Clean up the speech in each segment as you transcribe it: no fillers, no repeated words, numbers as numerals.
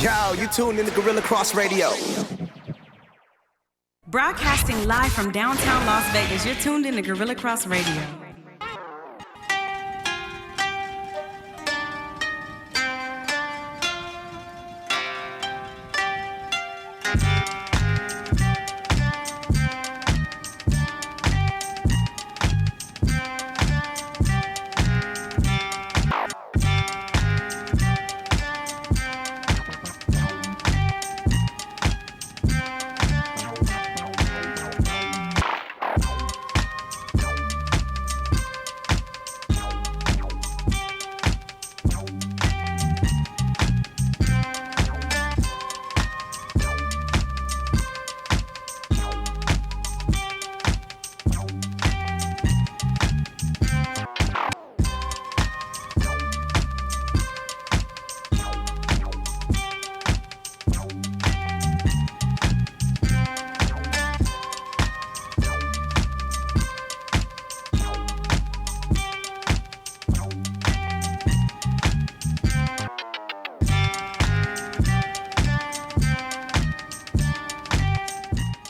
Yo, you tuned in to Guerilla Cross Radio. Broadcasting live from downtown Las Vegas, you're tuned in to Guerilla Cross Radio.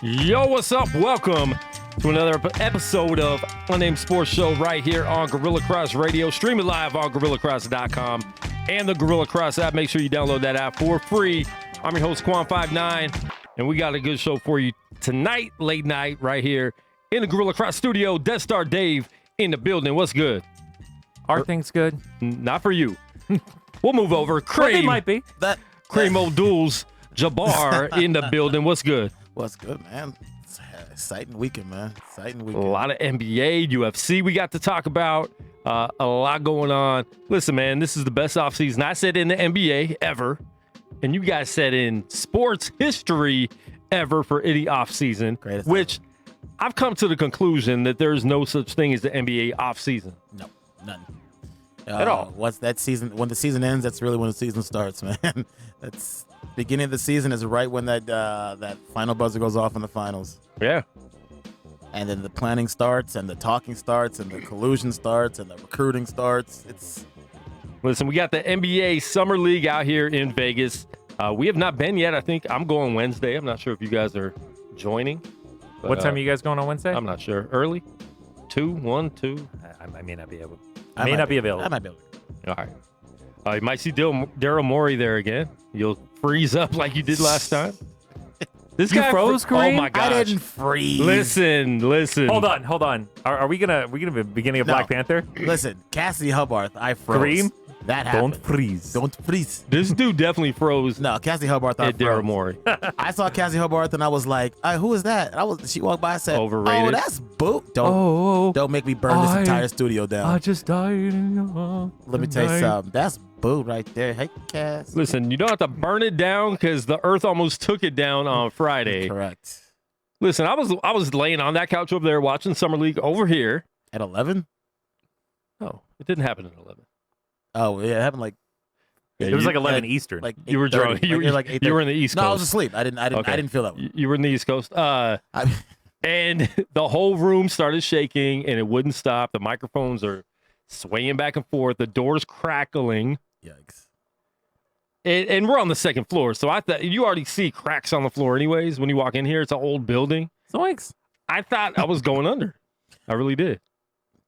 Yo, what's up? Welcome to another episode of Unnamed Sports Show right here on Guerilla Cross Radio. Stream it live on GorillaCross.com and the Guerilla Cross app. Make sure you download that app for free. I'm your host, Quan59, and we got a good show for you tonight, late night, right here in the Guerilla Cross studio. Death Star Dave in the building. What's good? Are things good? Not for you. We'll move over. Cream. It might be. Cream O'Doul's Jabbar in the building. What's good? What's good, man? It's an exciting weekend, man. Exciting weekend. A lot of NBA, UFC we got to talk about. A lot going on. Listen, man, this is the best offseason I said in the NBA ever. And you guys said in sports history ever for any offseason. Greatest which I've come to the conclusion that there's no such thing as the NBA offseason. No, none. At all. What's that season? When the season ends, that's really when the season starts, man. That's beginning of the season is right when that final buzzer goes off in the finals. Yeah. And then the planning starts, and the talking starts, and the collusion starts, and the recruiting starts. Listen, we got the NBA Summer League out here in Vegas. We have not been yet. I think I'm going Wednesday. I'm not sure if you guys are joining. But, What time are you guys going on Wednesday? I'm not sure. Early? 2, 1, 2? I may not be able. I may might not be available. I might be able to. All right. You might see Daryl Morey there again. You'll freeze up like you did last time. This You guy froze, Oh Kareem? my gosh! I didn't freeze. Listen. Hold on. Are we gonna be beginning of No. Black Panther? Listen, Cassidy Hubbard, I froze. Kareem, That happened. don't freeze. Don't freeze. This dude definitely froze No, Cassidy Hubbard, I at Daryl froze. Morey. I saw Cassie Hubbard and I was like, who is that? She walked by and said, Overrated. Oh, that's Boo. Oh, Don't make me burn this entire studio down. just died in your arms Let me tell you tonight. something. That's Boo right there. Hey, Cass. Listen, you don't have to burn it down because the Earth almost took it down on Friday. Correct. Listen, I was laying on that couch over there watching Summer League over here. At 11? Oh, it didn't happen at 11. Oh, yeah, it happened like Yeah, It was you, like 11 Eastern. you were drunk. You were like 8:30. you were in the East Coast. No, I was asleep. I didn't Okay. I didn't feel that way. You were in the East Coast. I, And the whole room started shaking, and it wouldn't stop. The microphones are swaying back and forth. The door's crackling. yikes. And we're on the second floor, so I thought you already see cracks on the floor anyways when you walk in here. It's an old building. Zoinks. I thought I was going under. I really did.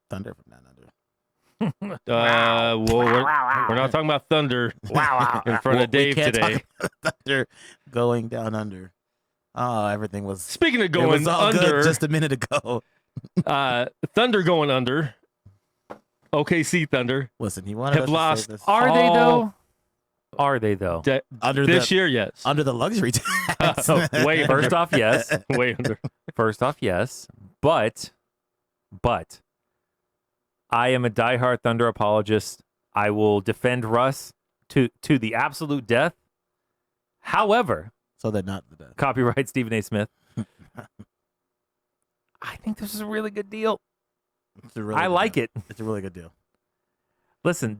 Thunder from down under. Well, we're not talking about thunder in front of Dave we can't today. talk about thunder going down under. Oh, everything was Speaking of it going was all under, good just a minute ago. Thunder going under. OKC Thunder Listen, he wanted have us to lost say this. Are they all though? Are they though? Under this the, year, yes. under the luxury tax. So, way First under. off, yes. Way under. First off, yes. But I am a diehard Thunder apologist. I will defend Russ to the absolute death. However, So they're not the best. copyright Stephen A. Smith. I think this is a really good deal. It's a really I good like deal. it. It's a really good deal. Listen,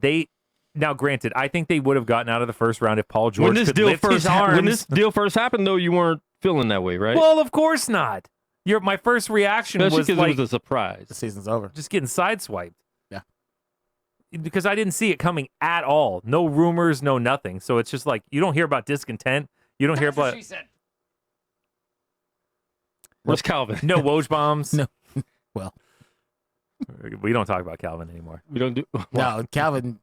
now granted, I think they would have gotten out of the first round if Paul George When this could deal lift his first arms. when this deal first happened, though, you weren't feeling that way, right? Well, of course not. My first reaction Especially was because like it was a surprise. The season's over. just getting sideswiped. Yeah. because I didn't see it coming at all. No rumors, no nothing. So it's just like you don't hear about discontent. You don't hear about. Where's Calvin? No Woj bombs. No. Well, we don't talk about Calvin anymore. We don't do. no, Calvin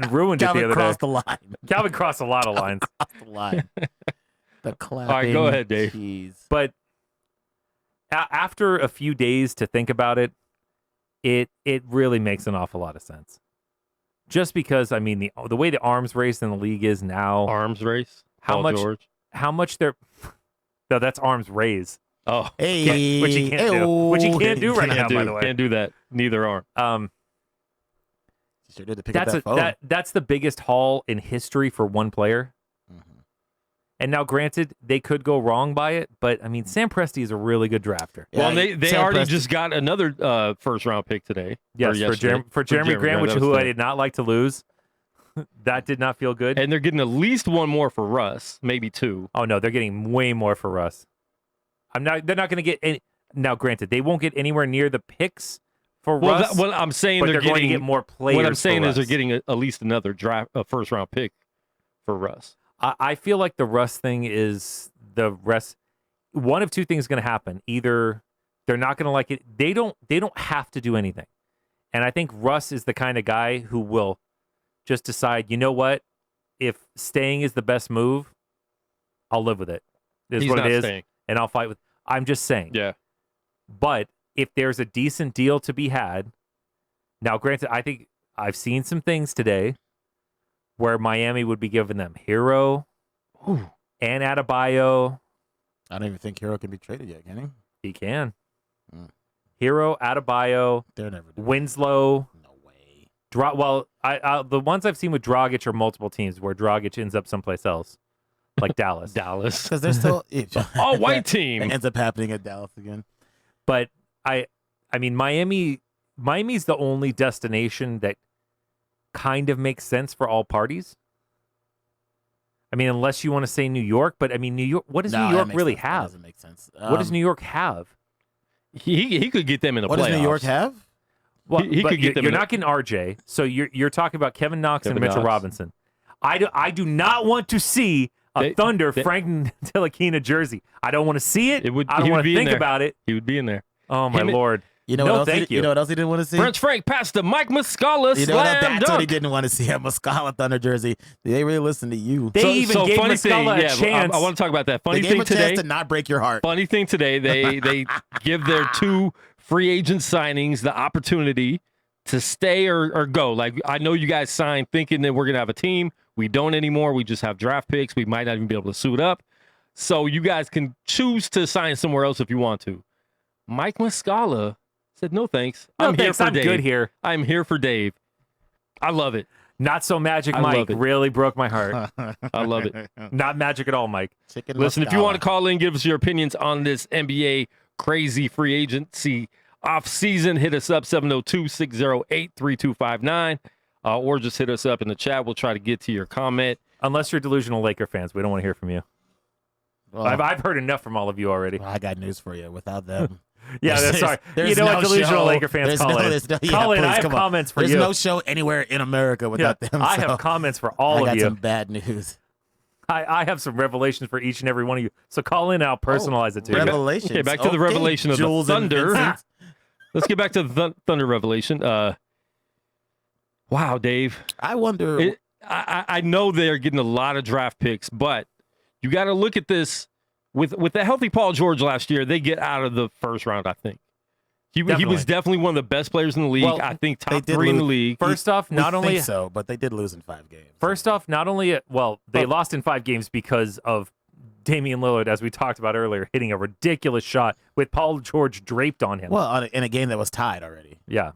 Ruined it the other crossed day. the line. Calvin crossed a lot of lines. Crossed the line. The clapping. All right, go ahead, Dave. Jeez. But after a few days to think about it, it really makes an awful lot of sense. Just because, I mean, the way the arms race in the league is now. Arms race? How Paul much? George? How much they're. No, that's arms raise. Oh. Hey, Which he can't do. Which he can't do right now, Can't do, by the way. Can't do that. Neither arm. Sure did to pick up that phone. That's the biggest haul in history for one player. Mhm. And now, granted, they could go wrong by it, but I mean, Sam Presti is a really good drafter. Well, Yeah, they Sam already Preston- just got another first-round pick today. Yes, or yesterday. for Jeremy Grant, that was who I today. did not like to lose. That did not feel good. And they're getting at least one more for Russ, maybe two. Oh no, they're getting way more for Russ. They're not going to get any. Now, granted, they won't get anywhere near the picks for Well, Russ. what I'm saying, but they're going to getting get more players. What I'm saying for is they're Russ. getting at least another first-round pick for Russ. I feel like the Russ thing is the rest. One of two things is going to happen. Either they're not going to like it. They don't have to do anything. And I think Russ is the kind of guy who will just decide, you know what? If staying is the best move, I'll live with it. This is He's what not it is. staying. And I'll fight with. I'm just saying. Yeah. But if there's a decent deal to be had, now granted, I think I've seen some things today where Miami would be giving them Hero and Adebayo. I don't even think Hero can be traded yet, can he? He can. Mm. Hero, Adebayo, They're never doing Winslow. No way. The ones I've seen with Dragic are multiple teams where Dragic ends up someplace else, like Dallas. Dallas. Because they're still All white It team. ends up happening at Dallas again. But I mean, Miami's the only destination that kind of makes sense for all parties. I mean, unless you want to say New York, but I mean, New York. What does No, New that York makes really sense. That have? doesn't make sense. What does New York have? He could get them in the What playoffs. does New York have? Well, He but could get them you're in not getting RJ, so you're talking about Kevin Knox Kevin and Mitchell Knox. Robinson. I do not want to see a Thunder Frank Ntilikina jersey. I don't want to see it. It would- I he don't would want be to in think there. about it. He would be in there. Oh my Him and- lord! You know No, what else? thank you. You know what else he didn't want to see? French Frank passed to Mike Muscala. You know what? Slam That's what he dunk. didn't want to see. A Muscala Thunder jersey. They really listen to you. They even gave funny Muscala thing, a chance. I want to talk about that. Funny They gave him thing a today. chance to not break your heart. Funny thing today. They give their two free agent signings the opportunity to stay or go. Like, I know you guys signed thinking that we're gonna have a team. We don't anymore. We just have draft picks. We might not even be able to suit up. So you guys can choose to sign somewhere else if you want to. Mike Muscala said, no, thanks. No, I'm here thanks, for I'm Dave. good here. I'm here for Dave. I love it. Not so magic, I Mike. love it. Really broke my heart. I love it. Not magic at all, Mike. Chicken Listen, if you Muscala. want to call in, give us your opinions on this NBA crazy free agency off season, hit us up 702-608-3259 or just hit us up in the chat. We'll try to get to your comment. Unless you're delusional Laker fans, we don't want to hear from you. Well, I've heard enough from all of you already. I got news for you. Without them, Yeah, there's- sorry. there's You know no what, delusional show. Laker fans, There's call no- in. there's no- yeah, Call in. please, I have come on. comments for There's you. no show anywhere in America without Yeah, them. I so have comments for I all got of you. some bad news. I have some revelations for each and every one of you. So call in and I'll personalize it to you. Revelations. Okay, back to the revelation of the Jules and Thunder. Vincent. Let's get back to the Thunder revelation. Wow, Dave. I wonder. I know they're getting a lot of draft picks, but you got to look at this with the healthy Paul George last year. They get out of the first round, I think. He was definitely one of the best players in the league. Well, I think they top did 3 in the lose. league. First off, we not only think so, but they did lose in 5 games. First off, not only they lost in 5 games because of Damian Lillard, as we talked about earlier, hitting a ridiculous shot with Paul George draped on him. Well, in a game that was tied already. Yeah,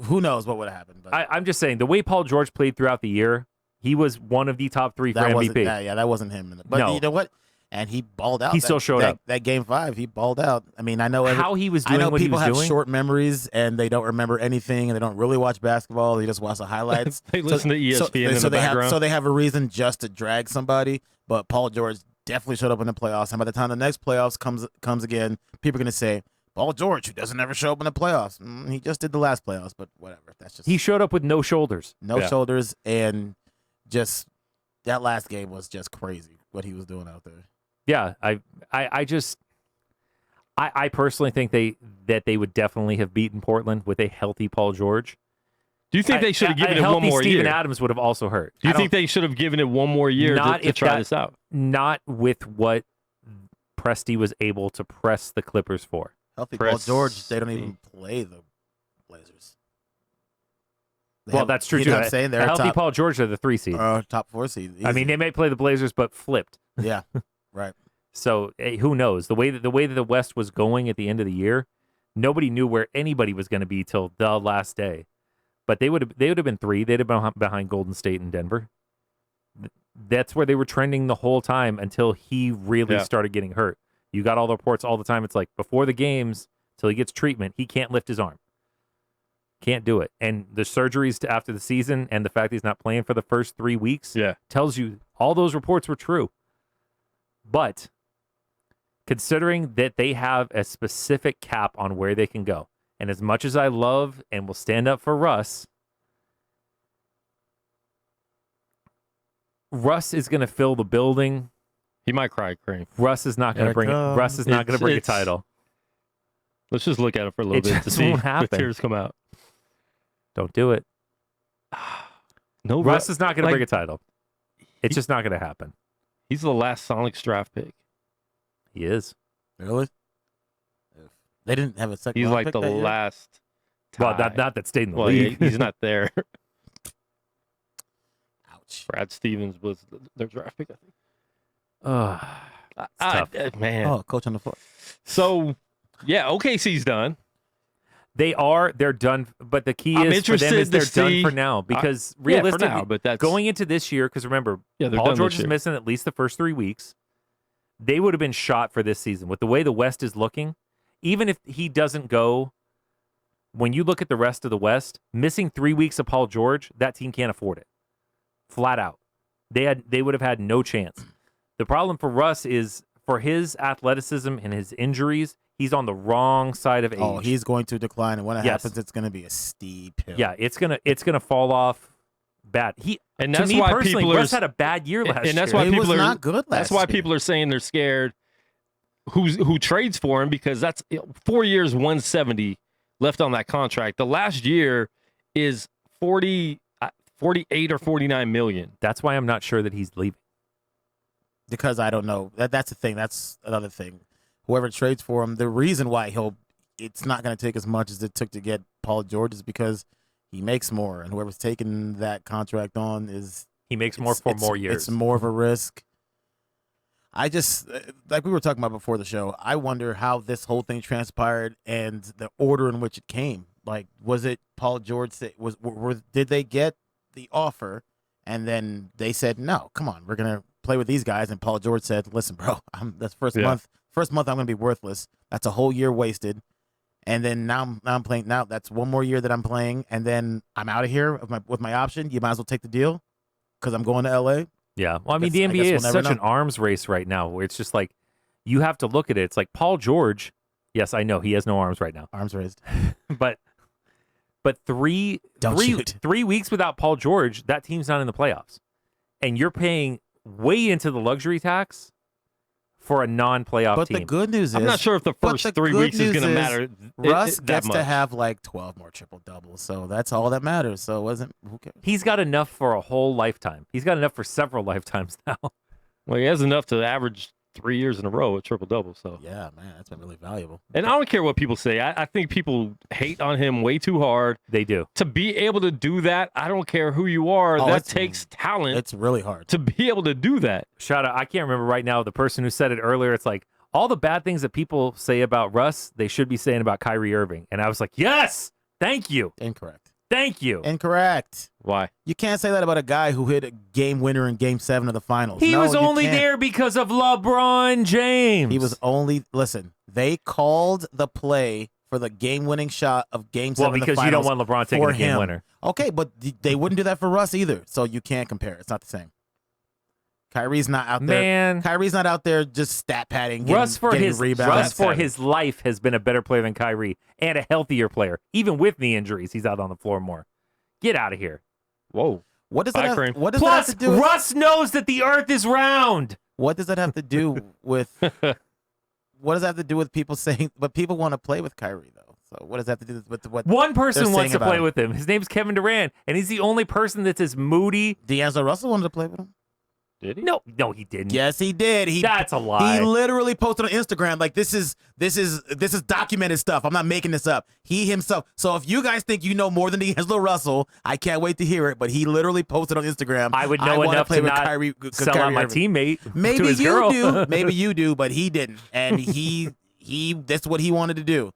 Who knows what would have happened? But I'm just saying the way Paul George played throughout the year, he was one of the top 3 for that wasn't. MVP. That wasn't him. But No. you know what? And he balled out. He still showed up. That game 5, he balled out. I mean, I know How he was I doing know what he people was have doing. short memories and they don't remember anything and they don't really watch basketball. They just watch the highlights. They listen to ESPN in so the background. so they have a reason just to drag somebody. But Paul George definitely showed up in the playoffs. And by the time the next playoffs comes again, people are going to say Paul George, who doesn't ever show up in the playoffs. He just did the last playoffs, but whatever. That's just He showed up with no shoulders. no shoulders, and just that last game was just crazy what he was doing out there. Yeah, I personally think that they would definitely have beaten Portland with a healthy Paul George. Do you think they should have given it one more Steven year? Adams would have also hurt. Do you think they should have given it one more year to try this out? Not with what Presti was able to press the Clippers for. Healthy Paul George, they don't even play the Blazers. That's true, you too. know what I'm saying? They're healthy top, Paul George are the 3 seed. top 4 seed. I mean, they may play the Blazers, but flipped. Yeah, right. So who knows? The way that the West was going at the end of the year, nobody knew where anybody was going to be till the last day. But they would have been 3. They'd have been behind Golden State and Denver. That's where they were trending the whole time until he really started getting hurt. You got all the reports all the time. It's like before the games, till he gets treatment, he can't lift his arm. Can't do it. And the surgeries after the season and the fact that he's not playing for the first 3 weeks tells you all those reports were true. But considering that they have a specific cap on where they can go, and as much as I love and will stand up for Russ is going to fill the building. He might cry cream. Russ is not going to bring it. Russ is not going to bring a title. Let's just look at it for a little bit to see if the tears come out. Don't do it. No, Russ is not going to bring a title. It's just not going to happen. He's the last Sonics draft pick. He is. Really? They didn't have a second. He's like the last. Well, not that stayed in the league. He's not there. Ouch. Brad Stevens was their draft pick, I think. Man. Oh, coach on the floor. So, yeah, OKC's done. They're done. But the key is for them is they're done for now because realistically, for now, but that's going into this year, because remember, Paul George is missing at least the first 3 weeks. They would have been shot for this season with the way the West is looking. Even if he doesn't go, when you look at the rest of the West, missing 3 weeks of Paul George, that team can't afford it. Flat out. They would have had no chance. The problem for Russ is for his athleticism and his injuries, he's on the wrong side of age. Oh, he's going to decline, and when it happens, it's going to be a steep hill. Yeah, it's gonna fall off bad. And to that's me why personally, people Russ had a bad year last year. And that's why he people was are not good last That's why year. people are saying they're scared. Who trades for him, because that's 4 years, 170 left on that contract. The last year is 48 or 49 million. That's why I'm not sure that he's leaving. Because I don't know. That's the thing. That's another thing. Whoever trades for him, the reason why it's not going to take as much as it took to get Paul George is because he makes more, and whoever's taking that contract on he makes more for more years. It's more of a risk. I just, like we were talking about before the show, I wonder how this whole thing transpired and the order in which it came. Like, was it Paul George did they get the offer and then they said, no, come on, we're going to play with these guys, and Paul George said, listen, bro, that's first month I'm going to be worthless. That's a whole year wasted. And then now I'm playing. Now that's one more year that I'm playing, and then I'm out of here with my option. You might as well take the deal because I'm going to LA. Yeah. Well, I mean, the NBA is such an arms race right now where it's just like you have to look at it. It's like Paul George. Yes, I know he has no arms right now. Arms raised. but 3 weeks without Paul George, that team's not in the playoffs, and you're paying way into the luxury tax for a non-playoff team. But the good news is, I'm not sure if the first 3 weeks is going to matter. Russ gets to have like 12 more triple doubles, so that's all that matters. So who cares? He's got enough for a whole lifetime. He's got enough for several lifetimes now. Well, he has enough to average 3 years in a row with triple double. So yeah, man, that's been really valuable. And I don't care what people say. I think people hate on him way too hard. They do. To be able to do that, I don't care who you are. That takes talent. It's really hard to be able to do that. Shout out! I can't remember right now the person who said it earlier. It's like all the bad things that people say about Russ, they should be saying about Kyrie Irving. And I was like, yes, thank you. Incorrect. Thank you. Incorrect. Why? You can't say that about a guy who hit a game winner in Game 7 of the finals. He was only there because of LeBron James. He was only, listen, they called the play for the game-winning shot of Game 7 of the finals. Well, because you don't want LeBron taking a game winner. Okay, but they wouldn't do that for Russ either, so you can't compare. It's not the same. Kyrie's not out there. Man. Kyrie's not out there just stat padding. Russ for getting his rebounds. Russ for his life has been a better player than Kyrie and a healthier player. Even with knee injuries, he's out on the floor more. Get out of here. Whoa. What does Bye, that have, Crane. what does that have Plus, to do with, Russ knows that the earth is round. what does that have to do with what does that have to do with people saying but people want to play with Kyrie though? So what does that have to do with what One person they're wants saying to about play him? with him. His name's Kevin Durant, and he's the only person that's as moody. D'Angelo Russell wanted to play with him? Did he? No, he didn't. Yes, he did. That's a lie. He literally posted on Instagram like this is documented stuff. I'm not making this up. He himself. So if you guys think you know more than D'Angelo Russell, I can't wait to hear it. But he literally posted on Instagram. I would know wanna enough play to with not Kyrie, sell Kyrie out my Irving. teammate to Maybe his you girl. do. Maybe you do, but he didn't, and he that's what he wanted to do.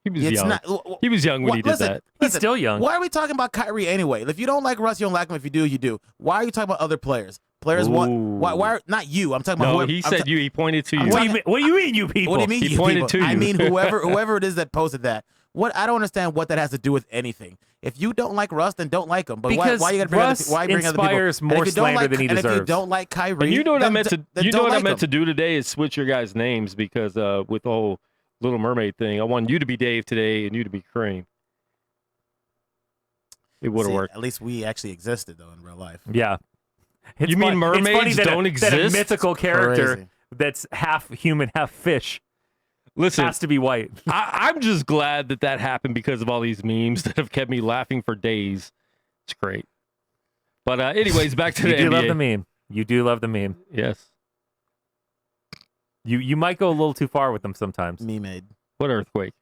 He was It's young. not. He was young when he did listen, that. He's still young. Why are we talking about Kyrie anyway? If you don't like Russ, you don't like him. If you do, you do. Why are you talking about other players? Players want. Why not you? I'm talking about. No, whoever, he said you. He pointed to you. What do you mean, you people? What do you mean? He you pointed people? to I you. mean, whoever it is that posted that. What I don't understand what that has to do with anything. If you don't like Russ, then don't like him. But Because why you got to bring Russ why bring other people? inspires And more if you don't slander like, than he and if you deserves. don't like Kyrie, And you know what I then, meant to. then You know don't what I like meant him. to do today is switch your guys' names because with the whole Little Mermaid thing, I want you to be Dave today and you to be Crane. It would have See, worked. At least we actually existed though in real life. Yeah. You mean it's funny mermaids that don't that a exist? mythical character Crazy. that's half human, half fish Listen, has to be white. I'm just glad that happened because of all these memes that have kept me laughing for days. It's great. But anyways, back to You the do NBA. love the meme. You do love the meme. Yes. You might go a little too far with them sometimes. Me made What earthquake?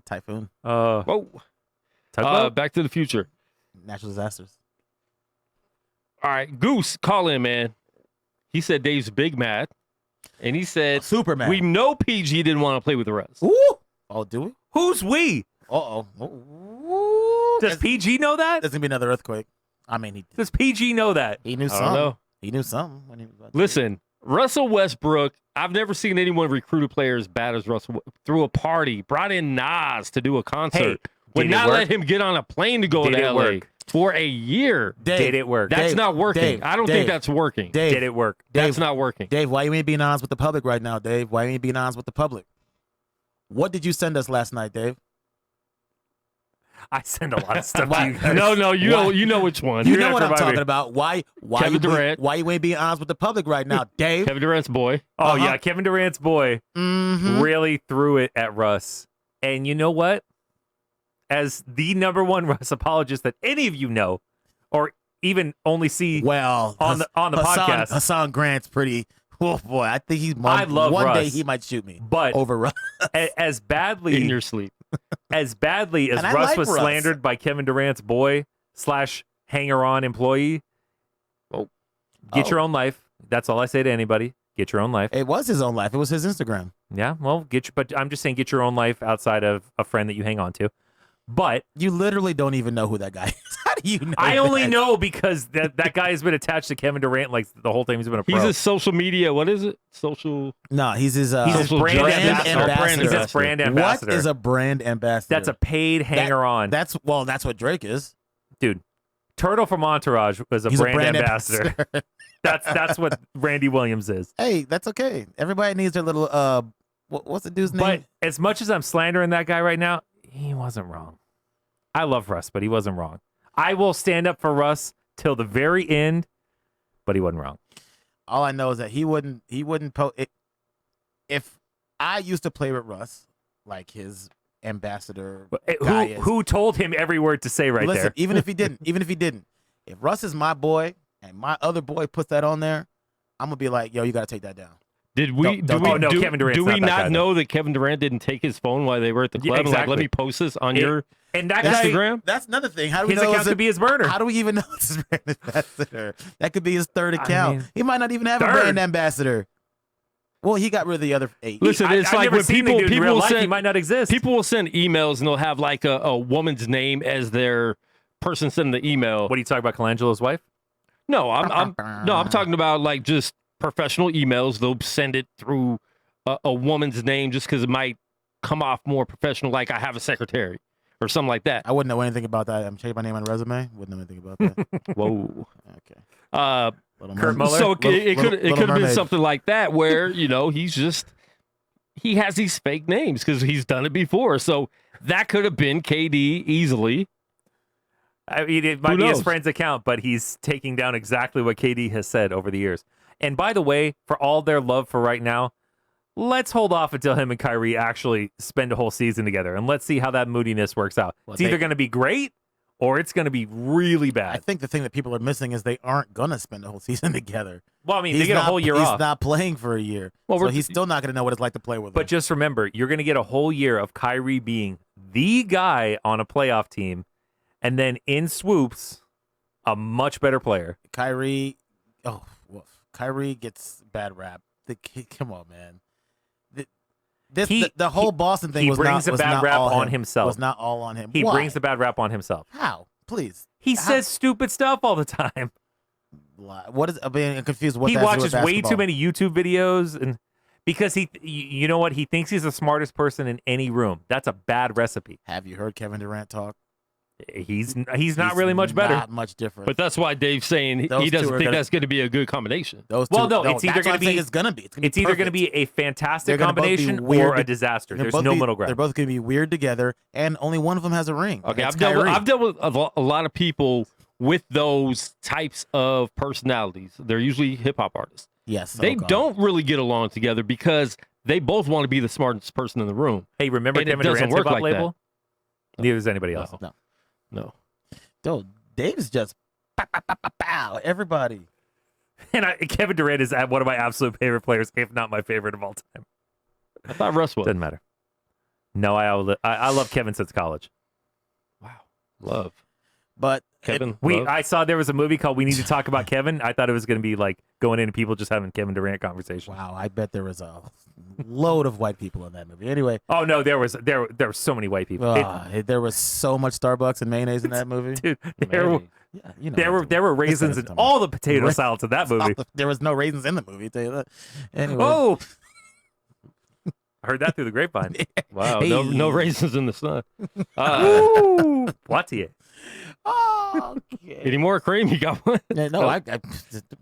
typhoon, Whoa. Tugboat? Back to the future. natural disasters. All right, Goose, call in, man. He said Dave's big mad, and he said Superman. we know PG didn't want to play with the rest. Ooh. Oh, do we? Who's we? Uh-oh. Does PG know that? There's gonna be another earthquake. I mean, Does PG know that? he knew I don't something. know. He knew something when he was about to- Listen, Russell Westbrook. I've never seen anyone recruit a player as bad as Russell. Threw a party, brought in Nas to do a concert. Hey, would did it not work? let him get on a plane to go Did to it LA work? for a year. Dave, Did it work? That's Dave, not working. Dave, I don't Dave, think that's working. Dave, Did it work? That's Dave, not working. Dave, why you ain't being honest with the public right now, Dave? Why you ain't being honest with the public? What did you send us last night, Dave? I send a lot of stuff Why- to you guys. No, you Why- know which one. You You're know gonna what I'm have to remind talking me. about. Why Kevin you Durant. why you ain't being honest with the public right now, Dave? Kevin Durant's boy. Oh, Uh-huh. yeah. Kevin Durant's boy Mm-hmm. really threw it at Russ. And you know what? As the number one Russ apologist that any of you know, or even only see Well, on the Hassan, podcast. Hassan Grant's pretty. Oh boy, I think he's. I love one day Russ, he might shoot me. but over Russ. as badly In your sleep. as badly as And I Russ like was Russ. slandered by Kevin Durant's boy / hanger-on employee, get your own life. That's all I say to anybody. Get your own life. It was his own life. It was his Instagram. Yeah, well, but I'm just saying, get your own life outside of a friend that you hang on to. But You literally don't even know who that guy is. How do you know? I only that? know because that guy has been attached to Kevin Durant like the whole time he's been a pro. He's a social media. What is it? Social. No, he's his. He's his social brand justice ambassador. or brand He's his ambassador. brand ambassador. What is a brand ambassador? That's a paid hanger-on. That's what Drake is. Dude, Turtle from Entourage was a He's brand ambassador. That's what Randy Williams is. Hey, that's okay. Everybody needs their little. What's the dude's But name? as much as I'm slandering that guy right now, he wasn't wrong. I love Russ, but he wasn't wrong. I will stand up for Russ till the very end, but he wasn't wrong. All I know is that he wouldn't post it. If I used to play with Russ, like his ambassador guy is. Who told him every word to say right Listen, there? even if he didn't, if Russ is my boy and my other boy puts that on there, I'm gonna be like, yo, you gotta take that down. Did we? Don't- do oh, no, we? Kevin Durant's do we not that not guy, know that Kevin Durant didn't take his phone while they were at the Yeah, club? And like, let exactly. me post this on It- your And that That's guy, Instagram. That's another thing. How do we his know? account could be his burner. How do we even know it's his brand ambassador? That could be his third account. mean, He might not even have a third. brand ambassador. Well, he got rid of the other 8. Listen, it's I've like never when seen the people dude in people real will life. He send might not exist. people will send emails and they'll have like a woman's name as their person sending the email. What are you talking about, Colangelo's wife? No, I'm talking about like just professional emails. They'll send it through a woman's name just because it might come off more professional. Like I have a secretary. or something like that. I wouldn't know anything about that. I'm checking my name on a resume. Wouldn't know anything about that. Whoa. Okay. Kurt Muller? So it could have been Mermaid. something like that where, he has these fake names because he's done it before. So that could have been KD easily. I mean, it might be his friend's account, but he's taking down exactly what KD has said over the years. And by the way, for all their love for right now, let's hold off until him and Kyrie actually spend a whole season together, and let's see how that moodiness works out. It's either going to be great or it's going to be really bad. I think the thing that people are missing is they aren't going to spend a whole season together. Well, I mean, they get a whole year off. He's not playing for a year. Well, so he's still not going to know what it's like to play with him. But just remember, you're going to get a whole year of Kyrie being the guy on a playoff team, and then in swoops, a much better player. Kyrie gets bad rap. Come on, man. The whole Boston thing was brings not, a bad rap on himself. Was not all on him. He Why? brings the bad rap on himself. How? Please. He says stupid stuff all the time. What is? I'm being confused. What He that has to do watches with way too basketball. many YouTube videos, and because you know what? He thinks he's the smartest person in any room. That's a bad recipe. Have you heard Kevin Durant talk? He's not really much better. Not much different. But that's why Dave's saying Those he two doesn't are think gonna- that's going to be a good combination. Those Well, two, no, it's either that's what gonna I'm saying be- it's gonna be. It's either going to perfect. be a fantastic They're gonna both be combination weird or a to- disaster. They're There's both no be- middle ground. They're both going to be weird together, and only one of them has a ring. Okay, and I've it's dealt Kyrie. with a lot of people with those types of personalities. They're usually hip hop artists. Yes, They don't really get along together because they both want to be the smartest person in the room. Hey, remember And it Kevin doesn't Durant's work hip-hop like label? Neither does anybody else. No. Dude, Dave's just pow, pow, pow, pow, pow, everybody. And Kevin Durant is one of my absolute favorite players, if not my favorite of all time. I thought Russ was. Doesn't matter. No, I love Kevin since college. Wow. Love. But Kevin. Love. I saw there was a movie called We Need to Talk About Kevin. I thought it was going to be like going in and people just having Kevin Durant conversations. wow, I bet there was a load of white people in that movie. Anyway, Oh no, there were so many white people. there was so much Starbucks and mayonnaise in that movie. Dude, there were Yeah, you know there were raisins in all the potato salads in that movie. There was no raisins in the movie. Tell you that. Anyway, Oh, I heard that through the grapevine. Wow. Hey. No raisins in the sun. Ooh, Poitiers. okay. Any more cream? You got one? Yeah, no, I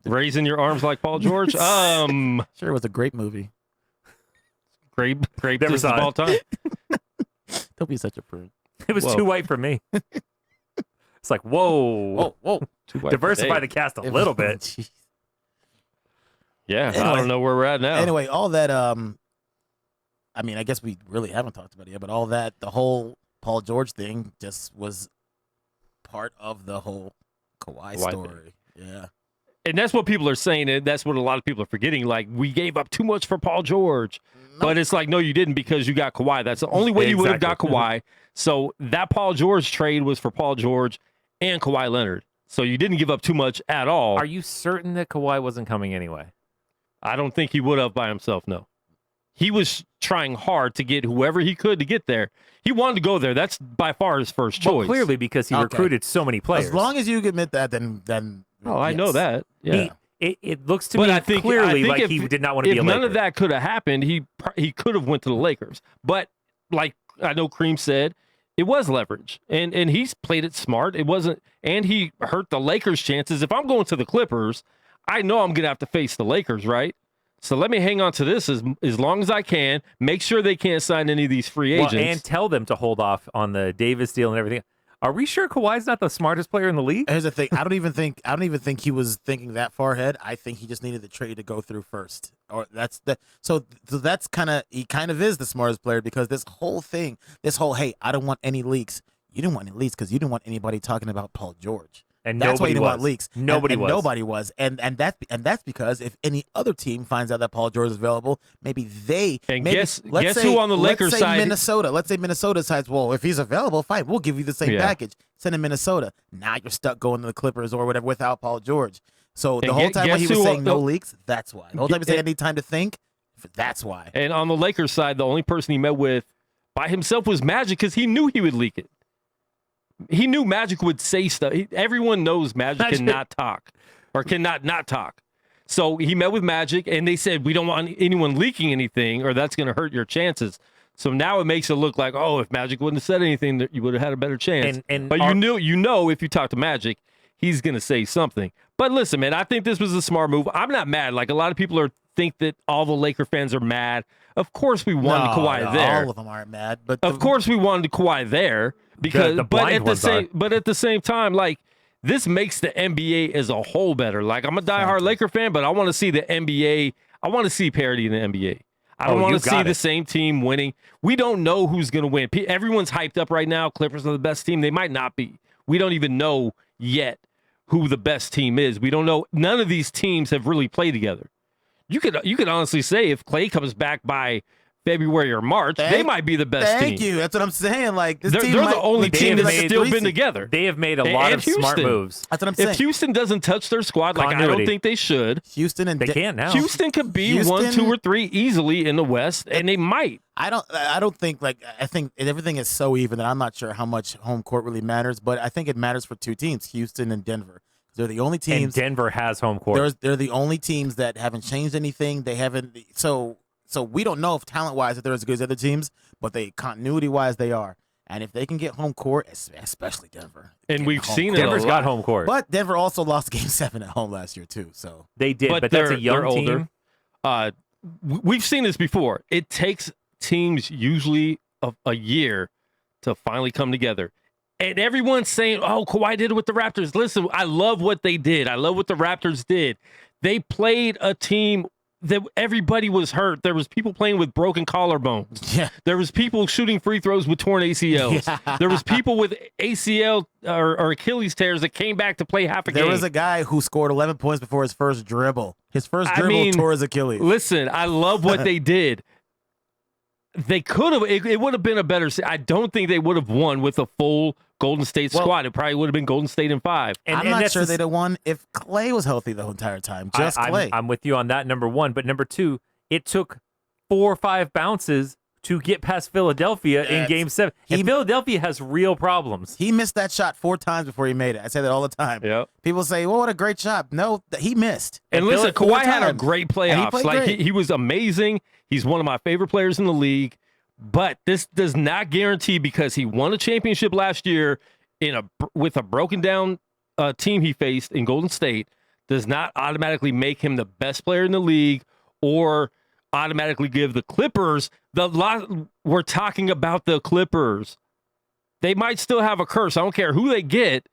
Raising your arms like Paul George? sure it was a great movie. Grape Never this is saw it. all time. Don't be such a prude. It was Whoa. too white for me. It's like, whoa, Whoa. Too white for diversify Dave. the cast a little bit. Jeez. Yeah, I Anyway. don't know where we're at now. Anyway, all that. I mean, I guess we really haven't talked about it yet, but all that, the whole Paul George thing, just was part of the whole Kawhi Kawhi story. Yeah. And that's what people are saying, and that's what a lot of people are forgetting. Like, we gave up too much for Paul George. But it's like, no, you didn't, because you got Kawhi. That's the only way you would have got Exactly. Kawhi. So that Paul George trade was for Paul George and Kawhi Leonard. So you didn't give up too much at all. Are you certain that Kawhi wasn't coming anyway? I don't think he would have by himself, no. He was trying hard to get whoever he could to get there. He wanted to go there. That's by far his first choice. Well, clearly because he Okay. recruited so many players. As long as you admit that, then Oh, I yes. know that. Yeah. It looks to But me I think clearly like if, he did not want to be a If Laker. none of that could have happened, he could have went to the Lakers. But like I know Cream said, it was leverage, and he's played it smart. It wasn't, and he hurt the Lakers' chances. If I'm going to the Clippers, I know I'm gonna have to face the Lakers, right? So let me hang on to this as long as I can. Make sure they can't sign any of these free agents. Well, and tell them to hold off on the Davis deal and everything. Are we sure Kawhi's not the smartest player in the league? Here's the thing. I don't even think he was thinking that far ahead. I think he just needed the trade to go through first. Or so that's he kind of is the smartest player, because this whole hey, I don't want any leaks. You didn't want any leaks because you didn't want anybody talking about Paul George. And That's why nobody you didn't was. want leaks. Nobody and was. Nobody was. And that's because if any other team finds out that Paul George is available, maybe they And maybe, guess let's say, who on the Lakers let's say side- Minnesota. Let's say Minnesota decides, well, if he's available, fine, we'll give you the same Yeah. package. Send him Minnesota. Now you're stuck going to the Clippers or whatever without Paul George. So the And whole time when he guess was who- saying no leaks, that's why. The whole time he was saying I need time to think, that's why. And on the Lakers side, the only person he met with by himself was Magic, because he knew he would leak it. He knew Magic would say stuff. Everyone knows Magic cannot talk or cannot not talk. So he met with Magic, and they said, we don't want anyone leaking anything, or that's going to hurt your chances. So now it makes it look like, oh, if Magic wouldn't have said anything, that you would have had a better chance. But you know, if you talk to Magic, he's going to say something. But listen, man, I think this was a smart move. I'm not mad. Like, a lot of people think that all the Laker fans are mad. Of course we wanted Kawhi there. All of them aren't mad, but of course we wanted Kawhi there because but at the same time, like, this makes the NBA as a whole better. Like, I'm a diehard Laker fan, but I want to see the NBA. I want to see parity in the NBA. I don't want to see the same team winning. We don't know who's going to win. Everyone's hyped up right now. Clippers are the best team. They might not be. We don't even know yet who the best team is. We don't know. None of these teams have really played together. You could honestly say if Klay comes back by February or March, they might be the best team. Thank you. That's what I'm saying. Like, this they're the only team that's still been together. They have made a lot of smart moves. That's what I'm saying. If Houston doesn't touch their squad, like I don't think they should. They can't now. Houston could be 1, 2, or 3 easily in the West, and they might. I don't think, like, I think everything is so even that I'm not sure how much home court really matters, but I think it matters for 2 teams, Houston and Denver. They're the only teams. And Denver has home court. They're the only teams that haven't changed anything. They haven't. So we don't know if talent-wise that they're as good as other teams, but continuity-wise they are. And if they can get home court, especially Denver. And we've seen Denver's got home court. But Denver also lost Game 7 at home last year too. So they did, but that's a young team. Older. We've seen this before. It takes teams usually a year to finally come together. And everyone's saying, oh, Kawhi did it with the Raptors. Listen, I love what they did. I love what the Raptors did. They played a team that everybody was hurt. There was people playing with broken collarbones. Yeah. There was people shooting free throws with torn ACLs. Yeah. There was people with ACL or Achilles tears that came back to play half a game. There was a guy who scored 11 points before his first dribble. His first dribble tore his Achilles. Listen, I love what they did. They could have. It would have been a better. I don't think they would have won with a full Golden State squad. It probably would have been Golden State in 5. I'm not sure they'd have won if Klay was healthy the entire time. Just Klay. I'm with you on that, number one. But number two, it took 4 or 5 bounces to get past Philadelphia in Game 7. And Philadelphia has real problems. He missed that shot 4 times before he made it. I say that all the time. Yep. People say, well, what a great shot. No, he missed. And listen, Kawhi had a great playoffs. He was amazing. He's one of my favorite players in the league. But this does not guarantee, because he won a championship last year with a broken down team he faced in Golden State, does not automatically make him the best player in the league or automatically give the Clippers we're talking about the Clippers. They might still have a curse. I don't care who they get.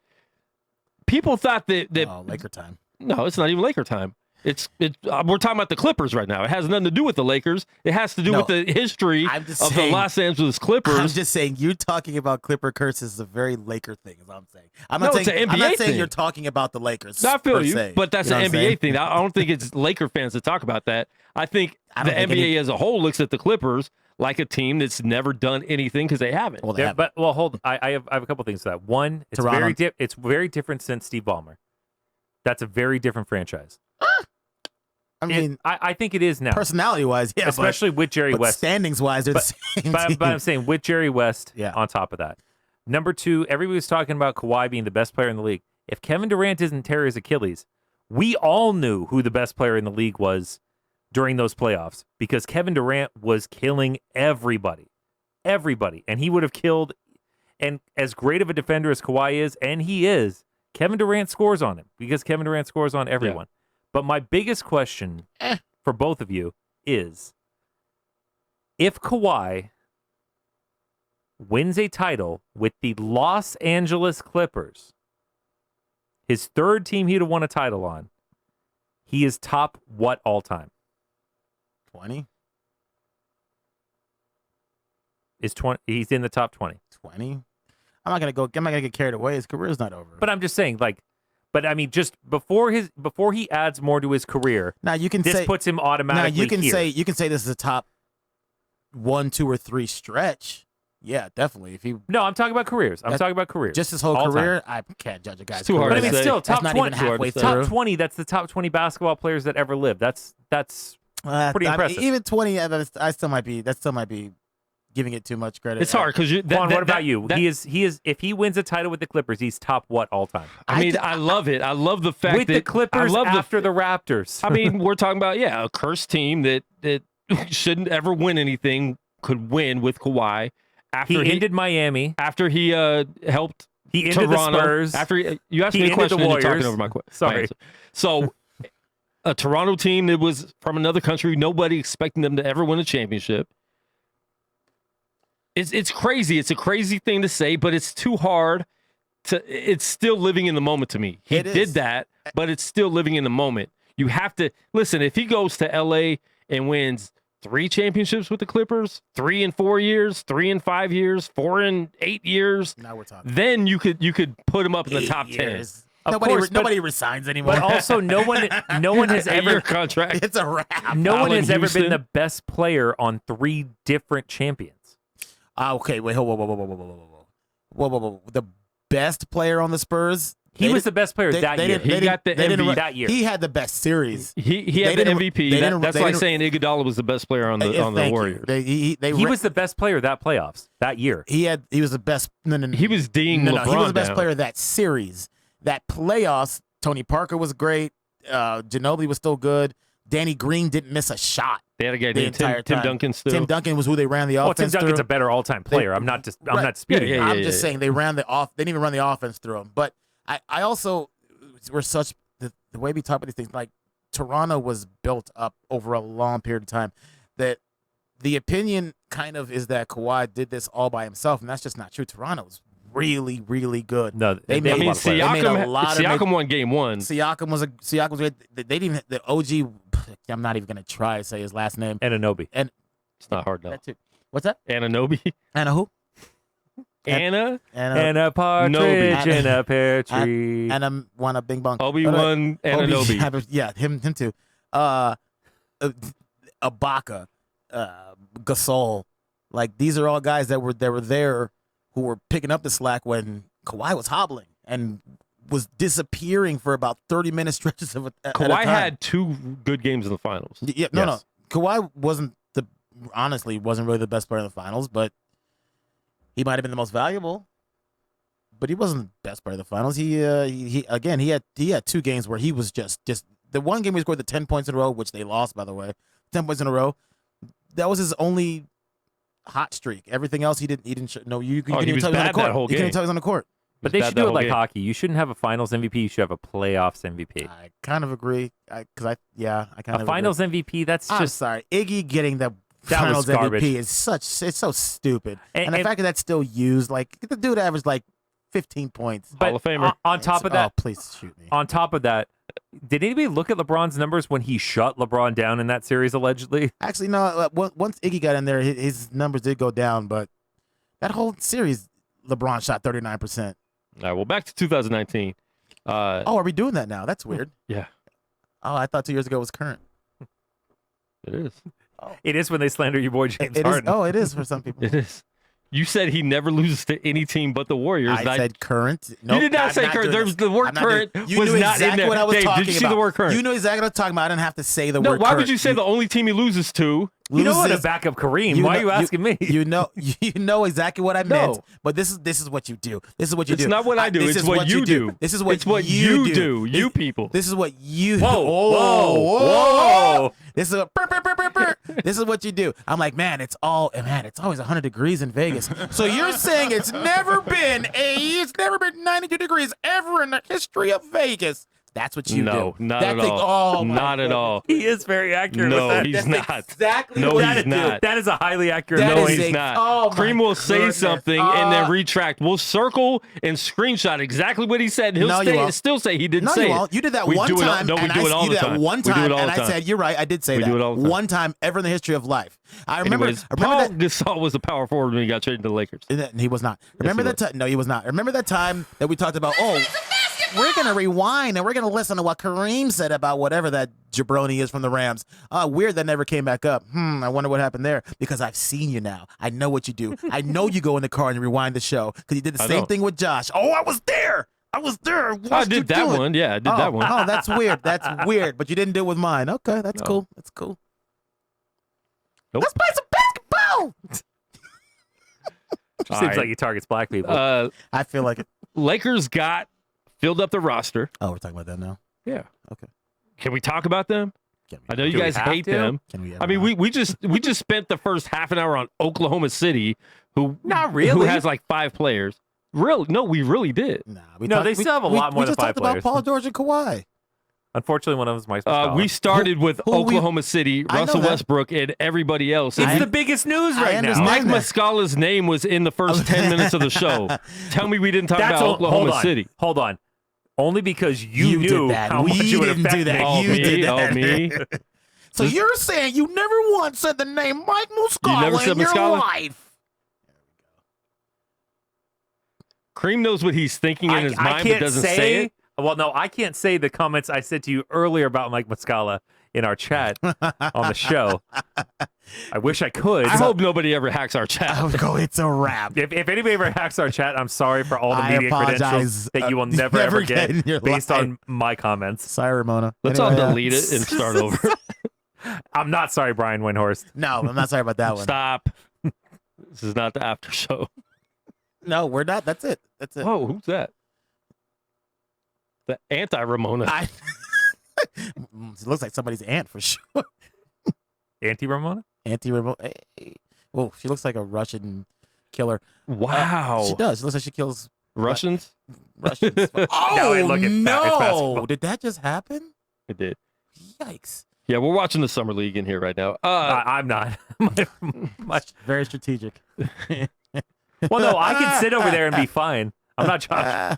People thought that Laker time. No, it's not even Laker time. We're talking about the Clippers right now. It has nothing to do with the Lakers. It has to do with the history of the Los Angeles Clippers. I'm just saying, you talking about Clipper curses is a very Laker thing, is what I'm saying. It's an NBA I'm not saying thing. You're talking about the Lakers. I feel you, se. but that's an NBA thing. I don't think it's Laker fans that talk about that. I think the NBA as a whole looks at the Clippers like a team that's never done anything because they haven't. Well, hold on. I have a couple things to that. One, it's very different since Steve Ballmer. That's a very different franchise. I mean, I think it is now. Personality-wise, yeah. Especially with Jerry West. Standings-wise, they're the same but team. I'm saying with Jerry West on top of that. Number two, everybody was talking about Kawhi being the best player in the league. If Kevin Durant didn't tear his Achilles, we all knew who the best player in the league was during those playoffs, because Kevin Durant was killing everybody. Everybody. And he would have killed, and as great of a defender as Kawhi is, and he is, Kevin Durant scores on him, because Kevin Durant scores on everyone. Yeah. But my biggest question for both of you is, if Kawhi wins a title with the Los Angeles Clippers, his third team he'd have won a title on, he is top what all time? 20? He's in the top 20. 20? I'm not gonna get carried away. His career's not over. But I'm just saying, but I mean, just before he adds more to his career, now you can this puts him automatically. Now you can here. say this is a top 1, 2, or 3 stretch. Yeah, definitely. No, I'm talking about careers. Just his whole career. I can't judge a guy's too hard career. to But I mean, still top 20. Not even halfway through. Top 20. That's the top 20 basketball players that ever lived. That's pretty impressive. Even 20, that still might be giving it too much credit. It's hard because Juan, what about you? He is. If he wins a title with the Clippers, he's top what all time? I love it. I love the fact with that the Clippers after the Raptors. I mean, we're talking about a cursed team that shouldn't ever win anything could win with Kawhi. After he ended Miami. After he helped He ended Toronto. the Spurs. After you asked He me a ended question, the and you're talking Warriors. over my question. Sorry. So a Toronto team that was from another country, nobody expecting them to ever win a championship. It's crazy. It's a crazy thing to say, but it's too hard to. It's still living in the moment to me. He did that, but it's still living in the moment. You have to listen. If he goes to LA and wins 3 championships with the Clippers, 3 in 4 years, 3 in 5 years, 4 in 8 years, Now we're talking. then you could put him up in the 8 top 10. years. Of course, Nobody resigns anymore. But also, no one has Your ever contract. it's a wrap. no one Allen has ever been Houston. the best player on 3 different champions. Okay, wait, whoa. The best player on the Spurs. He was the best player that year. He got the MVP. that year. He had the best series. He They had the didn't- MVP. they didn't- That's they like didn't- saying Iguodala was the best player on the Thank you. Warriors. He was the best player that playoffs that year. He was the best. No. He was Dean No, LeBron he was the best down. player of that series. That playoffs, Tony Parker was great. Ginobili was still good. Danny Green didn't miss a shot. They had a guy the named entire Tim time. Duncan still. Tim Duncan was who they ran the Well, offense Tim Duncan's through. a better all-time player. I'm not disputing. Yeah, that. I'm just saying they ran the off. They didn't even run the offense through him. But I also we're such the way we talk about these things. Like Toronto was built up over a long period of time. That the opinion kind of is that Kawhi did this all by himself, and that's just not true. Toronto's really, really good. No, They made I a mean, lot of players. They made a lot of Siakam won game 1. Siakam was great. They didn't even the OG. I'm not even gonna try to say his last name. Anunoby. It's not hard, though. That too. What's that? Anunoby. Anna who? Anna. And a partridge Nobi. in a pear tree. Anna wanna bing bong. Obi-Wan Anunoby. Yeah, him too. Ibaka, Gasol, like these are all guys that were there who were picking up the slack when Kawhi was hobbling and was disappearing for about 30-minute stretches of at a Kawhi time. had 2 good games in the finals. Yeah, no. Kawhi wasn't really the best player in the finals, but he might have been the most valuable. But he wasn't the best player in the finals. He had 2 games where he was just the one game he scored the 10 points in a row, which they lost, by the way. 10 points in a row. That was his only hot streak. Everything else he didn't no, you can he even was tell he was on the bad that court. whole You can even game. tell he's on the court. But they Bad should that do it whole like game. hockey. You shouldn't have a Finals MVP. You should have a playoffs MVP. I kind of agree. I kind A of Finals MVP. That's I'm just sorry. Iggy getting the That was finals garbage. MVP is it's so stupid. And the And- fact that that's still used, like the dude averaged like 15 points. But Hall of Famer. on top of that, Oh, please shoot me. on top of that, did anybody look at LeBron's numbers when he shut LeBron down in that series allegedly? Actually, no. Once Iggy got in there, his numbers did go down, but that whole series, LeBron shot 39%. All right, well, back to 2019. Oh, are we doing that now? That's weird. Yeah, Oh, I thought 2 years ago was current. it is. It is when they slander your boy James It is. Harden. Oh, it is for some people. It is. You said he never loses to any team but the Warriors. I said current. Nope, you did not I'm say current. doing There was this. the word I'm not current doing- You was knew not exactly in there. what I was Dave, talking did you see about. the word current? You knew exactly what I was talking about. I didn't have to say the No, word why current. would you say the only team he loses to? You know what? To loses- back up Kareem. Why are you asking me? You know exactly what I meant. No. But this is what you do. This is what you It's do. not what I do. This It's is what you do. This is what It's what you you do. You people. This is what you. Whoa, Whoa, whoa. This is a this is what you do. I'm like, it's always 100 degrees in Vegas. So you're saying it's never been 92 degrees ever in the history of Vegas. That's what you do. No, not That at thing- all. Oh, my Not at all. He is very accurate No, with that. he's That's not. exactly No, what he's I do. not. That is a highly accurate. That No, is he's a- not. oh, my Kareem will say goodness. something and then retract. We'll circle and screenshot exactly what he said. He'll No, you won't. still say he didn't No, say you it. won't. You did that We one do it all- time. no, we and do it all you the did time. that one We do time, it all and the I time. said, "You're right. I did say We that do it all the time. one time ever in the history of life." I remember. Anyways, remember Paul that. Gasol was a power forward when he got traded to the Lakers. He was not. Remember he that time? No, he was not. Remember that time that we talked about? Oh, we're gonna rewind and we're gonna listen to what Kareem said about whatever that jabroni is from the Rams. Weird that never came back up. I wonder what happened there. Because I've seen you now. I know what you do. I know you go in the car and you rewind the show because you did the I same know. thing with Josh. Oh, I was there. I I did that one. Yeah, I did that one. Oh, that's weird. That's weird. But you didn't do it with mine. Okay, that's No. cool. That's cool. Nope. Let's play some basketball. Seems All right. like he targets black people. I feel like it. Lakers filled up the roster. Oh, we're talking about that now. Yeah. Okay. Can we talk about them? I know you Do we guys have hate to? them. Can we ever I mean, not? we just spent the first half an hour on Oklahoma City, who Not really. who has like 5 players. Really? No, we really did. Nah, They still have a lot more we than just 5 talked players. about Paul George and Kawhi. Unfortunately, one of them's Mike Muscala. We started with who we- Oklahoma City, I know Russell that. Westbrook, and everybody else. It's And the biggest news I right now. understand. Mike that. Muscala's name was in the first 10 minutes of the show. Tell me we didn't talk about Oklahoma City. Hold on. Only because you You knew did that. how We much it would didn't affect do that. me. Oh, You me? did that. Oh, me? So you're saying you never once said the name Mike Muscala never said in your Muscala? life? Cream knows what he's thinking in his mind, but doesn't say it. Well, no, I can't say the comments I said to you earlier about Mike Muscala in our chat on the show. I wish I could. I hope nobody ever hacks our I chat. would go, it's a wrap. If anybody ever hacks our chat, I'm sorry for all the I media apologize. credentials that you will never Never ever get in your get based life. on my comments. Sorry, Ramona. Let's all Anyway, delete it and start over. I'm not sorry, Brian Windhorst. No, I'm not sorry about that one. Stop. This is not the after show. No, we're not. That's it. That's it. Whoa, who's that? The anti-Ramona. It looks like somebody's aunt for sure. Anti Ramona? Anti-Ramona. Hey. Whoa, she looks like a Russian killer. Wow. She does. She looks like she kills Russians? Russians. No, Oh, hey, look, it's basketball. no. Did that just happen? It did. Yikes. Yeah, we're watching the Summer League in here right now. I'm not. My- Very strategic. well, no, I can sit over there and be fine. I'm not Josh.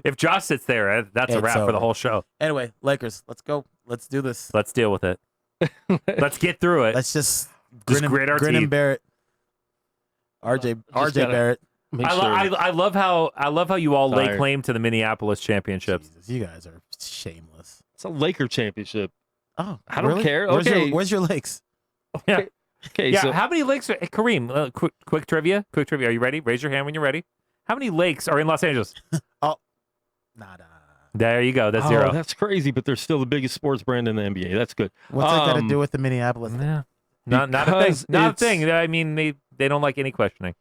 If Josh sits there, that's a It's wrap for the over. whole show. Anyway, Lakers, let's go. Let's do this. Let's deal with it. Let's get through it. Let's just Just grin, grit our and teeth. bear it. RJ gotta- Barrett. Make I, sure. I love how you all lay Sorry. claim to the Minneapolis championships. Jesus, you guys are shameless. It's a Laker championship. Oh, I don't really? care. Where's Okay. Where's your Lakes? Yeah. Okay, Yeah, so how many lakes are Kareem? Quick trivia. Quick trivia. Are you ready? Raise your hand when you're ready. How many lakes are in Los Angeles? Nada. There you go. That's oh, 0. that's crazy, but they're still the biggest sports brand in the NBA. That's good. What's that got to Um, do with the Minneapolis? Yeah. Not a thing. Because Not a it's- thing. I mean, they don't like any questioning.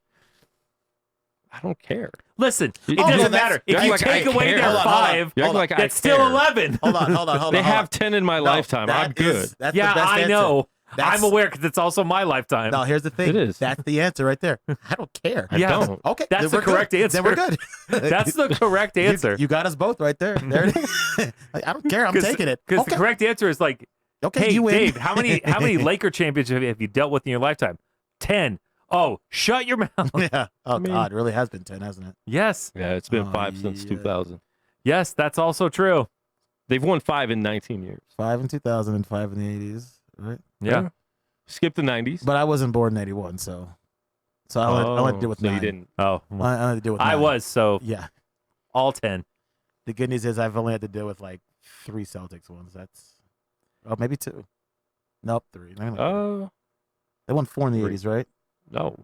I don't care. Listen, it Oh, doesn't no, matter. If you're you like, I take away care. their Hold on, hold on. 5, You're acting like I that's still care. 11. Hold on, hold on, hold They on. have 10 in my lifetime. I'm good. That's Yeah, the best I answer. know. That's- I'm aware because it's also my lifetime. No, here's the thing. It is. That's the answer right there. I don't care. I Yeah. don't. Okay, That's then the we're good. correct answer. Then we're good. That's the correct answer. You got us both right there. There it is. I don't care. I'm taking it. Because Okay. the correct answer is like, Okay, hey, you win. Dave, how many Laker championships have you dealt with in your lifetime? 10. Oh, shut your mouth. Yeah. Oh mean- God, it really has been 10, hasn't it? Yes. Yeah, it's been Oh, 5 since yeah. 2000. Yes, that's also true. They've won 5 in 19 years. 5 in 2000 and 5 in the 80s, right? Yeah. Skip the 90s. But I wasn't born in 81, so I only did with so 9. you didn't. Oh, I only had to deal with 9. I was, so Yeah. all 10. The good news is I've only had to deal with like 3 Celtics ones. Maybe 2. Nope, 3. They won 4 in the 3. 80s, right? No.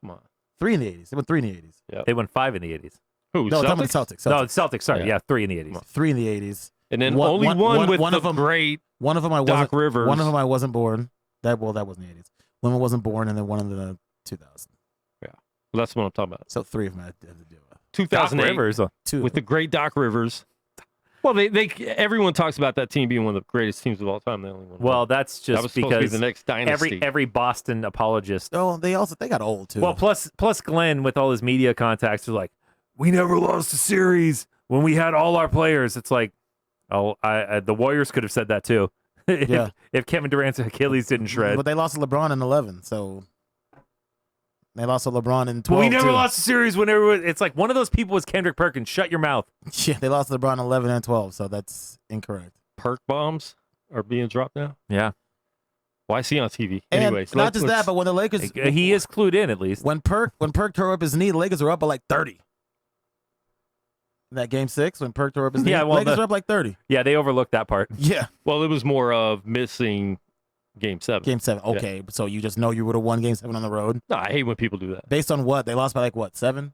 Come on. 3 in the 80s. They won 3 in the 80s. They won 5 in the 80s. Who? No, I'm talking Celtics? about the Celtics. No, the Celtics. Sorry. Yeah. Yeah, 3 in the 80s. 3 in the 80s. And then One- only one- one, one- with one the of 'em- great One of them I Doc wasn't. Rivers. One of them I wasn't born. That was in the 80s. One wasn't born, and then one in the 2000. Well, that's what I'm talking about. So 3 of them I had to deal with. Doc 2008 Rivers. 2 with the great Doc Rivers. Well, everyone talks about that team being one of the greatest teams of all time. They only won Well, one. that's that just was supposed to be because the next dynasty. every Boston apologist. Oh, they got old too. Well, plus Glenn with all his media contacts are like, we never lost a series when we had all our players. It's like, oh, the Warriors could have said that too. if, Yeah. if Kevin Durant's Achilles didn't shred. But they lost to LeBron in 11, so they lost to LeBron in 12. But we never too. lost a series when everyone. It's like one of those people was Kendrick Perkins. Shut your mouth. Yeah, they lost to LeBron in 11 and 12, so that's incorrect. Perk bombs are being dropped now. Yeah, Why is he on TV? And Anyways, not just that, but when the Lakers, he is clued in at least. when Perk tore up his knee, the Lakers were up by like 30. In that game 6, when Perk tore up his knee, Yeah, well, Lakers were up like 30. Yeah, they overlooked that part. Yeah, well, it was more of missing Game 7. game 7. Okay, so you just know you would have won game 7 on the road No, I hate when people do that. based on what they lost by like what 7?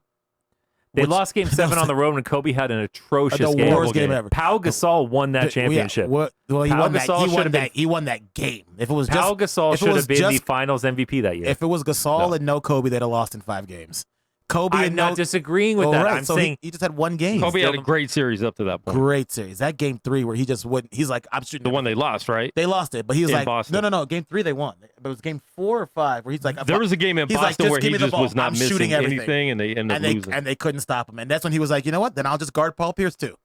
They Which- lost Game 7 on the road when Kobe had an atrocious the game. worst game ever. Pau Gasol won that championship. Well, he Pau won that. Gasol He should won have that. He won that game. If it was Pau just Gasol if it should was have been the just- Finals MVP that year. if it was Gasol No. and no Kobe, they'd have lost in 5 games. Kobe I'm and not disagreeing with that. Right. I'm so saying he just had one game. Kobe had a great series up to that point. Great series. That game 3 where he just wouldn't. He's like, I'm shooting. The one they lost, right? They lost it, but he's In like, Boston. no. Game 3 they won. But it was game 4 or 5 where he's like, There was a game in he's like, Boston where give he me the just ball. was not I'm missing shooting everything. anything, and they ended up losing. And they couldn't stop him. And that's when he was like, you know what? Then I'll just guard Paul Pierce too.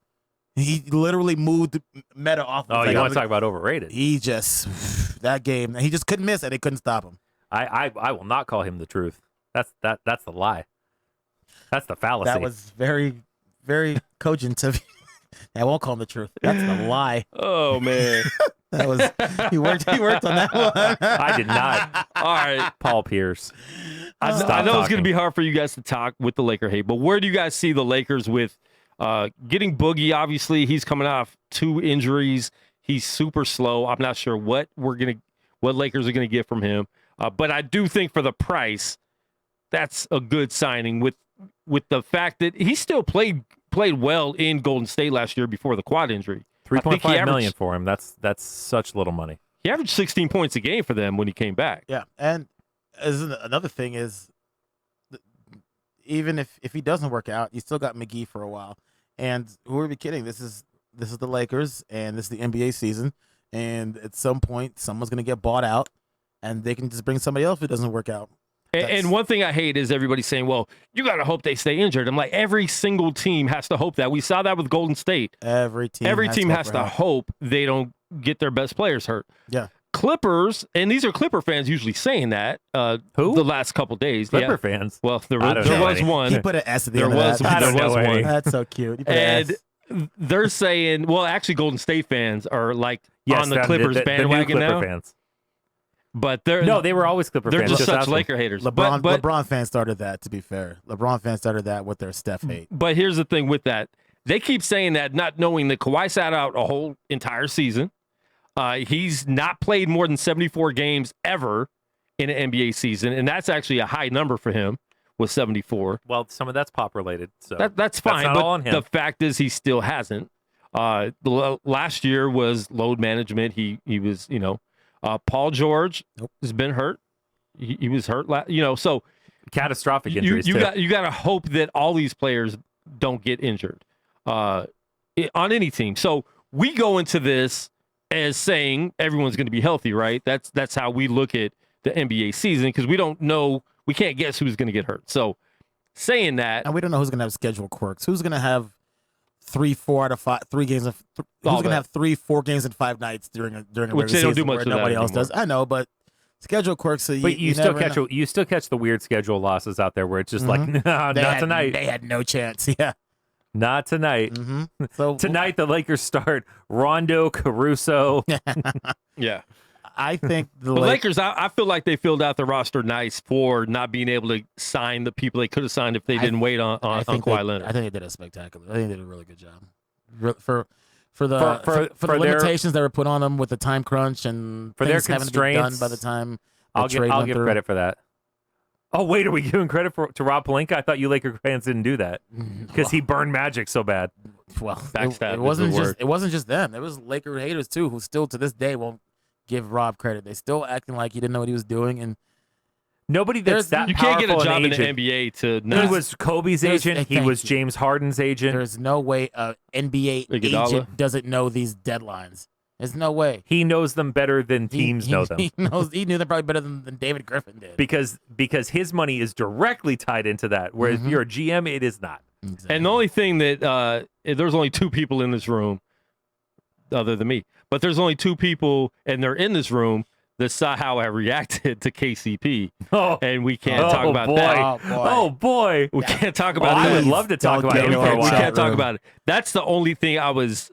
He literally moved Meta off. Oh, you want to talk about overrated? He just that game. He just couldn't miss, and they couldn't stop him. I will not call him the truth. That's the lie. That's the fallacy. That was very, very cogent of. I won't call him the truth. That's the lie. Oh man! That was he worked on that one. I did not. All right, Paul Pierce. I know it's talking. going to be hard for you guys to talk with the Laker hate, but where do you guys see the Lakers with getting Boogie? Obviously, he's coming off 2 injuries. He's super slow. I'm not sure what Lakers are going to get from him, but I do think for the price, that's a good signing. With the fact that he still played well in Golden State last year before the quad injury. $3.5 million for him. That's such little money. He averaged 16 points a game for them when he came back. Yeah, and another thing is, even if he doesn't work out, you still got McGee for a while. And who are we kidding? This is the Lakers, and this is the NBA season. And at some point, someone's going to get bought out, and they can just bring somebody else if it doesn't work out. And one thing I hate is everybody saying, well, you got to hope they stay injured. I'm like, every single team has to hope that. We saw that with Golden State. Every team has to hope they don't get their best players hurt. Yeah. Clippers, and these are Clipper fans usually saying that Who? the last couple days. Clipper fans? Well, there I don't know was any. one. He put an S at the There end of was, that. there was one. That's so cute. He put an S. And they're saying, well, actually, Golden State fans are like Yes, on the Clippers the new bandwagon Clipper now. fans. But they're No, they were always Clipper they're fans. just such ask them. Laker haters. LeBron fans started that, to be fair. LeBron fans started that with their Steph hate. But here's the thing with that. They keep saying that, not knowing that Kawhi sat out a whole entire season. He's not played more than 74 games ever in an NBA season, and that's actually a high number for him with 74. Well, some of that's pop related. So That's fine, not but all on him. the fact is he still hasn't. Last year was load management. He was, Paul George has been hurt. He was hurt, so catastrophic injuries. You got to hope that all these players don't get injured on any team. So we go into this as saying everyone's going to be healthy, right? That's how we look at the NBA season because we don't know, we can't guess who's going to get hurt. So saying that, And we don't know who's going to have schedule quirks. Who's going to have 3-4 out of 5 3 games of who's All going to that. have 3-4 games in 5 nights during a Which regular they don't do season much where of that nobody else anymore. does. I know, but schedule quirks. So But you still never catch know. you still catch the weird schedule losses out there where it's just like, no, not tonight. They had no chance. Yeah. Not tonight. Mm-hmm. So Tonight the Lakers start Rondo, Caruso. yeah. I think the Lakers, I feel like they filled out the roster nice for not being able to sign the people they could have signed if they didn't wait on Kawhi Leonard. I think they did a spectacular. I think they did a really good job for the For their- limitations that were put on them with the time crunch and For their things having to be done constraints, by the time I'll give credit for that. Oh wait, are we giving credit to Rob Pelinka? I thought you Laker fans didn't do that because he burned Magic so bad. Well, Backstab it wasn't is the word. it wasn't just them. It was Laker haters too, who still to this day won't give Rob credit. They still acting like he didn't know what he was doing, and Nobody that's that You can't get a powerful job an in the agent. NBA to He not. was Kobe's There's- agent. He thank was you. James Harden's agent. there's no way an NBA Iguodala? agent doesn't know these deadlines. There's no way. He knows them better than teams know them. He knew them probably better than David Griffin did. because his money is directly tied into that. Whereas if you're a GM, it is not. Exactly. And the only thing that there's only 2 people in this room other than me, but there's only 2 people, and they're in this room that saw how I reacted to KCP, Oh, and we can't talk about boy. that. Oh boy. We can't talk Oh, about I that. would love to talk Don't about get it. into we our can't, we chat can't talk room. about it. That's the only thing I was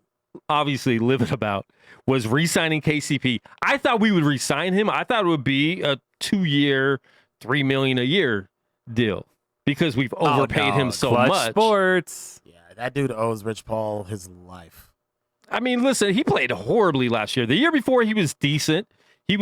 obviously livid about was re-signing KCP. I thought we would re-sign him. I thought it would be a 2-year, $3 million a year deal because we've overpaid him so Clutch much. Sports. Yeah, that dude owes Rich Paul his life. I mean, listen, he played horribly last year. The year before, he was decent. He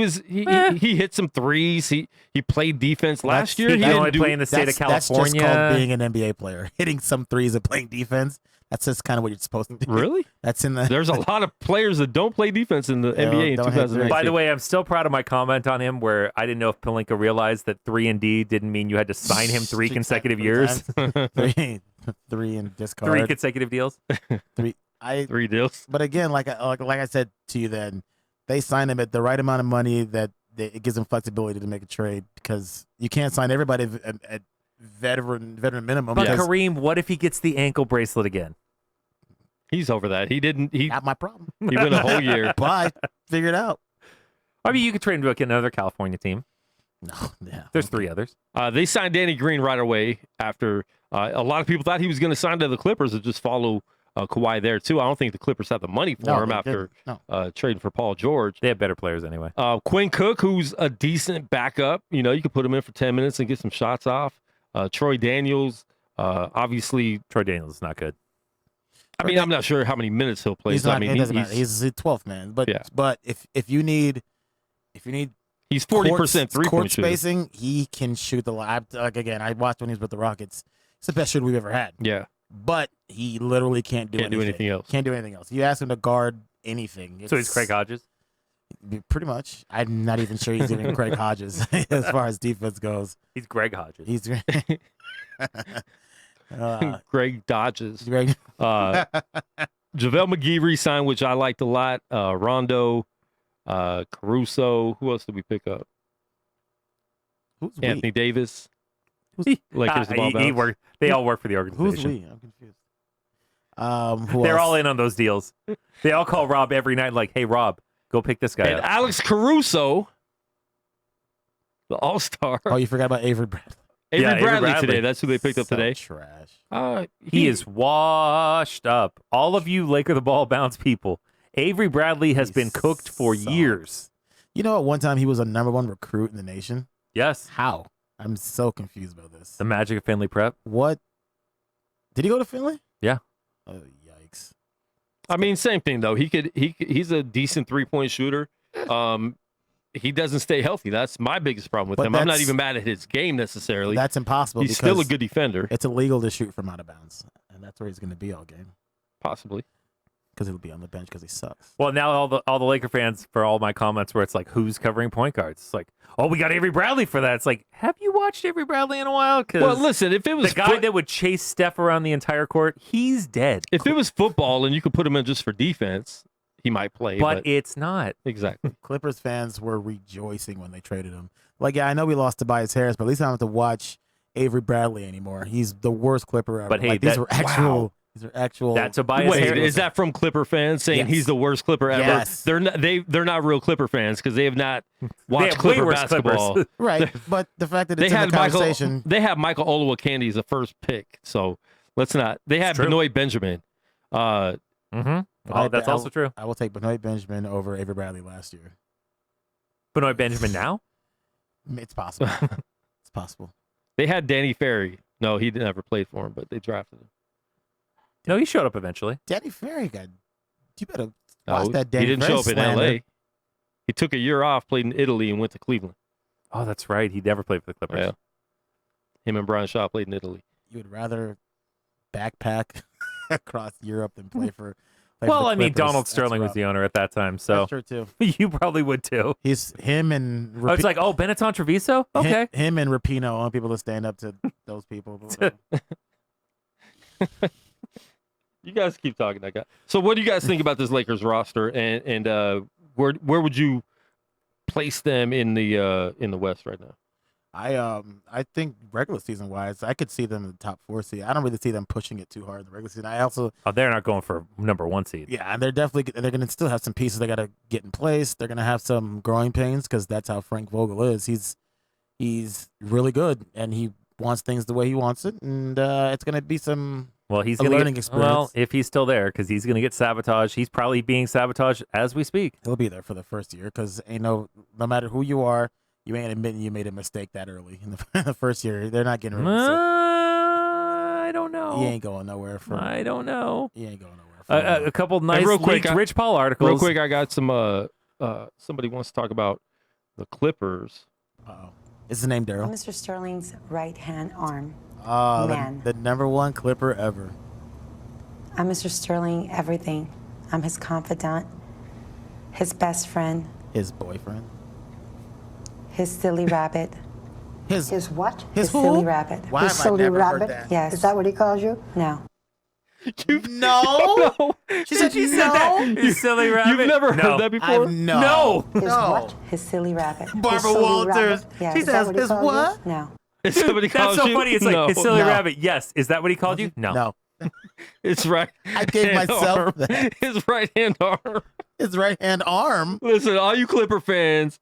hit some threes. He played defense last year. He He can only didn't do. play in the state of That's just California. called being an NBA player. Hitting some threes and playing defense. That's just kind of what you're supposed to do. Really? That's in the. There's a lot of players that don't play defense in the NBA in don't hate 2019. By the way, I'm still proud of my comment on him where I didn't know if Pelinka realized that 3 and D didn't mean you had to sign him 3 consecutive years. Three and discard. 3 consecutive deals. Three deals. But again, like I said to you, then they signed him at the right amount of money that it gives them flexibility to make a trade because you can't sign everybody at veteran minimum. But Kareem, what if he gets the ankle bracelet again? He's over that. He Not my problem. He went a whole year. But figure it out. I mean, you could trade him to another California team. No, yeah. There's 3 others. They signed Danny Green right away after a lot of people thought he was going to sign to the Clippers and just follow Kawhi there too. I don't think the Clippers had the money for him after trading for Paul George. They have better players anyway. Quinn Cook, who's a decent backup. You know, you could put him in for 10 minutes and get some shots off. Troy Daniels, obviously. Troy Daniels is not good. I mean, I'm not sure how many minutes he'll play. He's not. It doesn't matter. He's a 12th man. But if you need he's 40% court 3-point shooter. spacing, he can shoot the line. Like again, I watched when he was with the Rockets. It's the best shooter we've ever had. Yeah. But he literally can't do anything else. Can't do anything else. You ask him to guard anything. So he's Craig Hodges? Pretty much. I'm not even sure he's even Craig Hodges as far as defense goes. He's Greg Hodges. He's Greg Dodges. Greg. JaVale McGee re-signed, which I liked a lot. Rondo, Caruso. Who else did we pick up? Who's Anthony Davis. Lakers they all work for the organization. Who's we? I'm confused. Who They're else? all in on those deals. They all call Rob every night like, hey, Rob, go pick this guy And up. Alex Caruso, the All-Star. Oh, you forgot about Avery Bradley. Avery Bradley today. That's who they picked up today. Trash. He is washed up. All of you Laker the ball bounce people. Avery Bradley has been cooked for years. You know, at one time he was a #1 recruit in the nation. Yes. How? I'm so confused about this. The magic of Finley Prep. What? Did he go to Finley? Yeah. Oh, yikes. I mean, same thing though. He's a decent 3-point shooter. He doesn't stay healthy. That's my biggest problem with him. I'm not even mad at his game necessarily. That's impossible. He's still a good defender. It's illegal to shoot from out of bounds, and that's where he's going to be all game. Possibly. Because he'll be on the bench because he sucks. Well, now all the Laker fans, for all my comments where it's like, who's covering point guards? It's like, oh, we got Avery Bradley for that. It's like, have you watched Avery Bradley in a while? Well, listen, if it was the guy that would chase Steph around the entire court, he's dead. If it was football and you could put him in just for defense, he might play. But it's not. Exactly. Clippers fans were rejoicing when they traded him. Like, yeah, I know we lost Tobias Harris, but at least I don't have to watch Avery Bradley anymore. He's the worst Clipper ever. But hey, like, these are actual. Wow. These are actual. That's Tobias Wait, Harris. is that from Clipper fans saying he's the worst Clipper ever? Yes. They're not real Clipper fans because they have not watched have way Clipper worse basketball. Clippers. Right, but the fact that it's in the conversation. They have Michael Olowokandi as a first pick, so let's not. They have Benoit Benjamin. That's also true. I will take Benoit Benjamin over Avery Bradley last year. Benoit Benjamin now? It's possible. It's possible. They had Danny Ferry. No, he never played for him, but they drafted him. No, he showed up eventually. Danny Ferry got. You better watch that. Danny He didn't Ferry show up in slander. L.A. He took a year off, played in Italy, and went to Cleveland. Oh, that's right. He never played for the Clippers. Yeah. Him and Brian Shaw played in Italy. You would rather backpack across Europe than play for. Well, I mean, Donald Sterling was the owner at that time, so that's true too. You probably would too. He's him and. I was like, oh, Benetton Treviso? Okay. Him and Rapinoe. I want people to stand up to those people. You guys keep talking, that guy. So, what do you guys think about this Lakers roster, and where would you place them in the West right now? I think regular season wise, I could see them in the top 4 seed. I don't really see them pushing it too hard in the regular season. I also they're not going for #1 seed. Yeah, and they're going to still have some pieces they got to get in place. They're going to have some growing pains because that's how Frank Vogel is. He's really good and he wants things the way he wants it, and it's going to be some. Well, he's a going to learning get experience. Well, if he's still there, because he's going to get sabotaged. He's probably being sabotaged as we speak. He'll be there for the first year because no matter who you are, you ain't admitting you made a mistake that early in the first year. They're not getting rid of him. I don't know. He ain't going nowhere. I don't know. He ain't going nowhere. A couple nice Rich Paul articles. Real quick, I got some. Somebody wants to talk about the Clippers. Uh-oh. Is his name Daryl? Mr. Sterling's right-hand arm. The #1 Clipper ever. I'm Mr. Sterling everything. I'm his confidant, his best friend, His boyfriend. his silly rabbit. His what? His who? silly rabbit. Why His have I silly never heard rabbit? that? Yes. Is that what he calls you? No. No. She said She said that. You silly rabbit. You've never No. heard that before? No. His No. what? His silly rabbit. Barbara silly Walters. rabbit? Yes. She Is that says what he his calls you? what? No. If somebody That's calls so you, funny. It's like no. his silly No. rabbit. Yes. Is that what he called you? No. No. It's right. I gave hand myself arm. that. His right hand arm. His right hand arm. Listen, all you Clipper fans,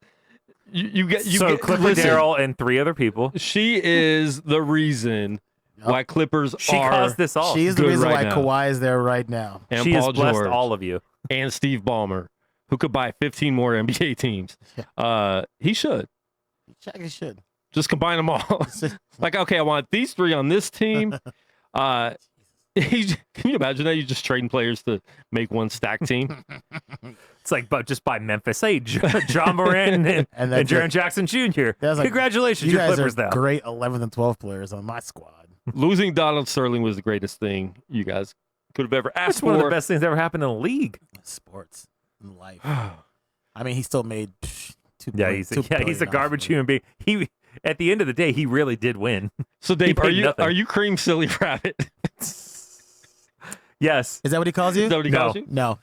you get Clipper listen, Darrell and 3 other people. She is the reason why Clippers She are caused this all. She is the good reason right why now. Kawhi is there right now. and She has Paul blessed George all of you. and Steve Ballmer, who could buy 15 more NBA teams. He should Shaq should. just combine them all. Like, okay, I want these 3 on this team. Can you imagine that? You just trading players to make one stack team? It's like, but just by Memphis. Hey, John Moran and that's Jaren it. Jackson Jr. That's like, Congratulations, you your guys Clippers are now. great 11th and 12th players on my squad. Losing Donald Sterling was the greatest thing you guys could have ever asked That's for. one of the best things that ever happened in the league. Sports and life. I mean, he still made Yeah, he's a garbage human being. He at the end of the day, he really did win. So, Dave, paid nothing. are you cream silly rabbit? Yes. Is that what he calls you? Is that what he No. calls you? No.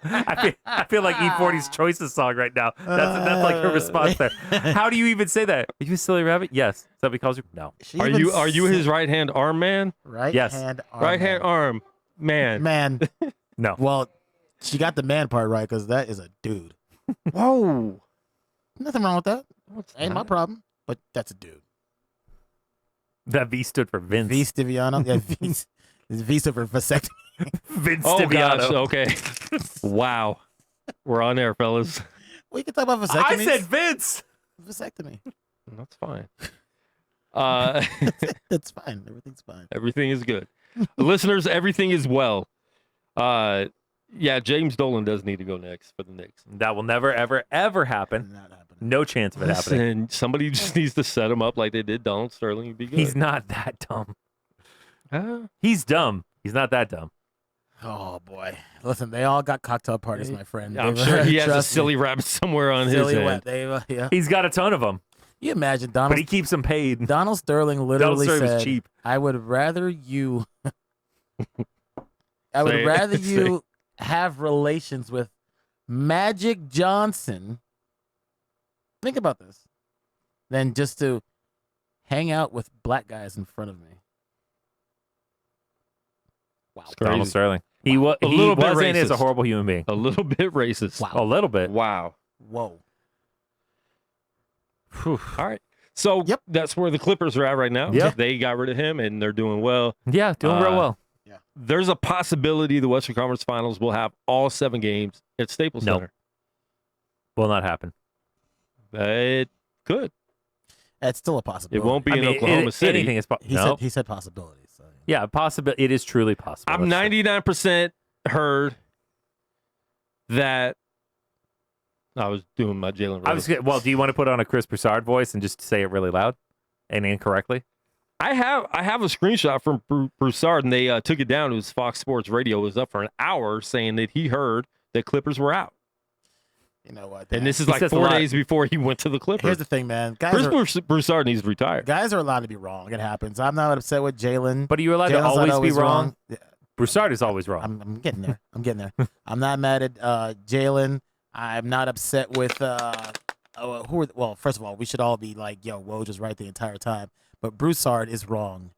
I feel like E40's Choices song right now. That's like her response there. How do you even say that? Are you a silly rabbit? Yes. Is that what he calls you? No. She Are even you his right hand arm man? right Yes. hand arm? Right hand arm man. Man. No. Well, she got the man part right because that is a dude. Whoa. Nothing wrong with that. Ain't my that? problem. But that's a dude. That V stood for Vince. V Stiviano. Yeah, V stood for vasectomy. Vince Oh, Stiviano. gosh. Okay. Wow. We're on air, fellas. We can talk about vasectomy. I said Vince. vasectomy. That's fine. That's fine. Everything's fine. Everything is good. Listeners, everything is well. Yeah, James Dolan does need to go next for the Knicks. That will never, ever, ever happen. Not happening. No chance of it happening. Listen, somebody just needs to set him up like they did Donald Sterling. He'd be good. He's not that dumb. Huh? He's dumb. He's not that dumb. Oh boy! Listen, they all got cocktail parties, my friend. I'm They- sure he has a trust me. silly rabbit somewhere on silly his wet. end. They, yeah. He's got a ton of them, You imagine but Donald he keeps them paid. Donald Sterling Donald literally Sterling was said, cheap. "I would rather you, I would Say it. rather Say you have relations with Magic Johnson. Think about this, than just to hang out with black guys in front of me." Wow, It's crazy. Donald Sterling. He was. A He little bit was and is a racist. horrible human being. A little bit racist. Wow. A little bit. Wow. whoa. All right. So Yep. that's where the Clippers are at right now. Yep. They got rid of him, and they're doing well. Yeah, doing real well. There's a possibility the Western Conference Finals will have all 7 games at Staples No. Center. Will not happen. It could. That's still a possibility. It won't be in Oklahoma City. Anything is possible. He No. said possibilities. So. Yeah, possible. It is truly possible. I'm That's true. 99% heard that I was doing my Jalen Rose. Well, do you want to put on a Chris Broussard voice and just say it really loud and incorrectly? I have a screenshot from Broussard, and they took it down. It was Fox Sports Radio. It was up for an hour saying that he heard that Clippers were out. You know what? And this is He like says a 4 lot. days before he went to the Clippers. Here's the thing, man. Guys Chris are, Broussard needs to retire. guys are allowed to be wrong. It happens. I'm not upset with Jalen. But are you allowed to Jalen's not always be wrong? Yeah, Broussard is always wrong. I'm getting there. I'm getting there. I'm not mad at Jalen. I'm not upset with well, first of all, we should all be like, yo, Woj was right the entire time. But Broussard is wrong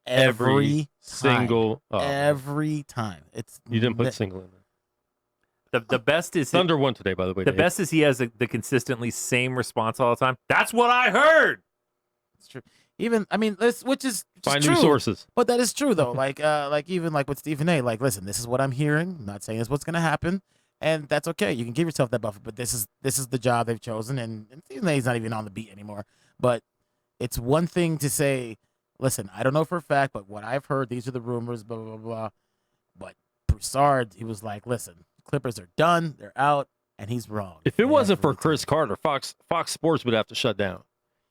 every single. time. Every time. It's You didn't put single in there. The best is Thunder won today, by the way. the Dave. best is he has the consistently same response all the time. That's what I heard. It's true. Even which is Find true. new sources. But that is true though. Like even like with Stephen A. Like, listen, this is what I'm hearing. I'm not saying it's what's gonna happen, and that's okay. You can give yourself that buffer. But this is the job they've chosen, and Stephen A. is not even on the beat anymore. But it's one thing to say, listen, I don't know for a fact, but what I've heard, these are the rumors, blah blah blah blah. But Broussard, he was like, listen, Clippers are done, they're out, and he's wrong. If it wasn't for Every Chris time. Carter, Fox Sports would have to shut down.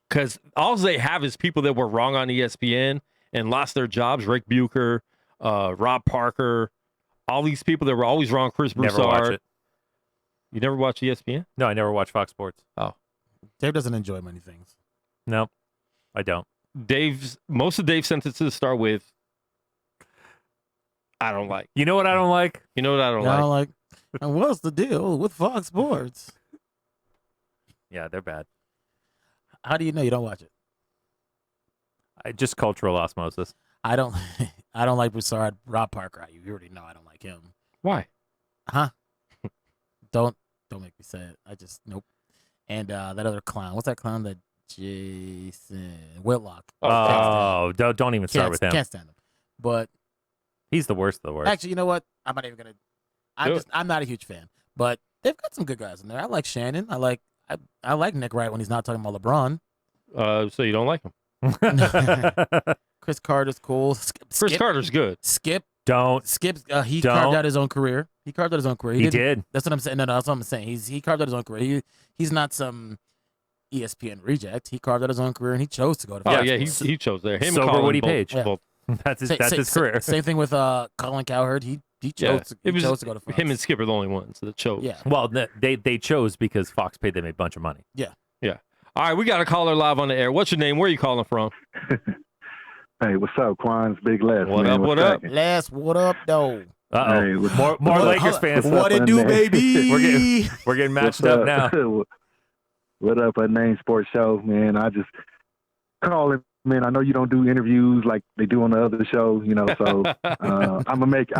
Because all they have is people that were wrong on ESPN and lost their jobs. Rick Bucher, Rob Parker, all these people that were always wrong. Chris Never watch Broussard. it. You never watch ESPN? No, I never watch Fox Sports. Oh, Dave doesn't enjoy many things. No, I don't. Most of Dave's sentences start with, I don't like. You know what I don't like? You know what I don't Yeah, like? I'm like, and what's the deal with Fox Sports? Yeah, they're bad. How do you know you don't watch it? Just cultural osmosis. I don't like Broussard. Rob Parker. You already know I don't like him. Why? Huh? Don't make me say it. I just nope. And that other clown. What's that clown? That Jason Whitlock. Oh, don't even start with him. Can't stand him. But He's the worst of the worst. actually, you know what? I'm not even gonna. I'm not a huge fan. But they've got some good guys in there. I like Shannon. I like Nick Wright when he's not talking about LeBron. So you don't like him? Chris Carter's cool. Chris Carter's good. Skip. Don't. Skip. He Don't. carved out his own career. He carved out his own career. He did. That's what I'm saying. No, that's what I'm saying. He carved out his own career. He's not some ESPN reject. He carved out his own career and he chose to go to. Oh Fox yeah, Sports. he chose there. Him Sober and Colin Woody both- Page. both- That's his career. Same thing with Colin Cowherd. He Yeah, chose. it was chose to go to Fox. him and Skip are the only ones that chose. Yeah. Well, they chose because Fox paid them a bunch of money. Yeah. All right, we got a caller live on the air. What's your name? Where are you calling from? Hey, what's up, Quan? It's Big Les. What man. up, What's what up? cracking? Last, what up, though? Uh-oh. Hey, what's- More What- Lakers hold- fans. What it do, man? baby? We're getting matched What's up now. What up, Unnamed Sports Show, man? I just calling, man. I know you don't do interviews like they do on the other show, you know. So I'm gonna make it.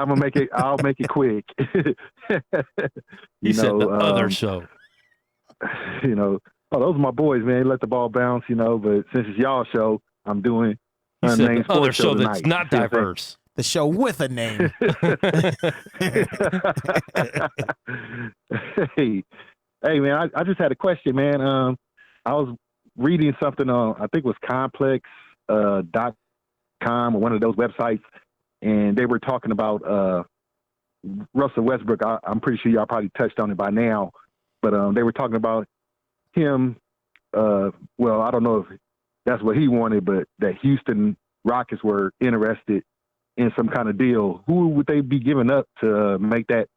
I'll make it quick. He said the other um, show. You know, oh, those are my boys, man. Let the ball bounce, you know. But since it's y'all show, I'm doing He said Unnamed the other Sports show that's tonight. not diverse. The show with a name. hey, man, I just had a question, man. I was reading something on, I think it was complex.com or one of those websites, and they were talking about Russell Westbrook. I'm pretty sure y'all probably touched on it by now, but they were talking about him. Well, I don't know if that's what he wanted, but that Houston Rockets were interested in some kind of deal. Who would they be giving up to make that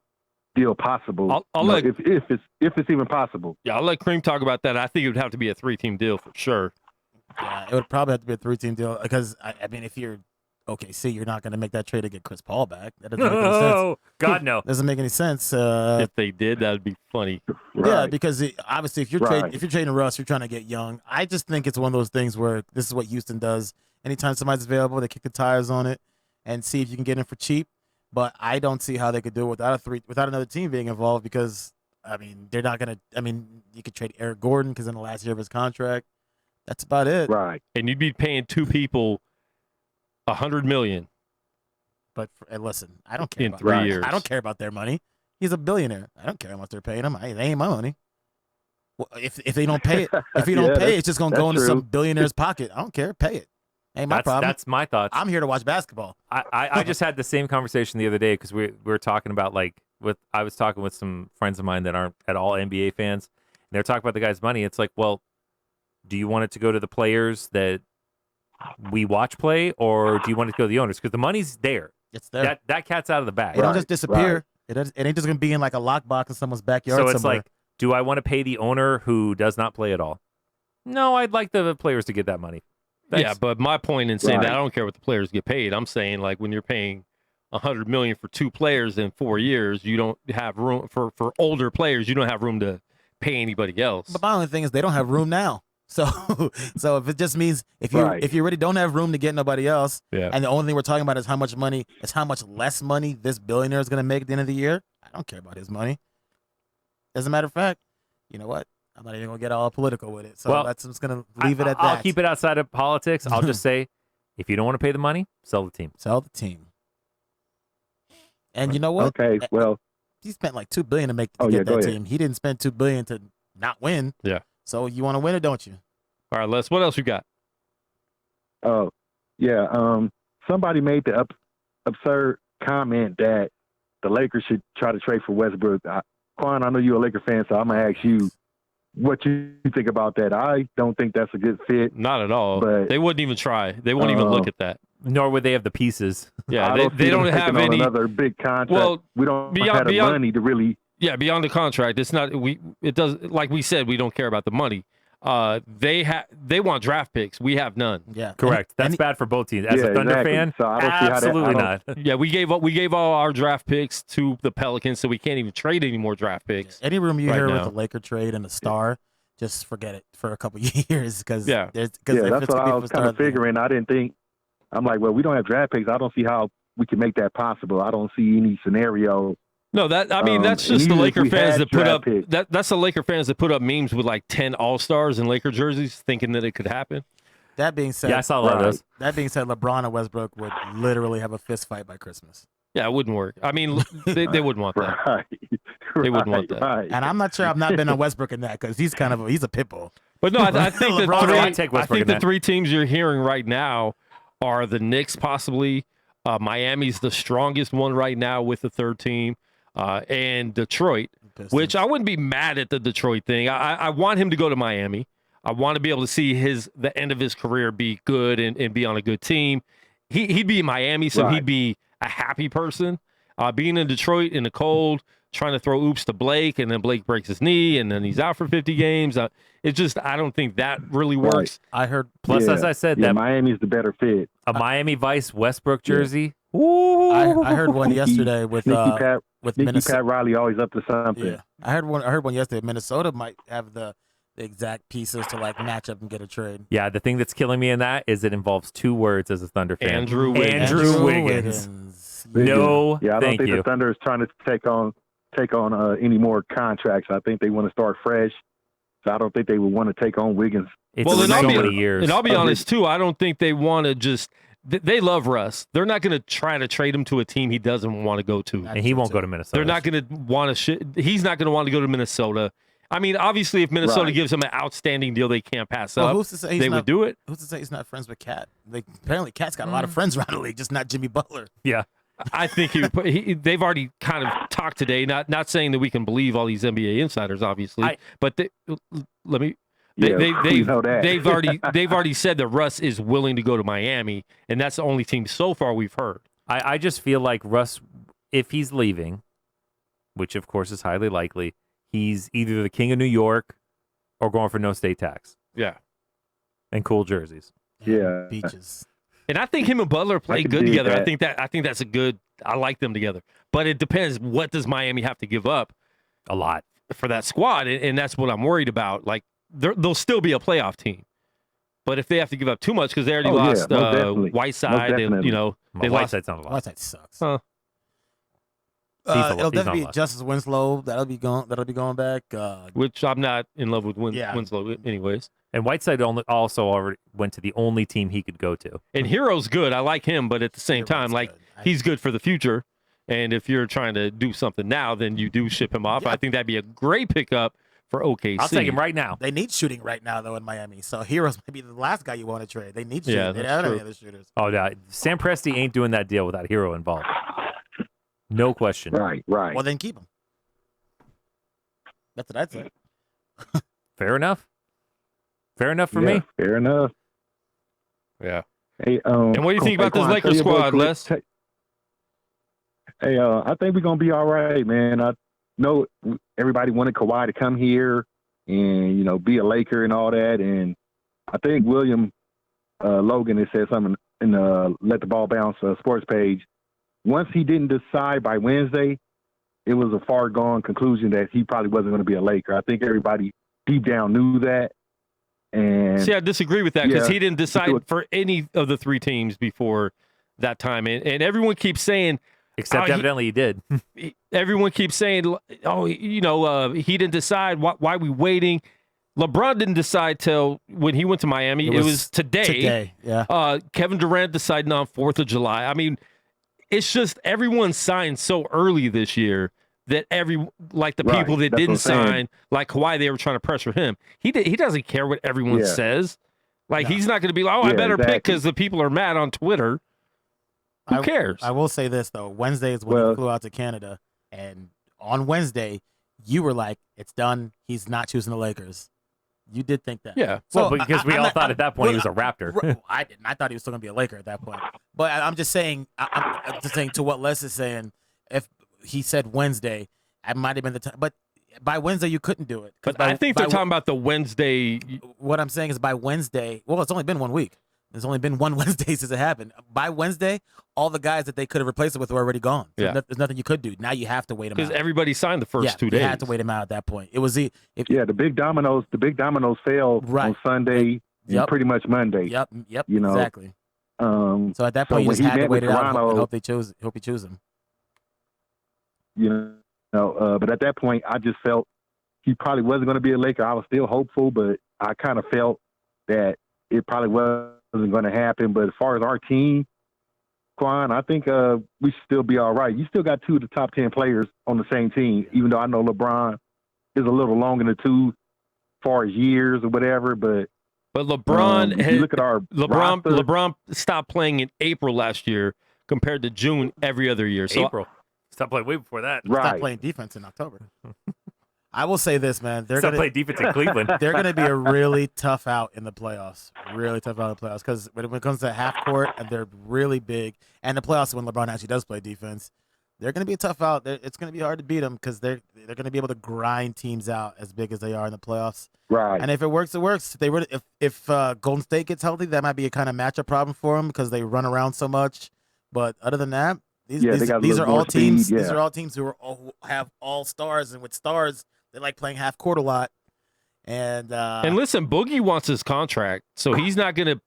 deal possible? I'll You know, let- if it's even possible. Yeah, I'll let Cream talk about that. I think it would have to be a 3-team deal for sure. Yeah, it would probably have to be a 3-team deal because I mean, if you're OKC, you're not going to make that trade to get Chris Paul back. That doesn't make any sense. Oh, God, no. Doesn't make any sense. If they did, that would be funny. Yeah, Right. because obviously, if you're Right. trading Russ, you're trying to get young. I just think it's one of those things where this is what Houston does. Anytime somebody's available, they kick the tires on it and see if you can get him for cheap. But I don't see how they could do it without another team being involved because I mean they're not gonna. I mean you could trade Eric Gordon because in the last year of his contract, that's about it. Right. And you'd be paying two people $100 million. But listen, I don't care In about 3 years. I don't care about their money. He's a billionaire. I don't care how much they're paying him. They ain't my money. Well, if they don't pay it, if you don't Yeah, pay it, it's just gonna go into that's some true. billionaire's pocket. I don't care. Pay it. Ain't my problem. That's my thoughts. I'm here to watch basketball. I just had the same conversation the other day because we were talking about I was talking with some friends of mine that aren't at all NBA fans. And they're talking about the guy's money. It's like, well, do you want it to go to the players that we watch play, or do you want it to go to the owners? Because the money's there. It's there. That cat's out of the bag. It don't Right, just disappear. right. It ain't just gonna be in like a lockbox in someone's backyard So it's somewhere. like, do I want to pay the owner who does not play at all? No, I'd like the players to get that money. Yeah, Thanks. but my point in saying Right. that, I don't care what the players get paid. I'm saying like when you're paying $100 million for two players in 4 years, you don't have room for older players. You don't have room to pay anybody else. But my only thing is they don't have room now. So so if it just means if you really don't have room to get nobody else, Yeah. and the only thing we're talking about is how much less money this billionaire is gonna make at the end of the year, I don't care about his money. As a matter of fact, you know what? I'm not even gonna get all political with it. So Well, I'm just gonna leave it at I'll that. keep it outside of politics. I'll just say, if you don't want to pay the money, sell the team. Sell the team. And you know what? Okay. Well, He spent like $2 billion to Oh, get yeah, go that ahead. team. He didn't spend $2 billion to not win. Yeah. So you want to win it, don't you? All right, Les, what else you got? oh, yeah. Somebody made the absurd comment that the Lakers should try to trade for Westbrook. Quan, I know you're a Laker fan, so I'm gonna ask you what you think about that. I don't think that's a good fit. Not at all. But, they wouldn't even try. They wouldn't even look at that. Nor would they have the pieces. Yeah, I they don't them have taking on any. another big contract. Well, we don't beyond- have the beyond- money to really. Yeah, beyond the contract, it's not. It does. Like we said, we don't care about the money. They want draft picks. We have none. Yeah, Correct. That's bad for both teams. As a Thunder exactly. fan, So I don't see how that- absolutely I not. Yeah, we gave all our draft picks to the Pelicans, so we can't even trade any more draft picks. Any room you right hear now. with the Laker trade and the star, just forget it for a couple years because Yeah. Yeah, that's what I was kind of figuring. I didn't think. I'm like, well, we don't have draft picks. I don't see how we can make that possible. I don't see any scenario. No, that's and just the even if Laker we fans had that put up draft picks- that's the Laker fans that put up memes with like 10 All-Stars and Laker jerseys, thinking that it could happen. That being said, Yeah, I saw a lot of those. That being said, LeBron and Westbrook would literally have a fist fight by Christmas. Yeah, it wouldn't work. I mean, they wouldn't want that. Right. They wouldn't want that. Right. And I'm not sure I've not been on Westbrook in that because he's a pit bull. But no, I think the LeBron, three, I'd take I Westbrook think in the that. three teams you're hearing right now are the Knicks, possibly. Miami's the strongest one right now with the third team, and Detroit. Pistons. Which I wouldn't be mad at the Detroit thing. I want him to go to Miami. I want to be able to see the end of his career be good and be on a good team. He'd be in Miami, so Right. he'd be a happy person. Being in Detroit in the cold, trying to throw oops to Blake, and then Blake breaks his knee, and then he's out for 50 games. It's just, I don't think that really works. I heard Plus, Yeah. as I said, Yeah, that Miami's the better fit. a Miami Vice Westbrook jersey. I heard one Sneaky- yesterday with Sneaky Pat, with Sneaky Minnesota. Pat Riley always up to something. Yeah, I heard one yesterday. Minnesota might have the exact pieces to like match up and get a trade. Yeah, the thing that's killing me in that is it involves two words as a Thunder fan. Andrew Wiggins. Andrew Wiggins. No, Yeah, I don't thank think you. the Thunder is trying to take on any more contracts. I think they want to start fresh. So I don't think they would want to take on Wiggins. It's Well, been then so I'll be- many years. And I'll be Okay. honest, too, I don't think they want to just they love Russ. They're not going to try to trade him to a team he doesn't want to go to. And he won't go to Minnesota. They're not going to want to he's not going to want to go to Minnesota. I mean, obviously, if Minnesota Right. gives him an outstanding deal they can't pass Well, up, who's to say he's they not, would do it. Who's to say he's not friends with Cat? Like apparently, Cat's got a lot of friends around the league, just not Jimmy Butler. Yeah. I think they've already kind of talked today. Not saying that we can believe all these NBA insiders, obviously, but let me. Yeah, we know that. They've already said that Russ is willing to go to Miami, and that's the only team so far we've heard. I just feel like Russ, if he's leaving, which of course is highly likely, he's either the king of New York or going for no state tax Yeah, and cool jerseys. Yeah. Beaches. and I think him and Butler play can good dig together. that. I think that's a good. I like them together, but it depends. What does Miami have to give up A lot. for that squad? And that's what I'm worried about. Like they'll still be a playoff team, but if they have to give up too much because they already Oh, yeah, lost most definitely. Whiteside, Most they definitely. lost. Whiteside's not a lot. Whiteside sucks. Huh. He's a lot- It'll he's not definitely a be lot. Justice Winslow. That'll be going back. Which I'm not in love with Yeah. Winslow, anyways. And Whiteside also already went to the only team he could go to. And Hero's good. I like him, but at the same Hero's time, like good. he's good for the future. And if you're trying to do something now, then you do ship him off. Yeah. I think that'd be a great pickup for OKC. I'll take him right now. They need shooting right now though in Miami. So Heroes might be the last guy you want to trade. They need shooting. Yeah, they that's don't have any true. other shooters. Oh, yeah. Sam Presti ain't doing that deal without Hero involved. No question. Right. Well, then keep him. That's what I'd say. Fair enough. Fair enough for Yeah, me. Fair enough. Yeah. Hey, And what do you think about this Quan, Lakers tell your boy squad, Cliff- Les? Hey, I think we're gonna be all right, man. I know everybody wanted Kawhi to come here and be a Laker and all that, and I think William Logan has said something in the Let the Ball Bounce sports page. Once he didn't decide by Wednesday, it was a far gone conclusion that he probably wasn't going to be a Laker. I think everybody deep down knew that. And See, I disagree with that because Yeah. he didn't decide for any of the three teams before that time. And everyone keeps saying, Except evidently he did. everyone keeps saying, oh, he didn't decide. Why are we waiting? LeBron didn't decide till when he went to Miami. It was today. Today, yeah. Kevin Durant decided on 4th of July. I mean, it's just everyone signed so early this year that the Right, people that that's didn't what I'm saying. sign, like Kawhi, they were trying to pressure him. He doesn't care what everyone Yeah. says. Like No. he's not going to be like, oh, I Yeah, better pick exactly. because the people are mad on Twitter. Who cares? I will say this though. Wednesday is when Well- he flew out to Canada, and on Wednesday, you were like, "It's done. He's not choosing the Lakers." You did think that. Yeah. Well, because we I'm all not- thought at that point he was a well, Raptor. I didn't. I thought he was still gonna be a Laker at that point. But I'm just saying. I'm just saying to what Les is saying. If he said Wednesday, it might have been the time. But by Wednesday, you couldn't do it. But I think they're talking about the Wednesday. What I'm saying is by Wednesday. Well, it's only been 1 week. There's only been one Wednesday since it happened. By Wednesday, all the guys that they could have replaced it with were already gone. So there's nothing you could do. Now you have to wait them out. Because everybody signed the first 2 days. You had to wait them out at that point. It was the big dominoes fell on Sunday and pretty much Monday. Yep. You know, exactly. So at that point, you just had to wait it out and hope he chose him. You know, but at that point, I just felt he probably wasn't going to be a Laker. I was still hopeful, but I kind of felt that it probably wasn't going to happen. But as far as our team, Quan, I think we should still be all right. You still got 2 of the top 10 players on the same team, even though I know LeBron is a little long in the tooth as far as years or whatever. But LeBron, look at our roster. LeBron stopped playing in April last year compared to June every other year. So April. Stopped playing way before that. Right. Stopped playing defense in October. I will say this, man. They're Stopped going playing defense in Cleveland. They're going to be a really tough out in the playoffs. Really tough out in the playoffs because when it comes to half court and they're really big, and the playoffs when LeBron actually does play defense, they're going to be a tough out. It's going to be hard to beat them because they're going to be able to grind teams out as big as they are in the playoffs. Right. And if it works, it works. If Golden State gets healthy, that might be a kind of matchup problem for them because they run around so much. But other than that, these are all teams. These are all teams who have all stars, and with stars, they like playing half court a lot. And listen, Boogie wants his contract, so he's not gonna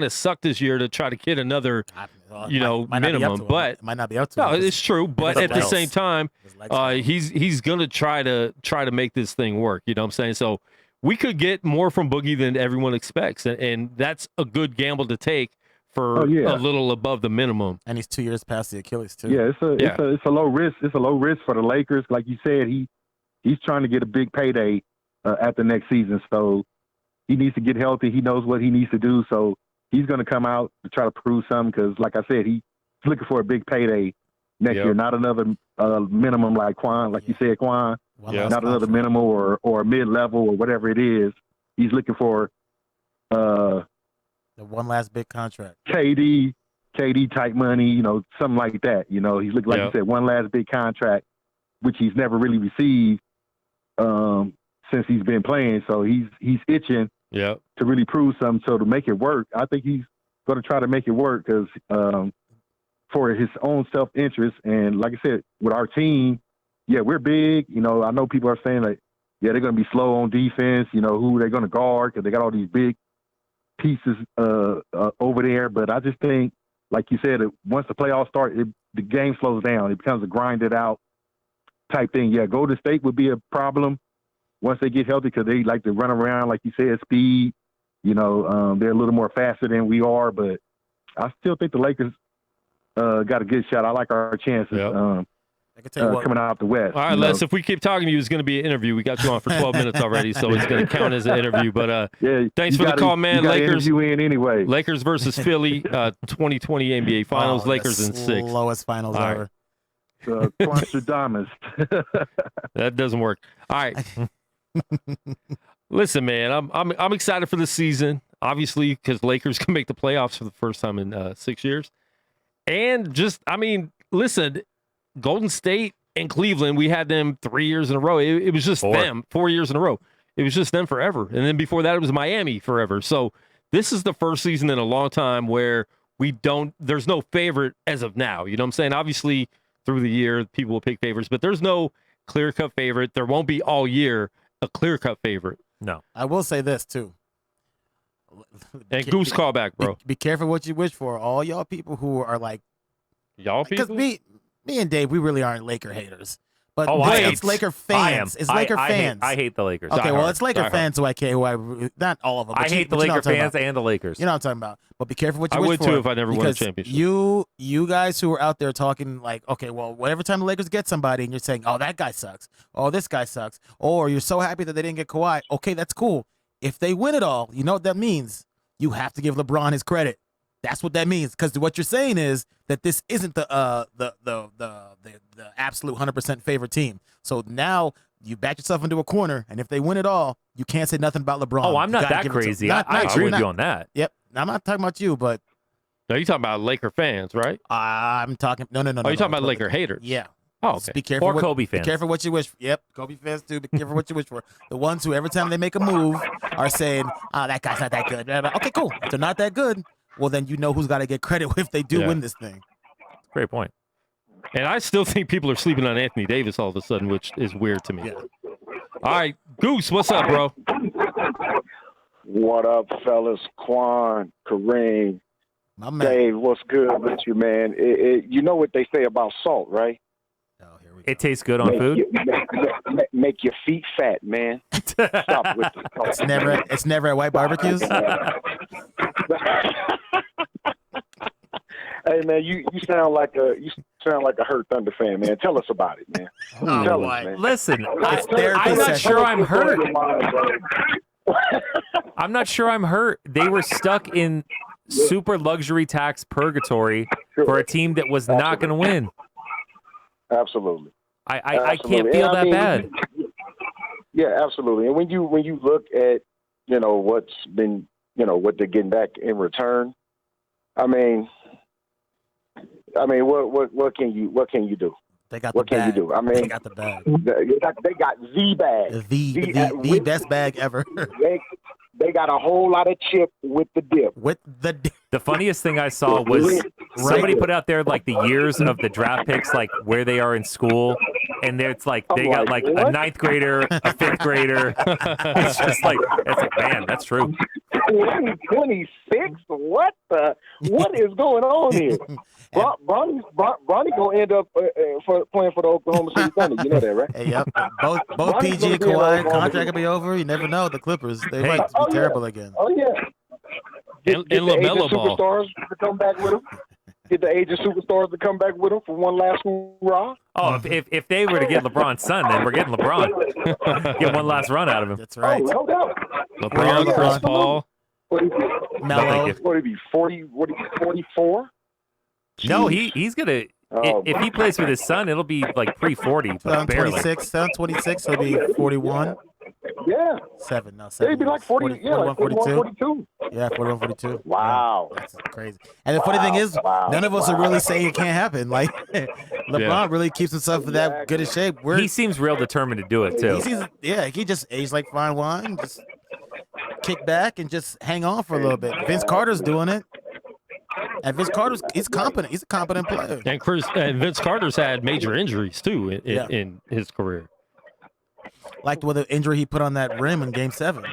suck this year to try to get another minimum. But it might not be up to him. No, it's true. But at the same time, he's gonna try to make this thing work. You know what I'm saying? So we could get more from Boogie than everyone expects, and that's a good gamble to take for a little above the minimum. And he's 2 years past the Achilles too. Yeah, it's a low risk. It's a low risk for the Lakers. Like you said, he's trying to get a big payday at the next season. So he needs to get healthy. He knows what he needs to do. So he's going to come out to try to prove something because, like I said, he's looking for a big payday next year. Not another minimum like Quan, like you said, Quan. Not another minimum or mid-level or whatever it is. He's looking for the one last big contract. KD type money, something like that. He's looking, like you said, one last big contract, which he's never really received since he's been playing. So he's itching to really prove something. So to make it work, I think he's going to try to make it work because for his own self-interest. And like I said, with our team, we're big. I know people are saying like, they're going to be slow on defense, who they're going to guard because they got all these big pieces over there. But I just think, like you said, once the playoffs start, the game slows down. It becomes a grinded out type thing. Yeah, Golden State would be a problem once they get healthy because they like to run around, like you said, speed. They're a little more faster than we are. But I still think the Lakers got a good shot. I like our chances. I can tell you what, coming out the West. All right, Les, if we keep talking to you, it's going to be an interview. We got you on for 12 minutes already, so it's going to count as an interview. But thanks for the call, man. Lakers in anyway. Lakers versus Philly, 2020 NBA Finals. Lakers in 6. Lowest finals ever. Quanstradamus. That doesn't work. All right. Listen, man, I'm excited for this season. Obviously, because Lakers can make the playoffs for the first time in 6 years, and listen. Golden State and Cleveland, we had them 3 years in a row. It was just them 4 years in a row. It was just them forever. And then before that, it was Miami forever. So this is the first season in a long time where there's no favorite as of now. You know what I'm saying? Obviously, through the year, people will pick favorites, but there's no clear-cut favorite. There won't be all year a clear-cut favorite. No. I will say this, too. And Goose callback, bro. Be careful what you wish for. All y'all people who are like... Y'all people? Because me and Dave, we really aren't Laker haters. But it's Laker fans. It's Laker fans. I hate the Lakers. Okay, well, it's Laker fans who not all of them. I hate the Laker fans and the Lakers. You know what I'm talking about. But be careful what you wish for. I would too if I never won a championship. You guys who are out there talking like, okay, well, whatever time the Lakers get somebody and you're saying, oh, that guy sucks. Oh, this guy sucks. Or you're so happy that they didn't get Kawhi. Okay, that's cool. If they win it all, you know what that means? You have to give LeBron his credit. That's what that means, because what you're saying is that this isn't the absolute 100% favorite team. So now you back yourself into a corner, and if they win it all, you can't say nothing about LeBron. Oh, I'm not that crazy. I agree with you on that. Yep. I'm not talking about you, but No, you're talking about Laker fans, right? I'm talking. No. Oh, you're talking about Laker haters? Yeah. Oh, Just okay. be careful. Or Kobe fans. Be careful what you wish for. Yep, Kobe fans too. Be careful what you wish for. The ones who every time they make a move are saying, "Oh, that guy's not that good." Okay, cool. If they're not that good, well then you know who's got to get credit if they do win this thing. Great point. And I still think people are sleeping on Anthony Davis all of a sudden, which is weird to me. Yeah. All right, Goose, what's up, bro? What up, fellas? Quan, Kareem, My man. Dave, what's good with you, man? You know what they say about salt, right? Oh, here we go. It tastes good on food. Make your feet fat, man. Stop with the salt. It's never at white barbecues. Hey, man, you sound like a hurt Thunder fan, man. Tell us about it, man. Tell us, man. Listen, It's therapy I'm not session. sure I'm hurt. I'm not sure I'm hurt. They were stuck in super luxury tax purgatory for a team that was not going to win. Absolutely. I can't feel that bad. Yeah, absolutely. And when you look at what's been what they're getting back in return, I mean, what can you do? They got What the can you bag. do? I mean, They got the bag. They got the bag. The best bag ever. They got a whole lot of chip with the dip. With the dip. The funniest thing I saw was somebody put out there like the years of the draft picks, like where they are in school, and it's like they got like a 9th grader, a 5th grader. It's just like man, that's true. 26? What is going on here? Bronny gonna end up playing for the Oklahoma City Thunder. You know that, right? Hey, yep. Both PG and Kawhi contract will be over. You never know. The Clippers, they might be terrible again. Oh yeah. And LaMelo Ball. Superstars to come back with him. Get the aging superstars to come back with him for one last hurrah. Oh, if they were to get LeBron's son, then we're getting LeBron. Get one last run out of him. That's right. Oh, no doubt. LeBron, Chris Paul. Melo. you. What would he be? 40? What would he be? 44? No, he's gonna. If he plays with his son, it'll be like pre-40, but barely. 26, he'll be 41. Yeah. 7. They'd be like 40, 41, 42. Yeah, 41, 42. Wow. Yeah, that's crazy. And the funny thing is, none of us are really saying it can't happen. Like, LeBron really keeps himself in that good a shape. He seems real determined to do it, too. He just aged like fine wine. Just kick back and just hang on for a little bit. Vince Carter's doing it. And Vince Carter's he's competent. He's a competent player. And Vince Carter's had major injuries too in his career. Like with the injury he put on that rim in Game 7.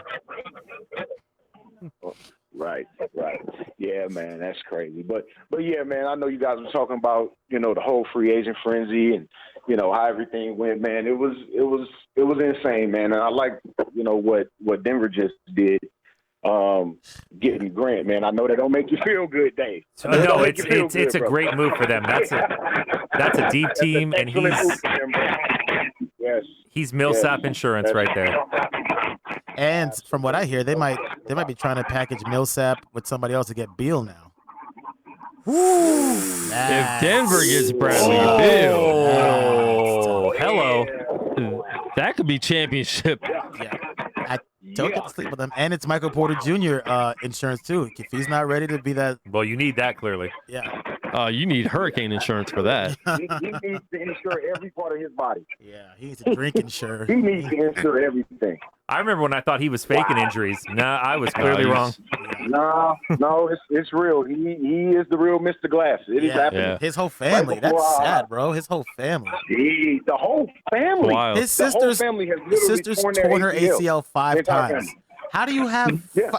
Right. Yeah, man, that's crazy. But yeah, man, I know you guys were talking about the whole free agent frenzy and how everything went. Man, it was insane, man. And I like what Denver just did. Getting Grant, man. I know that don't make you feel good, Dave. No, it's a great move for them. That's a deep team, and he's Millsap insurance right there. And from what I hear, they might be trying to package Millsap with somebody else to get Beal now. If Denver gets Bradley Beal, hello, that could be championship. Yeah. Don't get to sleep with them. And it's Michael Porter Jr. Insurance, too. If he's not ready to be that. Well, you need that, clearly. Yeah. You need hurricane insurance for that. He needs to insure every part of his body. Yeah, he needs to drink insure. He needs to insure everything. I remember when I thought he was faking injuries. Nah, I was clearly wrong. No, it's real. He is the real Mr. Glass. It is happening. Yeah. His whole family. That's sad, bro. His whole family. The whole family. Wild. His sister's torn her ACL 5 times. How do you have? You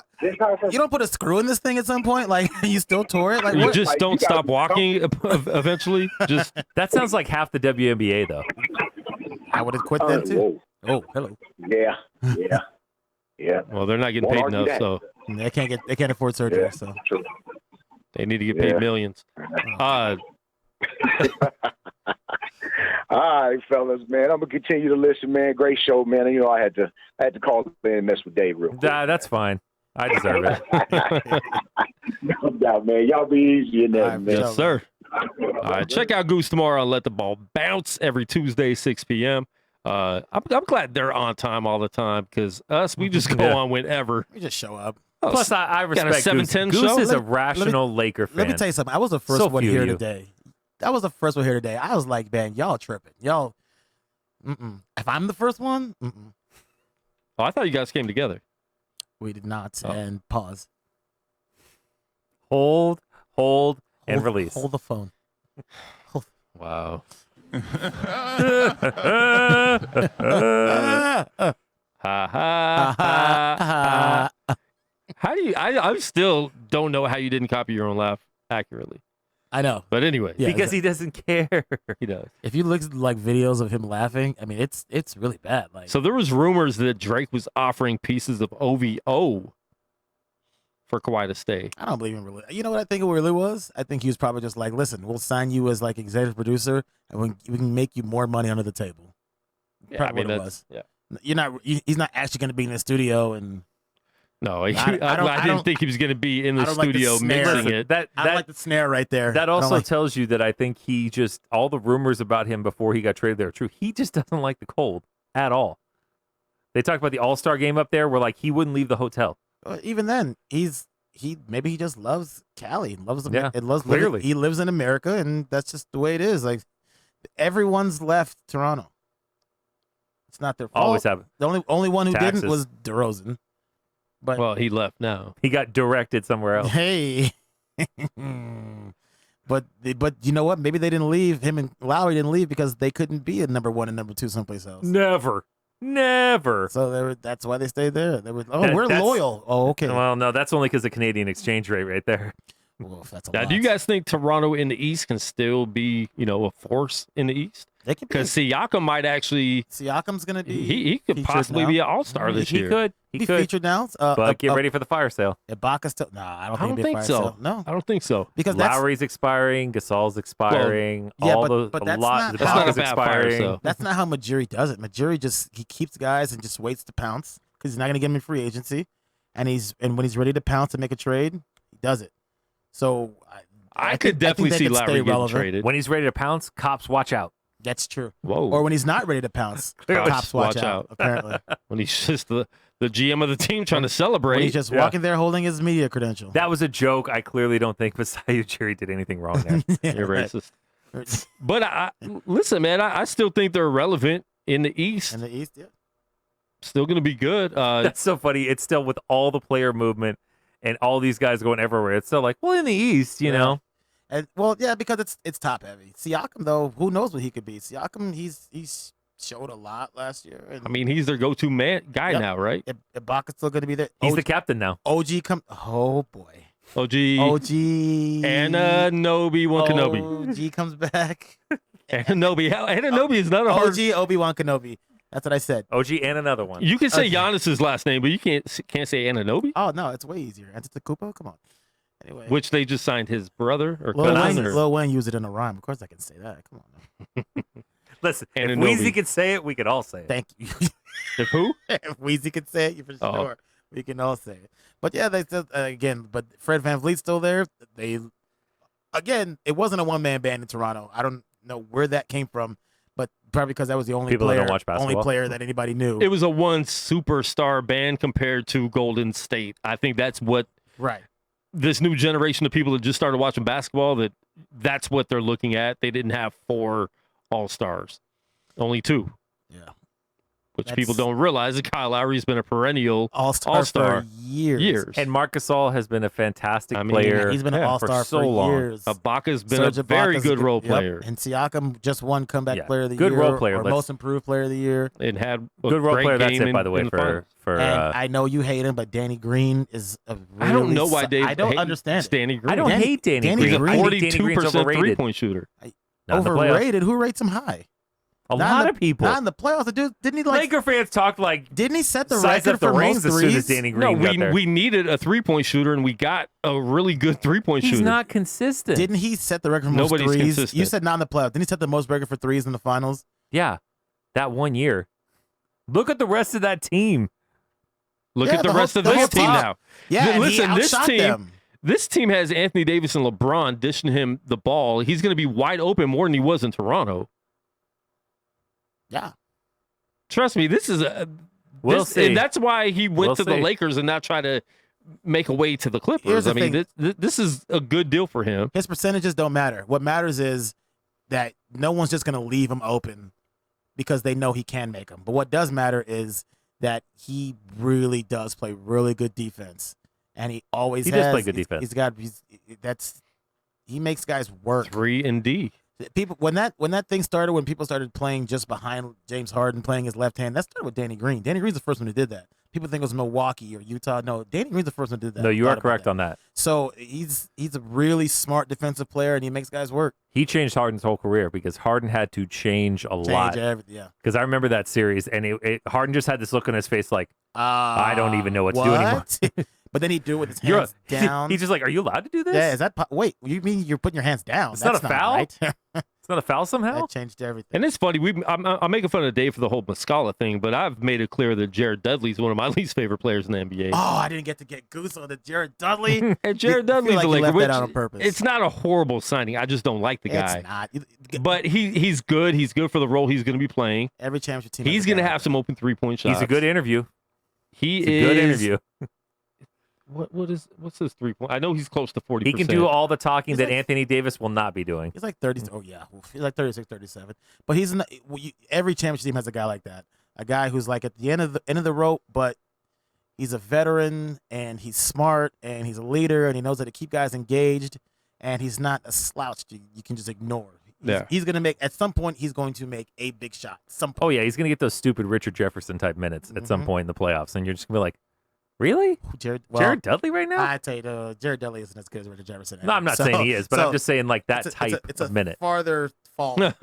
don't put a screw in this thing at some point? Like you still tore it? Like You what? just don't stop walking eventually. Just That sounds like half the WNBA, though. I would have quit then too. Oh, hello. Yeah. well, they're not getting Won't paid argue enough, that. so They can't afford surgery. Yeah, So true. they need to get paid millions. All right, fellas, man. I'm gonna continue to listen, man. Great show, man. And, I had to call in and mess with Dave real quick. That's fine. I deserve it. No doubt, man. Y'all be easy in there, man. Yes, sir. All right, check out Goose tomorrow on Let the Ball Bounce every Tuesday, 6 p.m. I'm glad they're on time all the time because we just go on whenever. we just show up. Oh, Plus, I got a respect Goose. 7-10 Goose show? is a Let me- rational Laker fan. Let me tell you something. I was the first So one few here of you. today. I was the first one here today. I was like, man, y'all tripping. Y'all, if I'm the first one, Oh, I thought you guys came together. we did not. Oh. And pause. Hold, and release. Hold the phone. Wow. Ah, Ha ha ha. How do you? I still don't know how you didn't copy your own laugh accurately. I know. But anyway, Yeah, Because he doesn't care. he does. If you look at like videos of him laughing, I mean, it's really bad. Like, So there was rumors that Drake was offering pieces of OVO for Kawhi to stay. I don't believe him really. You know what I think it really was? I think he was probably just like, listen, we'll sign you as like executive producer, and we can make you more money under the table. Yeah, I Probably mean what it was. Yeah. You're not. He's not actually going to be in the studio, and No, I don't- didn't think he was going to be in I the don't like the studio snare. mixing it. That I don't like the snare right there. that I don't also like- tells you that I think he just all the rumors about him before he got traded there are true. He just doesn't like the cold at all. They talked about the All-Star game up there where like he wouldn't leave the hotel. Even then, maybe he just loves Cali, loves Yeah, it loves clearly. he lives in America, and that's just the way it is. Like everyone's left Toronto. It's not their fault. Always have. The only one who Taxes. didn't was DeRozan. But Well, he left now. He got directed somewhere else. hey, but you know what? Maybe they didn't leave. Him and Lowry didn't leave because they couldn't be a number 1 and number 2 someplace else. Never. So that's why they stayed there. They were, we're That's- loyal. Oh, okay. Well, no, that's only because of Canadian exchange rate right there. Well, if that's a Now, lot. do you guys think Toronto in the East can still be, a force in the East? They could be. Because Siakam might actually, Siakam's gonna be. he could featured possibly now. be an all-star this He year. could. He Be could. featured now. But get ready for the fire sale. Ibaka's still. Nah, I don't I don't think, think so. No, I don't think so. because that's Lowry's expiring. Gasol's expiring. yeah, all but the that's lot. not The how- That's not a Ibaka's bad fire expiring. sale. that's not how Majiri does it. Majiri he keeps guys and just waits to pounce because he's not gonna get him in free agency, and when he's ready to pounce and make a trade, he does it. So I think- could definitely they see could stay Lowry getting relevant. traded. When he's ready to pounce, cops watch out. That's true. Whoa. Or when he's not ready to pounce, Cops cops watch watch out. out. Apparently, when he's just the GM of the team trying to celebrate. when he's just Yeah. walking there holding his media credential. That was a joke. I clearly don't think Masai Ujiri did anything wrong there. You're Right. racist. But listen, man, I still think they're relevant in the East. In the East, yeah. Still going to be good. That's so funny. It's still with all the player movement and all these guys going everywhere. It's still like, well, in the East, you Yeah. know. And well, yeah, because it's top heavy. Siakam though, who knows what he could be? Siakam, he's showed a lot last year. And I mean, he's their go-to guy Yep. now, right? Ibaka's still going to be there. He's the captain now. OG come. Oh boy, OG, OG Obi-Wan Kenobi. OG comes back. Ananobi is not a hard. OG Obi-Wan Kenobi. That's what I said. OG and another one. You can say Okay. Giannis's last name, but you can't say Ananobi, Oh no, it's way easier. Antetokounmpo, come on. Anyway, which they just signed his brother or Lil cousin. Wayne, or- Lil Wayne used it in a rhyme. Of course, I can say that. Come on. Now. Listen, if Ananobi. Weezy could say it, we could all say it. Thank you. If who? If Weezy could say it, you for Oh. sure. We can all say it. But yeah, they still again. But Fred VanVleet's still there. It wasn't a one-man band in Toronto. I don't know where that came from, but probably because that was the only People that player, don't watch only basketball. player that anybody knew. It was a one superstar band compared to Golden State. I think that's what right. this new generation of people that just started watching basketball, that's what they're looking at. They didn't have 4 all-stars, only 2, Yeah. which That's- people don't realize that Kyle Lowry's been a perennial All-star all-star for years. And Marc Gasol has been a fantastic I mean, player. He's been an all-star for so for long. years. Ibaka's been Serge a very Ibaka's good role yep. player And Siakam just won comeback Yeah. player of the Good year. role player, or let's- most improved player of the year. and had a Good role great player. That's game it, by the way, in the finals. for And I know you hate him, but Danny Green is a really I don't know why Dave I don't understand it. Danny Green. I don't Danny- hate Danny, Danny Green. He's a Green. I think Danny Green's 42% overrated. three-point shooter. Not in the playoffs. Overrated? Who rates him high? A Not lot in of the- people. Not in the playoffs. The dude didn't he like? Laker fans talked like Didn't he set the size record up the for rings most as threes? soon as Danny No, Green got there. we needed a three-point shooter, and we got a really good three-point He's shooter. not consistent. Didn't he set the record for most Nobody's threes? consistent. You said not in the playoffs. Didn't he set the most record for threes in the finals? Yeah, that one year. Look at the rest of that team. Look Yeah, at the the rest whole- of the this whole team team. now. Yeah, and Listen, he this outshot team, them. this team has Anthony Davis and LeBron dishing him the ball. He's going to be wide open more than he was in Toronto. Yeah. Trust me, this is a. We'll this- see. And that's why he went We'll to the see. Lakers and not try to make a way to the Clippers. Here's the I mean, thing. this is a good deal for him. His percentages don't matter. What matters is that no one's just going to leave him open because they know he can make them. But what does matter is that he really does play really good defense, and he always He does play good defense. He makes guys work. 3 and D. People when that thing started, when people started playing just behind James Harden, playing his left hand, that started with Danny Green. Danny Green's the first one who did that. People think it was Milwaukee or Utah. No, Danny Green's the first one who did that. No, you are correct on that. So he's a really smart defensive player, and he makes guys work. He changed Harden's whole career because Harden had to change a lot. Everything, yeah. Because I remember that series, and Harden just had this look on his face like, I don't even know what to do anymore. But then he'd do it with his hands down. He's just like, are you allowed to do this? Yeah, is that wait, you mean you're putting your hands down? It's That's not a foul? Right. It's not a foul somehow? That changed everything. And it's funny. I'm making fun of Dave for the whole Muscala thing, but I've made it clear that Jared Dudley is one of my least favorite players in the NBA. Oh, I didn't get to get goose on the Jared Dudley. And Jared Dudley's like a Laker, left which that out on purpose. It's not a horrible signing. I just don't like the guy. It's not. But he's good. He's good for the role he's going to be playing. Every championship team. He's going to have some open 3-point shots. He's a good interview. He It's is a good interview. What's his 3-point? I know he's close to 40%. He can do all the talking He's that like- Anthony Davis will not be doing. He's like 30. Oh yeah, he's like 36, 37. But he's not, every championship team has a guy like that. A guy who's like at the end of the rope, but he's a veteran and he's smart and he's a leader and he knows how to keep guys engaged and he's not a slouch you can just ignore. He's gonna make at some point. He's going to make a big shot. Some point. Oh yeah, he's gonna get those stupid Richard Jefferson type minutes at some point in the playoffs, and you're just gonna be like, really? Jared Dudley right now? I tell you, Jared Dudley isn't as good as Richard Jefferson. No, I'm not saying he is, but I'm just saying like that it's a of minute. farther fall than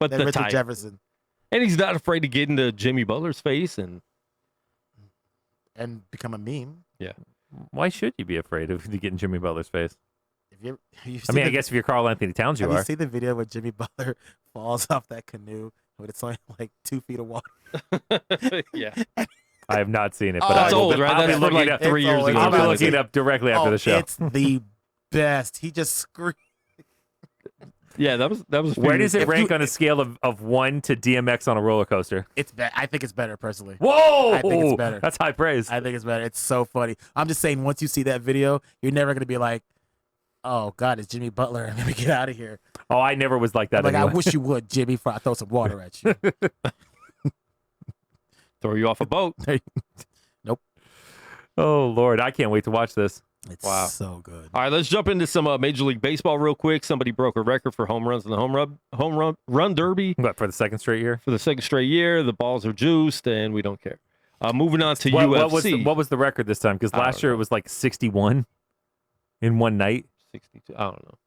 Richard type. Jefferson. And he's not afraid to get into Jimmy Butler's face and become a meme. Yeah. Why should you be afraid of getting Jimmy Butler's face? I guess if you're Karl Anthony Towns, you have are. You see the video where Jimmy Butler falls off that canoe when it's only like 2 feet of water? Yeah. I have not seen it, but That's I will old, be, right? I'll be That's from looking like up 3 years ago. I'll be or looking something. it up directly after the show. It's the best. He just screamed. Yeah, that was. Where does it rank on a scale of 1 to DMX on a roller coaster? I think it's better personally. Whoa! I think it's better. That's high praise. I think it's better. It's so funny. I'm just saying, once you see that video, you're never gonna be like, "Oh God, it's Jimmy Butler. Let me get out of here." Oh, I never was like that. Like, anyway. I wish you would, Jimmy, before I throw some water at you. Throw you off a boat. Nope. Oh Lord, I can't wait to watch this. It's Wow. so good. All right, let's jump into some Major League Baseball real quick. Somebody broke a record for home runs in the home run derby. What, for the second straight year? For the second straight year, the balls are juiced, and we don't care. Moving on to UFC. What was the record this time? Because last year it was like 61 in one night. 62. I don't know.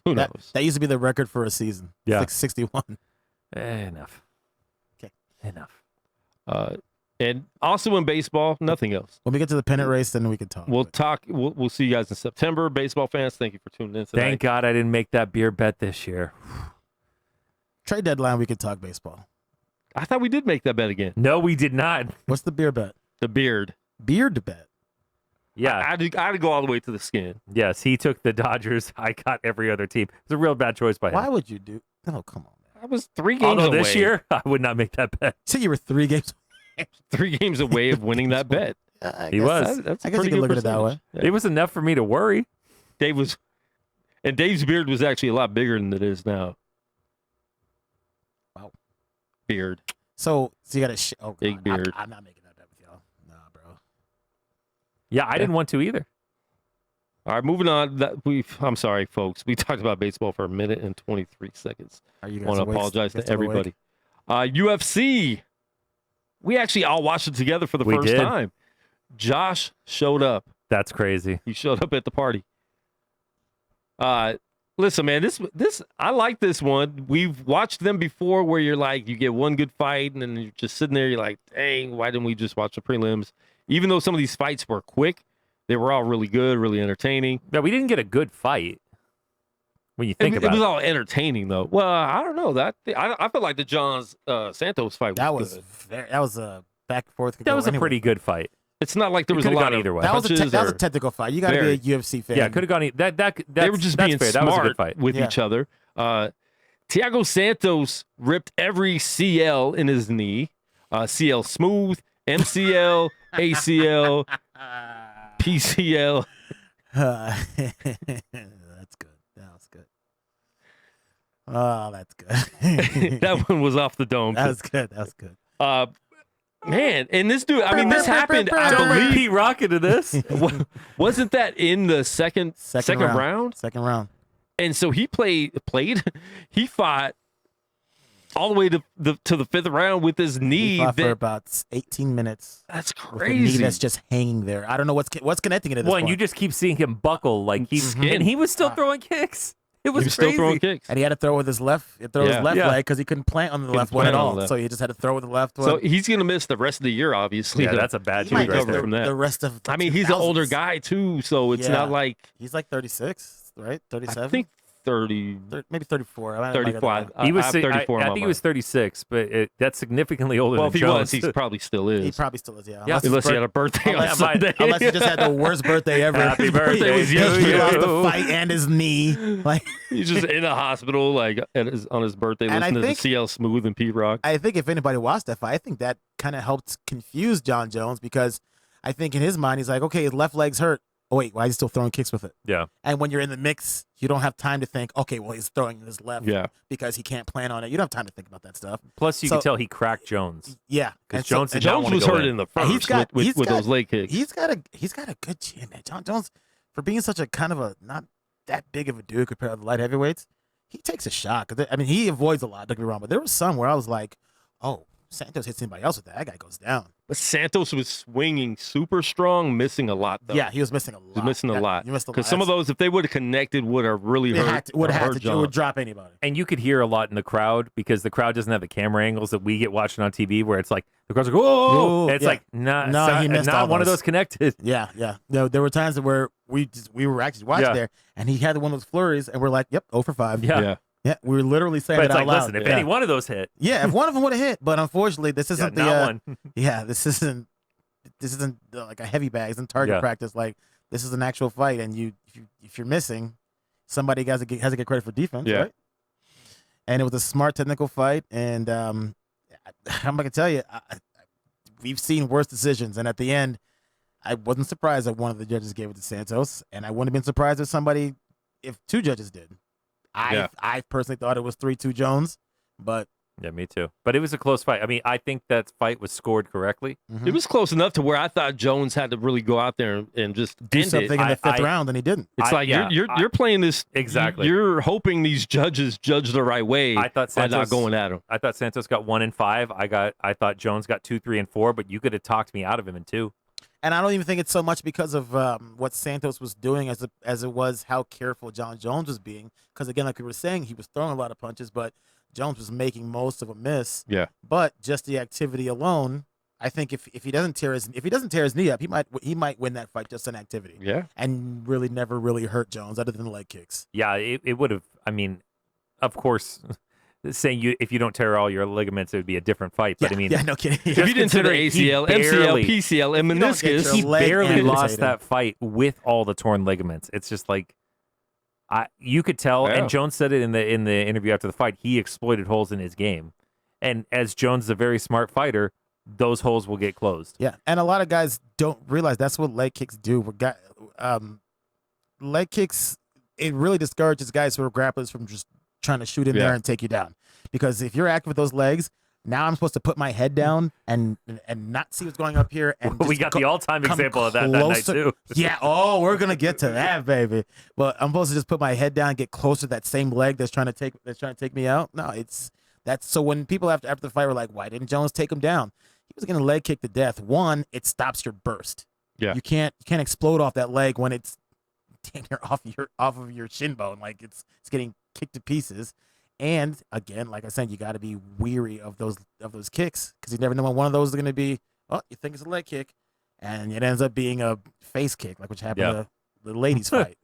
Who knows? That used to be the record for a season. Yeah. It's like 61. Enough. Okay. Enough. And also in baseball, nothing else. When we get to the pennant race, then we can talk. We'll talk. We'll see you guys in September. Baseball fans, thank you for tuning in tonight. Thank God I didn't make that beer bet this year. Trade deadline, we can talk baseball. I thought we did make that bet again. No, we did not. What's the beer bet? The beard. Beard bet. Yeah. I had to go all the way to the skin. Yes, he took the Dodgers. I got every other team. It's a real bad choice by him. Why would you do? Oh, come on, man. I was 3 games Although away. this year, I would not make that bet. You said you were 3 games. 3 games away of winning that bet. He was. That's a I guess pretty you can good look at it that way. percentage. It was enough for me to worry. Dave's beard was actually a lot bigger than it is now. Wow. Beard. So you got a oh, Big God. beard. I'm not making that bet with y'all. Nah, bro. Yeah, I didn't want to either. All right, moving on. I'm sorry, folks. We talked about baseball for 1 minute and 23 seconds. Are you I guys want to awake? apologize You to still awake? everybody. UFC. We actually all watched it together for the We first did. time. Josh showed up. That's crazy. He showed up at the party. Listen, man, this I like this one. We've watched them before where you're like, you get one good fight and then you're just sitting there, you're like, dang, why didn't we just watch the prelims? Even though some of these fights were quick, they were all really good, really entertaining. Yeah, we didn't get a good fight. When you think It about was it. all entertaining though. Well, I don't know. I feel like the John Santos fight was good. that was a back and forth. That was a pretty good fight. It's not like there It was a could've lot gone of either way. That was punches that was a or- technical fight. You got to Very. be a UFC fan. Yeah, could have gone. They were just being fair. smart That was a good fight. with Yeah. each other. Thiago Santos ripped every CL in his knee. CL smooth, MCL, ACL, PCL. That's good. That was good. Oh, that's good. That one was off the dome. That was good. That was good. Man, and this dude, I mean, this happened, I Don't bring believe. Pete Rock into this. Wasn't that in the second round? Second round. And so he he fought all the way to the fifth round with his knee. He fought for about 18 minutes. That's With a knee crazy. that's just hanging there. I don't know what's connecting it at this Well, and point. you just keep seeing him buckle like Skin. and he was still throwing kicks. It was He was crazy. still throwing kicks. And he had to throw with his left, his left Yeah. leg because he couldn't plant on the Couldn't left one at plant on all. the left. So he just had to throw with the left one. So he's going to miss the rest of the year, obviously. Yeah, to- that's a bad he tweet might right recover there. from that. the rest of I mean, he's an 2000s. older guy, too, so it's Yeah. not like, He's like 36, right? 37? I think 30, Maybe 34. I might get that 34. wrong. I He was. have I 34 in I my think he was mind. 36, but that's significantly older Well, than if he Jones. was, he probably still He is. probably still is, yeah. Yeah. Unless he had a birthday on unless, Sunday. unless he just had the worst birthday ever. Happy His birthday was to yesterday. He lost the you. fight and his knee. Like, He's just in the hospital, like on his birthday, And I listening to think- CL Smooth and Pete Rock. I think if anybody watched that fight, I think that kind of helped confuse John Jones because I think in his mind he's like, okay, his left leg's hurt. Oh wait, why is he still throwing kicks with it? Yeah. And when you're in the mix, you don't have time to think, okay, well he's throwing his left Yeah. because he can't plan on it. You don't have time to think about that stuff. Plus, you So- can tell he cracked Jones Yeah, because And so- Jones did and not Jones want to was go hurt in. in the And first with those leg kicks. He's got a good chin, man. John Jones, for being such a kind of a not that big of a dude compared to the light heavyweights, he takes a shot. 'Cause I mean, he avoids a lot. Don't get me wrong, but there was some where I was like, oh, Santos hits anybody else with that guy goes down. But Santos was swinging super strong, missing a lot, though. Yeah, he was missing a lot. He was missing a lot. He missed a lot. Because some of those, if they would have connected, would have really hurt. Would have hurt had to. It John. would drop anybody. And you could hear a lot in the crowd because the crowd doesn't have the camera angles that we get watching on TV, where it's like the crowd's like, "Whoa!" Ooh, And it's yeah. like, nah, No, he missed not all one of those. those connected. Yeah, yeah. There were times where we were actually watching Yeah. there, and he had one of those flurries, and we're like, "Yep, 0 for 5." Yeah. Yeah, we were literally saying But it it's out like, loud. listen, if yeah. any one of those hit, Yeah, if one of them would have hit, but unfortunately, this isn't not the one. yeah, this isn't like a heavy bag. It's in target Yeah. practice. Like this is an actual fight, and if you're missing, somebody has to get credit for defense, Yeah. right? And it was a smart technical fight, and I'm gonna tell you, we've seen worse decisions, and at the end, I wasn't surprised that one of the judges gave it to Santos, and I wouldn't have been surprised if two judges did. I personally thought it was 3-2 Jones, but yeah, me too. But it was a close fight. I mean, I think that fight was scored correctly. It was close enough to where I thought Jones had to really go out there and just do end something it. in the fifth round, and he didn't. It's like you're playing this Exactly. You're hoping these judges judge the right way. I thought by Santos not going at him. I thought Santos got 1 and 5. I thought Jones got 2, 3, and 4. But you could have talked me out of him in 2. And I don't even think it's so much because of what Santos was doing as it was how careful John Jones was being. Because again, like we were saying, he was throwing a lot of punches, but Jones was making most of them miss. Yeah. But just the activity alone, I think if he doesn't tear his knee up, he might win that fight just on activity. Yeah. And really never really hurt Jones other than leg kicks. Yeah, it would have. I mean, of course, saying if you don't tear all your ligaments, it would be a different fight. But I mean, yeah, no kidding. If you didn't tear the ACL, MCL, PCL, and If you don't get meniscus, your he leg barely lost amputated. that fight with all the torn ligaments. It's just like you could tell, Yeah. and Jones said it in the interview after the fight. He exploited holes in his game, and as Jones is a very smart fighter, those holes will get closed. Yeah, and a lot of guys don't realize that's what leg kicks do. Leg kicks, it really discourages guys who are grapplers from just trying to shoot in there and take you down. Because if you're active with those legs, now I'm supposed to put my head down and not see what's going up here. And We just got go- the all-time come example of that night closer. too. Yeah. Oh, we're gonna get to that, baby. But I'm supposed to just put my head down, and get closer to that same leg that's trying to take me out. No, that's so when people after the fight were like, why didn't Jones take him down? He was gonna leg kick to death. One, it stops your burst. Yeah. You can't explode off that leg when it's damn near off of your shin bone, like it's getting kicked to pieces. And again, like I said, you got to be weary of those kicks because you never know when one of those is going to be. Oh, you think it's a leg kick, and it ends up being a face kick, like which happened to the ladies' fight.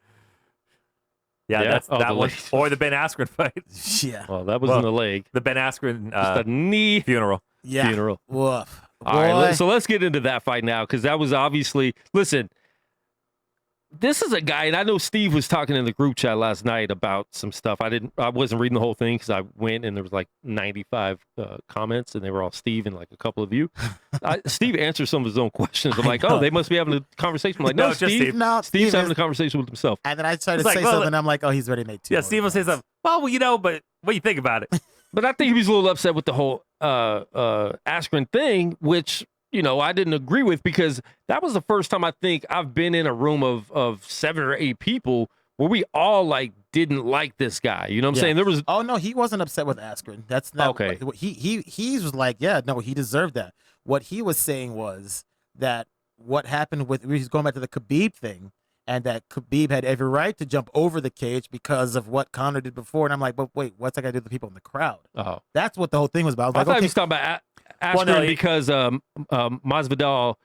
Yeah, Yeah. that's Oh, that the one. ladies. Or the Ben Askren fight. Yeah, well, that was in the leg. The Ben Askren The knee funeral. yeah. funeral. Woof. All right, Boy. so let's get into that fight now because that was obviously. Listen, this is a guy, and I know Steve was talking in the group chat last night about some stuff. I wasn't reading the whole thing because I went and there was like 95 comments, and they were all Steve and like a couple of you. Steve answered some of his own questions. I'm like, oh, they must be having a conversation. I'm like, no, Steve. No, Steve's having a conversation with himself. And then I tried to say something, and I'm like, oh, he's already made two. Yeah, Steve will say something. Well, you know, but what do you think about it? But I think he was a little upset with the whole Askren thing, which, you know, I didn't agree with, because that was the first time I think I've been in a room of 7 or 8 people where we all like didn't like this guy. You know what I'm saying? There was. Oh no, he wasn't upset with Askren. That's not okay. He was like, yeah, no, he deserved that. What he was saying was that what happened with, he's going back to the Khabib thing, and that Khabib had every right to jump over the cage because of what Conor did before. And I'm like, but wait, what's that got to do with the people in the crowd? Oh, that's what the whole thing was about. I thought he was talking about Askren because Masvidal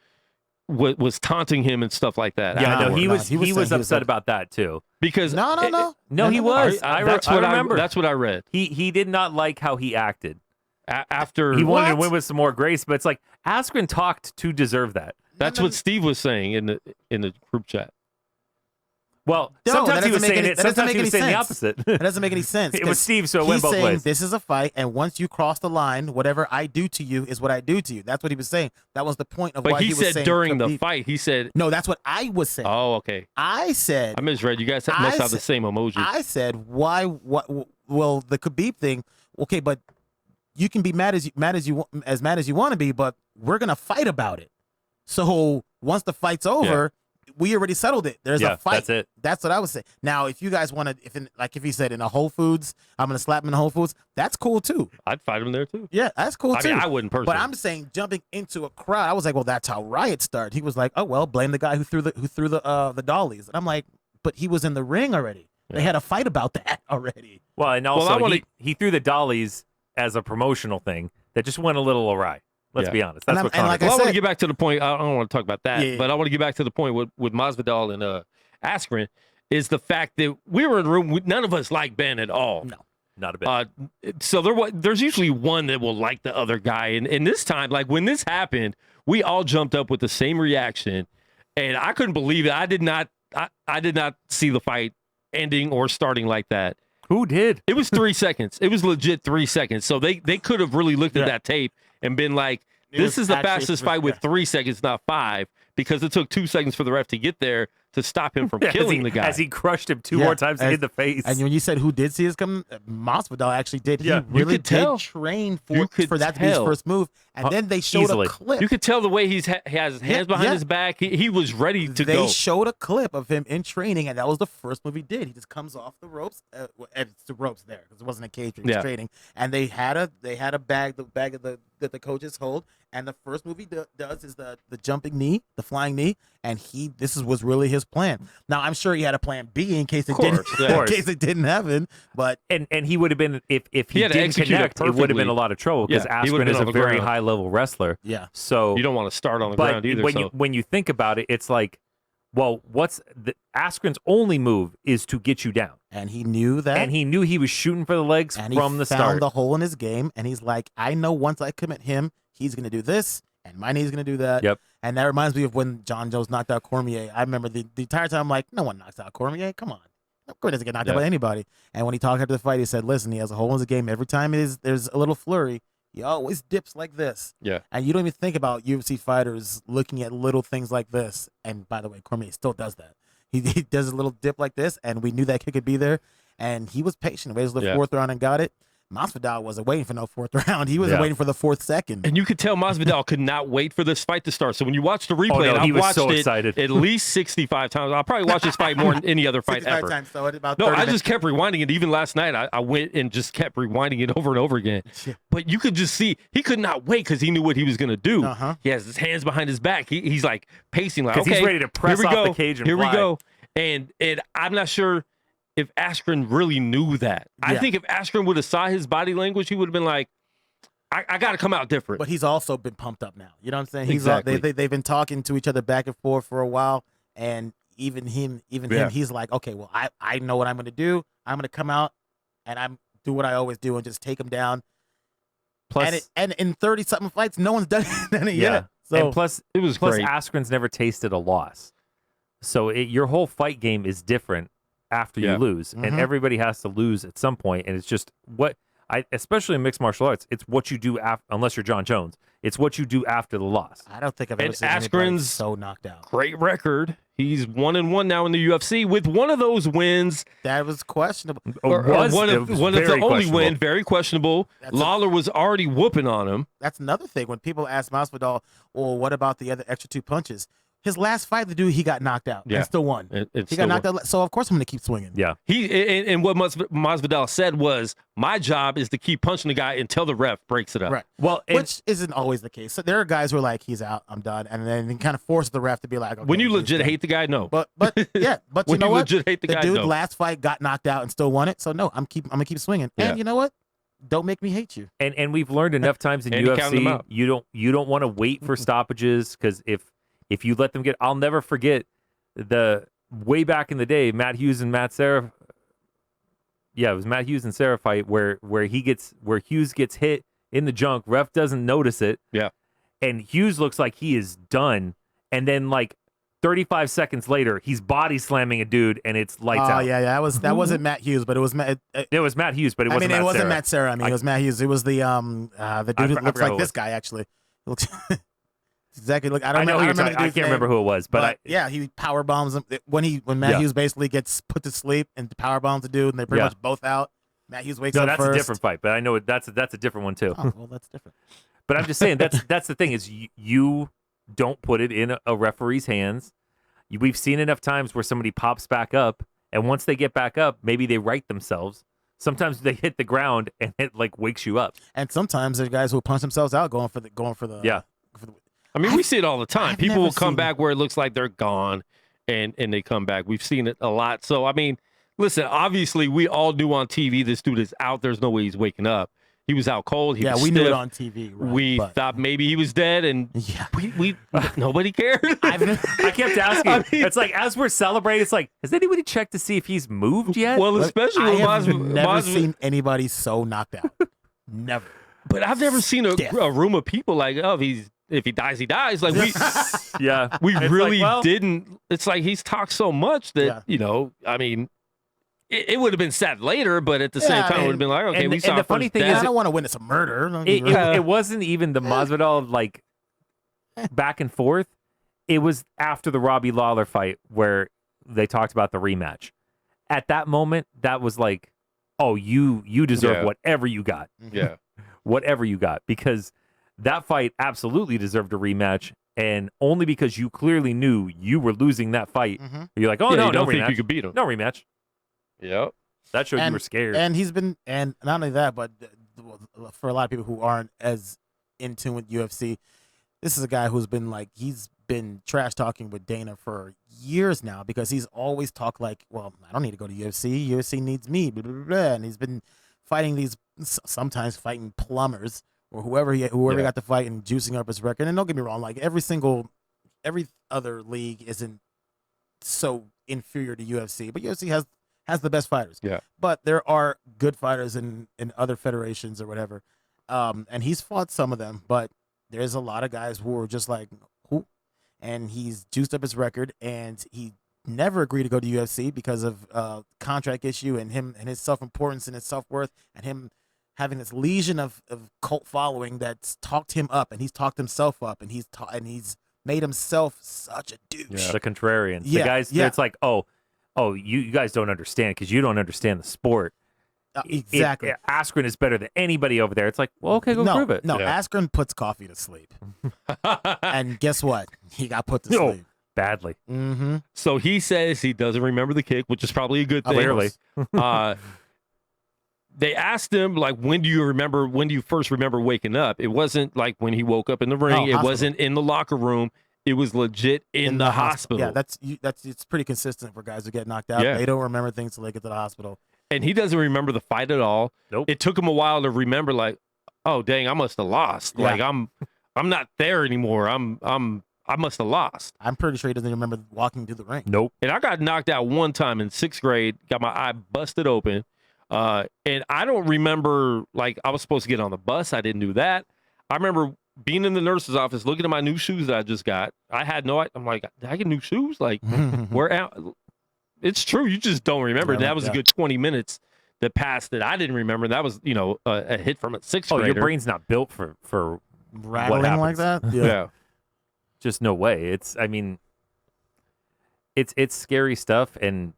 was taunting him and stuff like that. Yeah, no, he was upset about that too. Because no, he was. I remember. That's what I read. He did not like how he acted after he wanted to win with some more grace. But it's like Askren talked to deserve that. That's what Steve was saying in the group chat. Well, sometimes he was saying it. Sometimes he was saying the opposite. It doesn't make any sense. It was Steve, so it went both ways. He's saying this is a fight, and once you cross the line, whatever I do to you is what I do to you. That's what he was saying. That was the point of why he was saying. But he said during the fight, he said. No, that's what I was saying. Oh, okay. I said. I misread. You guys must have the same emoji. I said, why? What? Well, the Khabib thing. Okay, but you can be mad as you want to be, but we're gonna fight about it. So once the fight's over. Yeah. We already settled it. There's a fight. That's it. That's what I would say. Now, if you guys want to, if he said in a Whole Foods, I'm going to slap him in a Whole Foods, that's cool too. I'd fight him there too. Yeah, that's cool too. I mean, I wouldn't personally. But I'm saying jumping into a crowd, I was like, well, that's how riots start. He was like, oh, well, blame the guy who threw the dollies. And I'm like, but he was in the ring already. Yeah. They had a fight about that already. Well, and also he threw the dollies as a promotional thing that just went a little awry. Let's be honest. That's what Conor did. I want to get back to the point. I don't want to talk about that, but I want to get back to the point with Masvidal and Askren is the fact that we were in a room. None of us like Ben at all. No, not a bit. So there's usually one that will like the other guy. And this time, like when this happened, we all jumped up with the same reaction. And I couldn't believe it. I did not see the fight ending or starting like that. Who did? It was 3 seconds. It was legit 3 seconds. So they could have really looked at that tape and been like, this is the fastest fight with 3 seconds, not 5, because it took 2 seconds for the ref to get there to stop him from killing the guy. As he crushed him two more times in the face. And when you said who did see us coming, Masvidal actually did. He really did train for that to be his first move. And then they showed a clip. You could tell the way he has his hands behind his back. He was ready to go. They showed a clip of him in training, and that was the first move he did. He just comes off the ropes. It's the ropes there because it wasn't a cage. He was training. And they had a bag, the bag that the coaches hold. And the first move he does is the jumping knee, the flying knee. And this was really his plan. Now I'm sure he had a plan B in case it didn't happen. But and he would have been if he didn't connect, it would have been a lot of trouble because Askren is a very high level wrestler. Yeah. So you don't want to start on the ground either. When you think about it, it's like, well, Askren's only move is to get you down. And he knew that. And he knew he was shooting for the legs from the start. He found the hole in his game, and he's like, I know once I commit him, he's going to do this, and my knee's going to do that. Yep. And that reminds me of when John Jones knocked out Cormier. I remember the entire time I'm like, no one knocks out Cormier. Come on. Cormier doesn't get knocked out by anybody. And when he talked after the fight, he said, listen, he has a hole in his game. Every time there's a little flurry, he always dips like this. Yeah. And you don't even think about UFC fighters looking at little things like this. And by the way, Cormier still does that. He does a little dip like this, and we knew that kick could be there. And he was patient. Waited the fourth round and got it. Masvidal wasn't waiting for no fourth round. He was waiting for the 4th second. And you could tell Masvidal could not wait for this fight to start. So when you watch the replay, I watched it at least 65 times. I'll probably watch this fight more than any other fight ever. Times, so about no, I just kept rewinding it. Even last night, I went and just kept rewinding it over and over again. But you could just see he could not wait because he knew what he was going to do. He has his hands behind his back. He's like pacing, like, okay, he's ready to press off the cage and here we go. And I'm not sure if Askren really knew that. I think if Askren would have saw his body language, he would have been like, I got to come out different. But he's also been pumped up now. You know what I'm saying? Exactly. They've been talking to each other back and forth for a while. And even him, he's like, okay, well, I know what I'm going to do. I'm going to come out and I'm do what I always do and just take him down. Plus, and in 30-something fights, no one's done it yet. So and plus, it was plus great. Askren's never tasted a loss. So your whole fight game is different after you lose, and everybody has to lose at some point. And it's just especially in mixed martial arts, it's what you do after, unless you're John Jones. It's what you do after the loss. I don't think I've ever And seen anybody Askren's so knocked out. Great record. He's 1-1 now in the UFC. With one of those wins, That was questionable. or one of the very only win, questionable. very questionable. Lawler was already whooping on him. That's another thing. When people ask Masvidal, well, what about the other extra 2 punches? His last fight, the dude, he got knocked out and still won. He got knocked out. So, of course, I'm going to keep swinging. Yeah. And what Masvidal said was, my job is to keep punching the guy until the ref breaks it up. Right. Well, which isn't always the case. So there are guys who are like, he's out, I'm done. And then they kind of force the ref to be like, okay, When you he's legit done. hate the guy, no. But yeah, but When you know you what? legit hate the guy, dude no. last fight got knocked out and still won it. So no, I'm gonna keep swinging. Yeah. And you know what? Don't make me hate you. And we've learned enough times in And he counted him UFC, out. you don't want to wait for stoppages, because if you let them get, I'll never forget the way back in the day, Matt Hughes and Matt Serra. Yeah, it was Matt Hughes and Serra fight where Hughes gets hit in the junk. Ref doesn't notice it. Yeah. And Hughes looks like he is done. And then 35 seconds later, he's body slamming a dude, and it's lights Oh out. yeah, that wasn't Matt Hughes, but it was Matt. It was Matt Hughes, but it wasn't. it Matt wasn't Serra. Matt Serra. It was Matt Hughes. It was the dude who looks like this guy actually. He looks exactly like I know who you're talking. I can't remember who it was, but yeah, he power bombs him when Matt Hughes basically gets put to sleep and power bombs the dude, and they're pretty much both out. Matt Hughes wakes up that's first. a different fight, but I know that's a different one too. Oh, well, that's different. But I'm just saying that's the thing is you don't put it in a referee's hands. We've seen enough times where somebody pops back up, and once they get back up, maybe they right themselves. Sometimes they hit the ground and it wakes you up. And sometimes there's guys who punch themselves out going for the yeah. I mean, we see it all the time. I've People never will come seen- back where it looks like they're gone, and they come back. We've seen it a lot. So, I mean, listen, obviously, we all knew on TV this dude is out. There's no way he's waking up. He was out cold. He was we knew it stiff. on TV. Right, We thought maybe he was dead, and we nobody cared. I kept asking. It's like, as we're celebrating, it's like, has anybody checked to see if he's moved yet? Well, especially I when have Maz- never Maz- seen anybody so knocked out. Never. But I've never seen Stiff. a room of people like, oh, if he dies, he dies. Like we yeah, we It's really like, well, didn't. It's like he's talked so much that I mean, it would have been sad later, but at the same time, it would have been like, okay, and- we saw and the our funny first thing is, death. I don't want to witness a murder. It wasn't even the Masvidal back and forth. It was after the Robbie Lawler fight where they talked about the rematch. At that moment, that was like, oh, you deserve whatever you got. Yeah. Whatever you got, because that fight absolutely deserved a rematch, and only because you clearly knew you were losing that fight. You're like, oh Yeah, no, you no don't think rematch. you could beat him. No rematch. Yep. That showed you were scared. And he's been, and not only that, but for a lot of people who aren't as in tune with UFC, this is a guy who's been he's been trash talking with Dana for years now, because he's always talked like, well, I don't need to go to UFC. UFC needs me, blah, blah, blah, blah. And he's been fighting sometimes fighting plumbers or whoever he got to fight and juicing up his record. And don't get me wrong, every other league isn't so inferior to UFC, but UFC has the best fighters. Yeah. But there are good fighters in other federations or whatever. And he's fought some of them, but there's a lot of guys who are just like, who? And he's juiced up his record, and he never agreed to go to UFC because of contract issue and him and his self-importance and his self-worth, and him having this legion of cult following that's talked him up, and he's talked himself up, and he's made himself such a douche. Yeah. The contrarians. Yeah, The guys, yeah. it's like, oh, you guys don't understand because you don't understand the sport. Exactly. Askren is better than anybody over there. It's like, well, okay, go prove it. No, Yeah. Askren puts coffee to sleep. And guess what? He got put to sleep. Badly. Mm-hmm. So he says he doesn't remember the kick, which is probably a good thing. Clearly. They asked him, like, when do you first remember waking up? It wasn't like when he woke up in the ring. It hospital. wasn't in the locker room. It was legit in the hospital. Yeah, it's pretty consistent for guys who get knocked out. Yeah. They don't remember things till they get to the hospital. And he doesn't remember the fight at all. Nope. It took him a while to remember, like, oh dang, I must have lost. Yeah. Like I'm not there anymore. I must have lost. I'm pretty sure he doesn't remember walking to the ring. Nope. And I got knocked out one time in 6th grade, got my eye busted open. And I don't remember, like, I was supposed to get on the bus. I didn't do that. I remember being in the nurse's office, looking at my new shoes that I just got. I had no. I'm like, did I get new shoes? Like, where out? It's true. You just don't remember. That was a good 20 minutes that passed that I didn't remember. That was, a hit from a sixth grader. Your brain's not built for rattling like that. Yeah. Just no way. It's scary stuff, and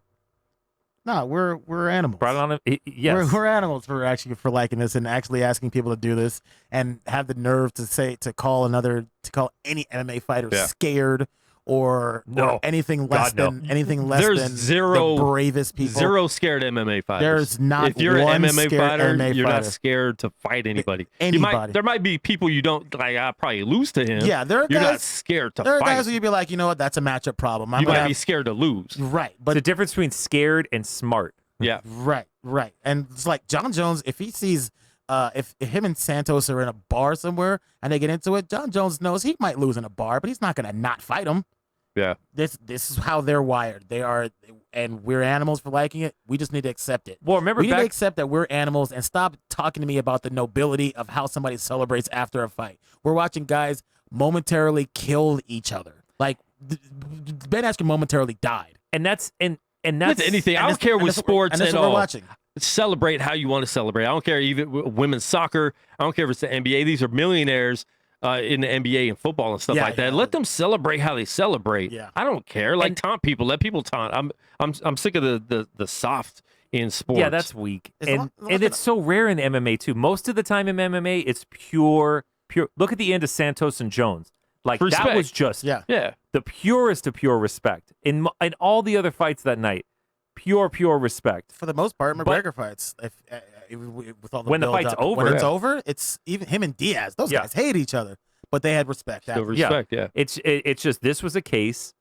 no, we're animals. Brought on yes, we're animals for liking this and actually asking people to do this and have the nerve to call any MMA fighter scared or anything less than zero the bravest people. Zero scared MMA fighters. There's not if you're one an MMA fighter, MMA you're fighter. not scared to fight anybody. Anybody. There might be people you don't like. I probably lose to him. Yeah, you're not scared to fight. There are guys where you'd be like, you know what, that's a matchup problem. You might be scared to lose. Right, but the difference between scared and smart. Yeah. Right. And it's like John Jones, if he sees if him and Santos are in a bar somewhere and they get into it, John Jones knows he might lose in a bar, but he's not going to not fight him. Yeah. This is how they're wired. They are, and we're animals for liking it. We just need to accept it. Well, remember, we need to accept that we're animals and stop talking to me about the nobility of how somebody celebrates after a fight. We're watching guys momentarily kill each other. Like Ben Askren momentarily died, and that's with anything. I don't care with sports and that's at what all. We're watching. Celebrate how you want to celebrate. I don't care even women's soccer. I don't care if it's the NBA. These are millionaires in the NBA and football and stuff like that. Let them celebrate how they celebrate. Yeah. I don't care. Like taunt people. Let people taunt. I'm sick of the soft in sports. Yeah, that's weak. And it's so rare in MMA too. Most of the time in MMA, it's pure. Look at the end of Santos and Jones. Like respect. That was just the purest of pure respect. In all the other fights that night, pure respect. For the most part, McGregor fights. With all the when the fight's over, when it's over, it's even him and Diaz. Those guys hate each other, but they had respect. Still respect, yeah. It's just this was a case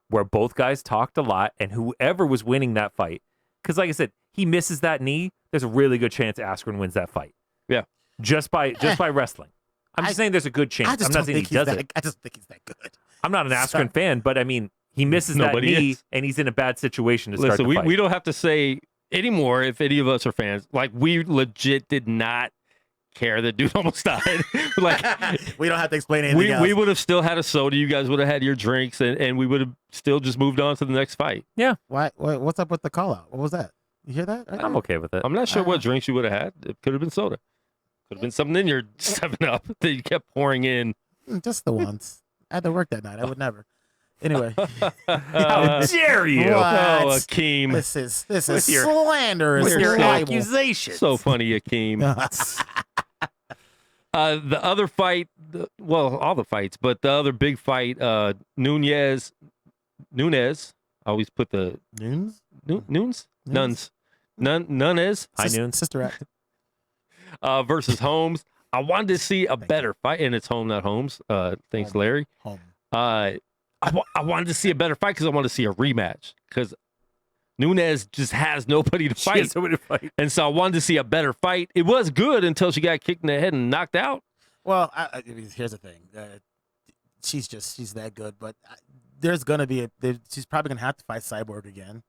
where both guys talked a lot, and whoever was winning that fight, because like I said, he misses that knee. There's a really good chance Askren wins that fight. Yeah, just by wrestling. I'm just saying there's a good chance. I'm not saying he does it. I just think he's that good. I'm not an Askren fan, but I mean, he misses that knee, and he's in a bad situation to start the fight. We don't have to say anymore if any of us are fans. Like, we legit did not care that dude almost died. Like, we don't have to explain anything else. We would have still had a soda. You guys would have had your drinks, and we would have still just moved on to the next fight. Yeah. Why? What's up with the call out? What was that? You hear that? I'm okay with it. I'm not sure what drinks you would have had. It could have been soda. Could have been something in your 7-Up that you kept pouring in. Just the once. I had to work that night. I would never. Anyway. How dare you? Oh, Akeem. This is slanderous. With your accusations. So funny, Akeem. The other fight, all the fights, but the other big fight, Nunes. I always put the Nunes. Nunes. Hi, Nunes. Sister Act. Versus Holmes. I wanted to see a better fight, and it's Home, not Holmes. Thanks, Larry. Home. I wanted to see a better fight because I wanted to see a rematch because Nunes just has nobody to fight. And so I wanted to see a better fight. It was good until she got kicked in the head and knocked out. Well, here's the thing. She's that good, but there's going to be she's probably going to have to fight Cyborg again.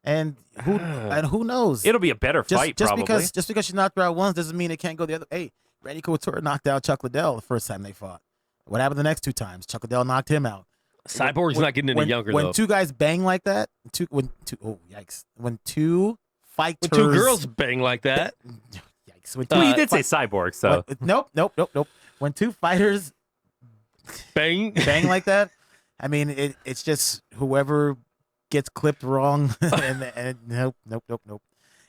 And who knows? It'll be a better fight, just probably. Because she knocked her out once doesn't mean it can't go the other. Hey, Randy Couture knocked out Chuck Liddell the first time they fought. What happened the next 2 times? Chuck Liddell knocked him out. Cyborg's not getting any younger, though. When 2 guys bang like that, when 2 fighters... When 2 girls bang like that. Yikes. When you did say Cyborg, so... Nope. When 2 fighters bang like that, I mean, it's just whoever gets clipped wrong, and nope.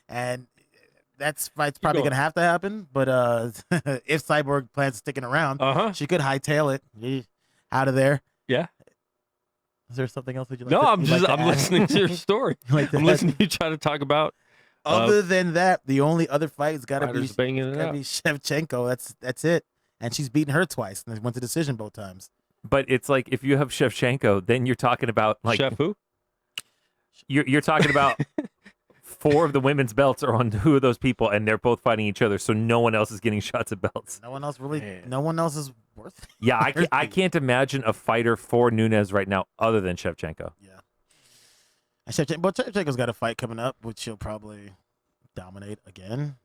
And that fight's probably going to have to happen, but if Cyborg plans on sticking around, she could hightail it out of there. Yeah. Is there something else that you like? No, I'm add? listening to your story. I'm listening to you try to talk about. Other than that, the only other fight has got to be Shevchenko. That's it, and she's beaten her twice, and they went to decision both times. But it's like if you have Shevchenko, then you're talking about like Chef who? You're talking about 4 of the women's belts are on 2 of those people, and they're both fighting each other, so no one else is getting shots at belts. No one else is worth it. Yeah, I can't imagine a fighter for Nunes right now other than Shevchenko. Yeah. But Shevchenko's got a fight coming up, which she'll probably dominate again.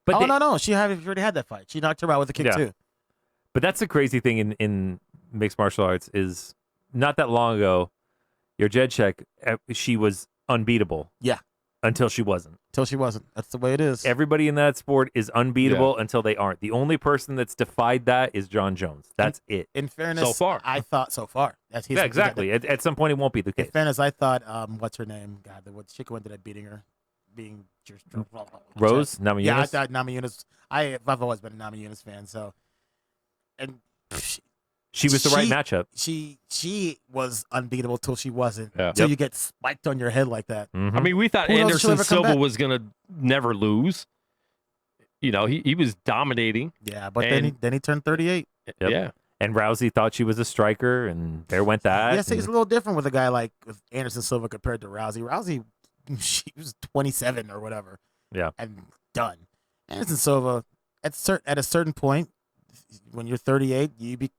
But no. She already had that fight. She knocked her out with a kick, too. But that's the crazy thing in mixed martial arts is not that long ago, your Jędrzejczyk, she was unbeatable. Yeah. Until she wasn't. That's the way it is. Everybody in that sport is unbeatable until they aren't. The only person that's defied that is John Jones. That's it. In fairness, So far. I thought so far. Yeah, exactly. At some point, it won't be the case. In fairness, I thought, what's her name? God, what chick who ended up beating her, being Rose Namajunas. Yeah, I thought Namajunas. I've always been a Namajunas fan, so and she was the right matchup. She was unbeatable till she wasn't. Yeah. Till you get spiked on your head like that. Mm-hmm. I mean, we thought Who knows if she'll Anderson ever come Silva back? was going to never lose. You know, he was dominating. Yeah, but And- then he turned 38. Yep. Yeah. And Rousey thought she was a striker, and there went that. Yeah, see, it's a little different with a guy like with Anderson Silva compared to Rousey. Rousey, she was 27 or whatever. Yeah. And done. Anderson Silva, at a certain point, when you're 38, you become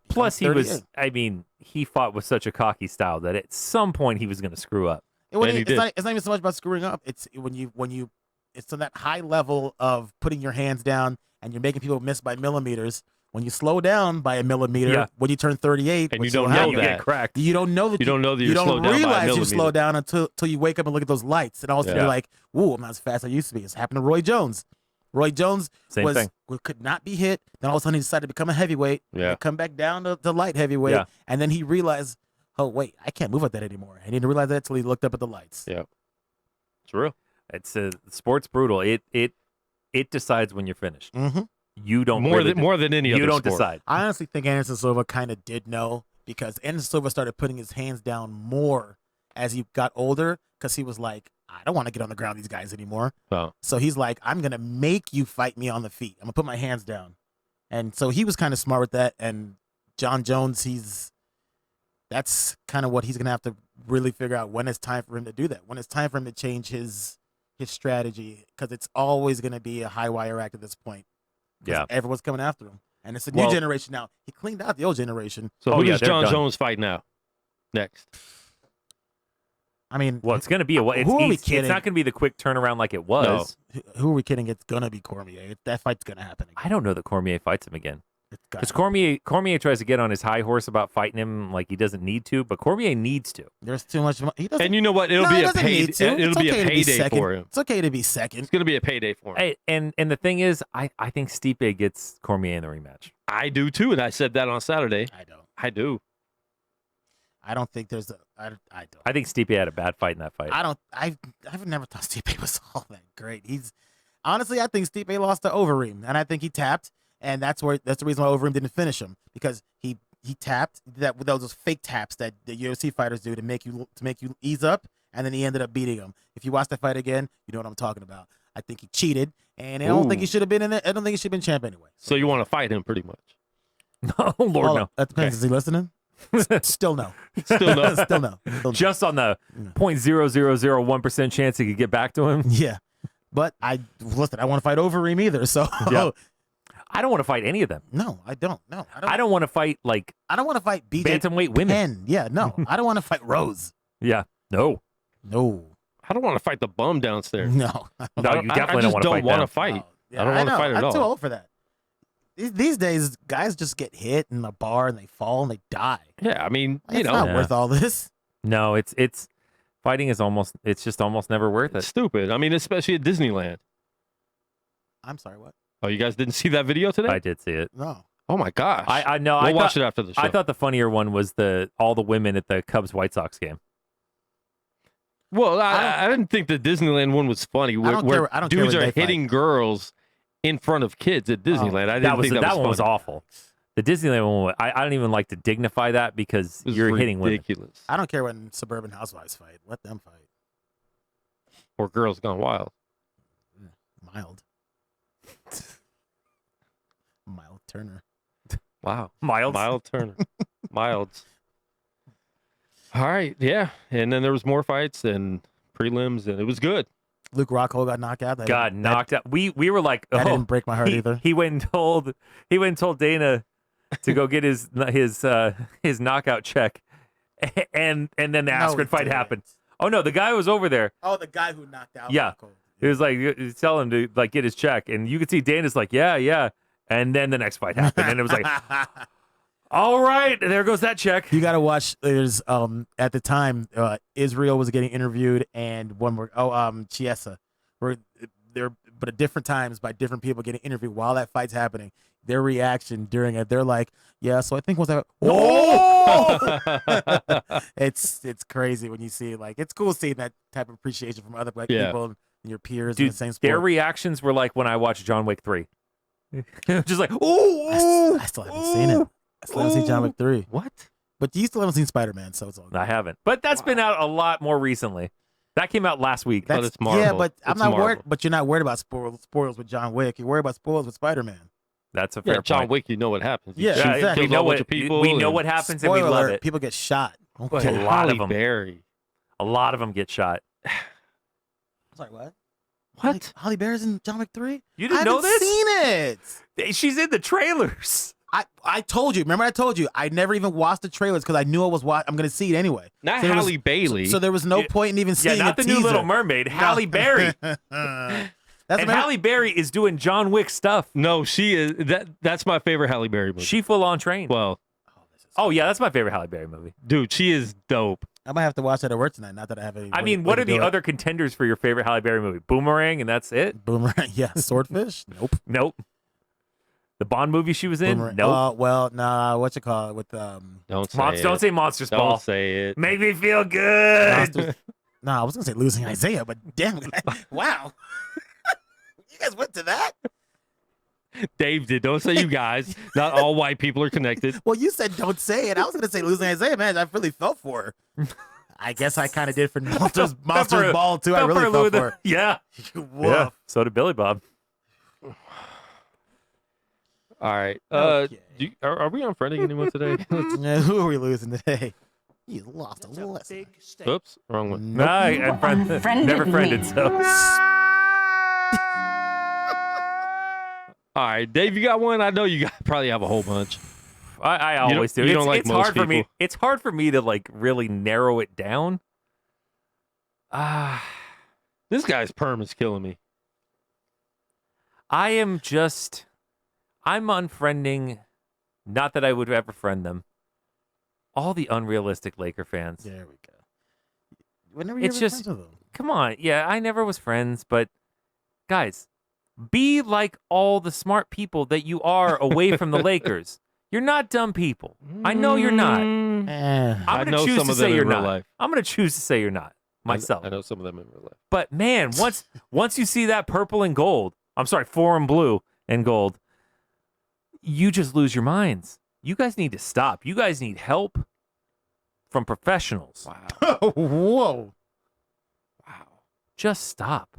Plus, he 38. was, I mean, he fought with such a cocky style that at some point he was going to screw up. It's not even so much about screwing up. It's when you it's on that high level of putting your hands down and you're making people miss by millimeters. When you slow down by a millimeter, when you turn 38, And which you don't will know happen, You get cracked. You don't know that You don't know that you're slowed down by a realize you millimeter. slow down until you wake up and look at those lights, and all of a sudden Yeah. you're like, "Ooh, I'm not as fast as I used to be." It's happened to Roy Jones. Roy Jones Same thing. could not be hit. Then all of a sudden he decided to become a heavyweight. Yeah. And come back down to light heavyweight, Yeah. and then he realized, "Oh wait, I can't move like that anymore." And he didn't realize that until he looked up at the lights. Yeah. It's real. It's sport's brutal. It decides when you're finished. Mm-hmm. You don't More really than any you other don't sport. decide. I honestly think Anderson Silva kind of did know because Anderson Silva started putting his hands down more as he got older because he was like, I don't want to get on the ground with these guys anymore. Oh. So he's like, I'm going to make you fight me on the feet. I'm going to put my hands down. And so he was kind of smart with that. And John Jones, that's kind of what he's going to have to really figure out when it's time for him to do that, when it's time for him to change his strategy because it's always going to be a high wire act at this point. Yeah. Everyone's coming after him. And it's a new generation now. He cleaned out the old generation. So Oh, who yeah, does they're John done. Jones fight now? Next. I mean, Well, it's going to be who are we it's kidding? not going to be the quick turnaround like it was. who are we kidding? It's going to be Cormier. That fight's going to happen again. I don't know that Cormier fights him again. It's Because gotta- Cormier tries to get on his high horse about fighting him like he doesn't need to, but Cormier needs to. There's too much. He doesn't. And you know what? It'll No, be he a doesn't payday. need to. It'll It's be a okay to be payday second. for him. It's okay to be second. It's going to be a payday for him. Hey, and the thing is, I think Stipe gets Cormier in the rematch. I do too, and I said that on Saturday. I don't. I do. I don't think there's a. I don't. I think Stipe had a bad fight in that fight. I don't. I've never thought Stipe was all that great. Honestly, I think Stipe lost to Overeem, and I think he tapped, and that's the reason why Overeem didn't finish him because he tapped that with those fake taps that the UFC fighters do to make you ease up, and then he ended up beating him. If you watch the fight again, you know what I'm talking about. I think he cheated, and I don't think he should have been in it. I don't think he should have been champ anyway. So you want to fight him pretty much. Oh, Lord, Well, no. that depends. Is he listening? Still no. Still no. Still no. Still no. Just on the 0.0001% chance he could get back to him. Yeah. But I want to fight Overeem either. So Yeah. I don't want to fight any of them. no, I don't. No, I don't want to fight like I don't want to fight BJ bantamweight women. Penn. Yeah, no. I don't want to fight Rose. Yeah. No. No. I don't want to fight the bum downstairs. No. No, you definitely I don't just want to fight want them. to fight. Oh, yeah, I don't want to know. fight at I'm all. too old for that. These days, guys just get hit in the bar and they fall and they die. Yeah, I mean, It's not Yeah. worth all this. No, it's fighting is just almost never worth it's it. stupid. I mean, especially at Disneyland. I'm sorry, what? Oh, you guys didn't see that video today? I did see it. No. Oh my gosh. I know. We'll I watch thought, it after the show. I thought the funnier one was all the women at the Cubs White Sox game. Well, I didn't think the Disneyland one was funny. Where, don't where care- I don't care dudes when are they fight. hitting girls in front of kids at Disneyland. I didn't think that one was funny. awful. The Disneyland one, I don't even like to dignify that because It was you're hitting women. ridiculous. I don't care when suburban housewives fight. Let them fight. Or Girls Gone Wild. Mild. Mild Turner. Wow. Mild. Mild Turner. Milds. All right. Yeah. And then there was more fights and prelims, and it was good. Luke Rockhold got knocked out. That Got didn't- knocked out. We were like, That oh, didn't break my heart either. He went and told Dana to go get his knockout check, and then the Askren fight happened. Oh no, the guy was over there. Oh, the guy who knocked out Yeah. Rockhold. It was like, tell him to like get his check, and you could see Dana's like, yeah. And then the next fight happened, and it was like, all right, there goes that check. You got to watch. There's at the time Israel was getting interviewed, and one more Chiesa, where they're but at different times by different people getting interviewed while that fight's happening. Their reaction during it, they're like, "Yeah, so I think was that." Oh! it's crazy when you see like it's cool seeing that type of appreciation from other black people and your peers in the same sport. Their reactions were like when I watched John Wick 3. Just like, oh, I still haven't seen it. I still haven't seen John Wick 3. What? But you still haven't seen Spider-Man, so it's all good. I haven't. But that's been out a lot more recently. That came out last week. But it's Marvel. Yeah, but I'm It's not Marvel. worried. But you're not worried about spoilers with John Wick. You're worried about spoilers with Spider-Man. That's a fair John point. Wick, you know what happens. Yeah, Shoot, exactly. kills We a know bunch what of people. we know and- what happens, and Spoiler we love alert, it. people get shot. But A lot Halle of 'em. Berry. A lot of them get shot. Sorry, what? What? Holly Berry's in John Wick 3? You didn't know this? Seen it. She's in the trailers. I told you. Remember, I told you. I never even watched the trailers because I knew I'm going to see it anyway. Not So there was- Halle Bailey. So there was no point in even seeing not a the new teaser. Little Mermaid. Halle Berry. And Halle Berry is doing John Wick stuff. No, she is. That's my favorite Halle Berry movie. She full on trained. Well, oh yeah, that's my favorite Halle Berry movie. dude, she is dope. I might have to watch that at work tonight. Not that I have any. I mean, what are the other contenders for your favorite Halle Berry movie? Boomerang, and that's it? Boomerang? Yeah, Swordfish. Nope. Nope. The Bond movie she was in? Boomerang. Nope. Well, nah. What you call it with Don't say it. Don't say Monsters Don't Ball. say it. Make me feel good. Monsters? Nah, I was gonna say Losing Isaiah, but damn, wow. You guys went to that? Dave did. Don't say you guys. Not all white people are connected. Well, you said don't say it. I was gonna say Losing Isaiah, man. I really felt for her. I guess I kind of did for Monsters Ball too. I really felt for her. Yeah. Woof. Yeah. So did Billy Bob. All right. Okay. Are we unfriending anyone today? Yeah, who are we losing today? You lost a lesson. Oops, wrong one. No, I never friended. So All right, Dave, you got one? I know you probably have a whole bunch. I always do. You don't like it's most hard for me. people. It's hard for me to like really narrow it down. This guy's perm is killing me. I'm unfriending. Not that I would ever friend them. All the unrealistic Laker fans. There we go. Whenever you It's ever just- friends with them? Come on. Yeah, I never was friends, but guys, be like all the smart people that you are away from the Lakers. You're not dumb people. I know you're not. I'm I going know to choose some to of them say in you're real not. life. I'm going to choose to say you're not myself. I know some of them in real life. But man, once you see that purple and gold, I'm sorry, foreign blue and gold, you just lose your minds. You guys need to stop. You guys need help from professionals. Wow. Whoa. Wow. Just stop.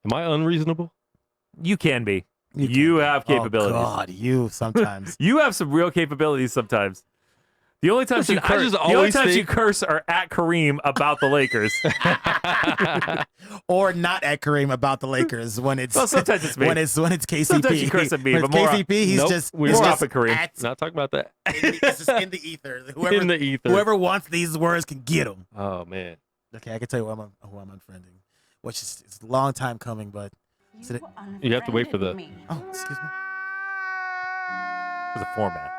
Am I unreasonable? You can be. You have capabilities. Oh, God, you sometimes. You have some real capabilities sometimes. The only times Listen, you I curse, just the only always times you think- curse are at Kareem about the Lakers. Or not at Kareem about the Lakers when it's Well, sometimes it's me. when it's KCP. Sometimes you curse at me, When but it's more- KCP, he's Nope, just we're he's more just up at Kareem. Not talking about that. it's just in the ether. Whoever, In the ether. Whoever wants these words can get them. Oh man. Okay, I can tell you who I'm unfriending, which is it's a long time coming, but You have to wait for the. oh, excuse me. There's a format.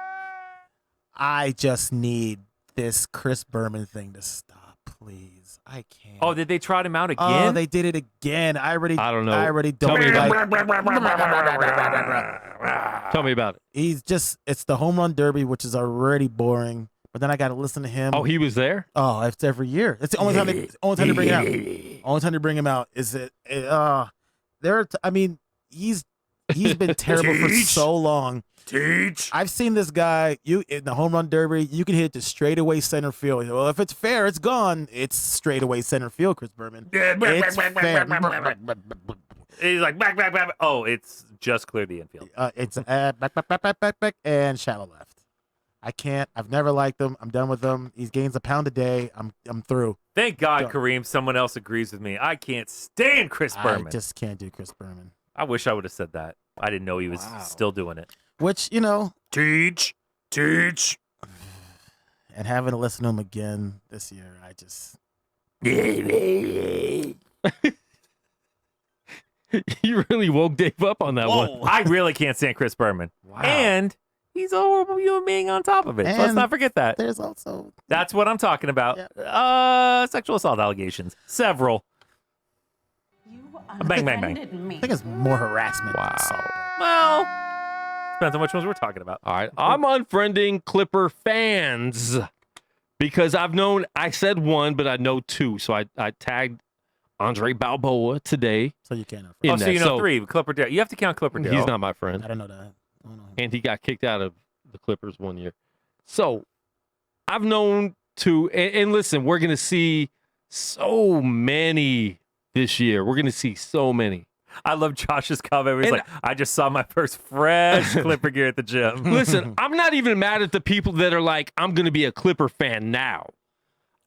I just need this Chris Berman thing to stop, please. I can't. Oh, did they trot him out again? Oh, they did it again. I don't know. I already Tell don't me about like. Tell me about it. It's the home run derby, which is already boring. But then I got to listen to him. Oh, he was there. Oh, it's every year. It's the only time. Only time to bring it out. Only time to bring him out is it. I mean, he's been terrible for so long. I've seen this guy. In the home run derby, you can hit it to straightaway center field. Well, if it's fair, it's gone. It's straightaway center field, Chris Berman. It's fair. He's like, back. Oh, it's just clear the infield. It's back, and shallow left. I can't. I've never liked him. I'm done with him. He gains a pound a day. I'm through. Thank God, Done. Kareem, someone else agrees with me. I can't stand Chris Berman. I just can't do Chris Berman. I wish I would have said that. I didn't know he was still doing it. Which, Teach. and having to listen to him again this year, I just. You really woke Dave up on that one. I really can't stand Chris Berman. Wow. And he's a horrible human being on top of it. So let's And not forget that. There's also That's what I'm talking about. Sexual assault allegations. Several. Bang, bang, bang. I think it's more harassment. Wow. Well, depends on which ones we're talking about. All right. I'm unfriending Clipper fans because I said one, but I know two. So I tagged Andre Balboa today. So you can't. in So that. you know three. Clipper Dale. You have to count Clipper Dale. He's not my friend. I don't know that. I don't know. And he got kicked out of the Clippers one year. So I've known two. And listen, we're going to see so many this year. We're going to see so many. I love Josh's comment where he's And- like, I just saw my first fresh Clipper gear at the gym. Listen, I'm not even mad at the people that are like, I'm going to be a Clipper fan now.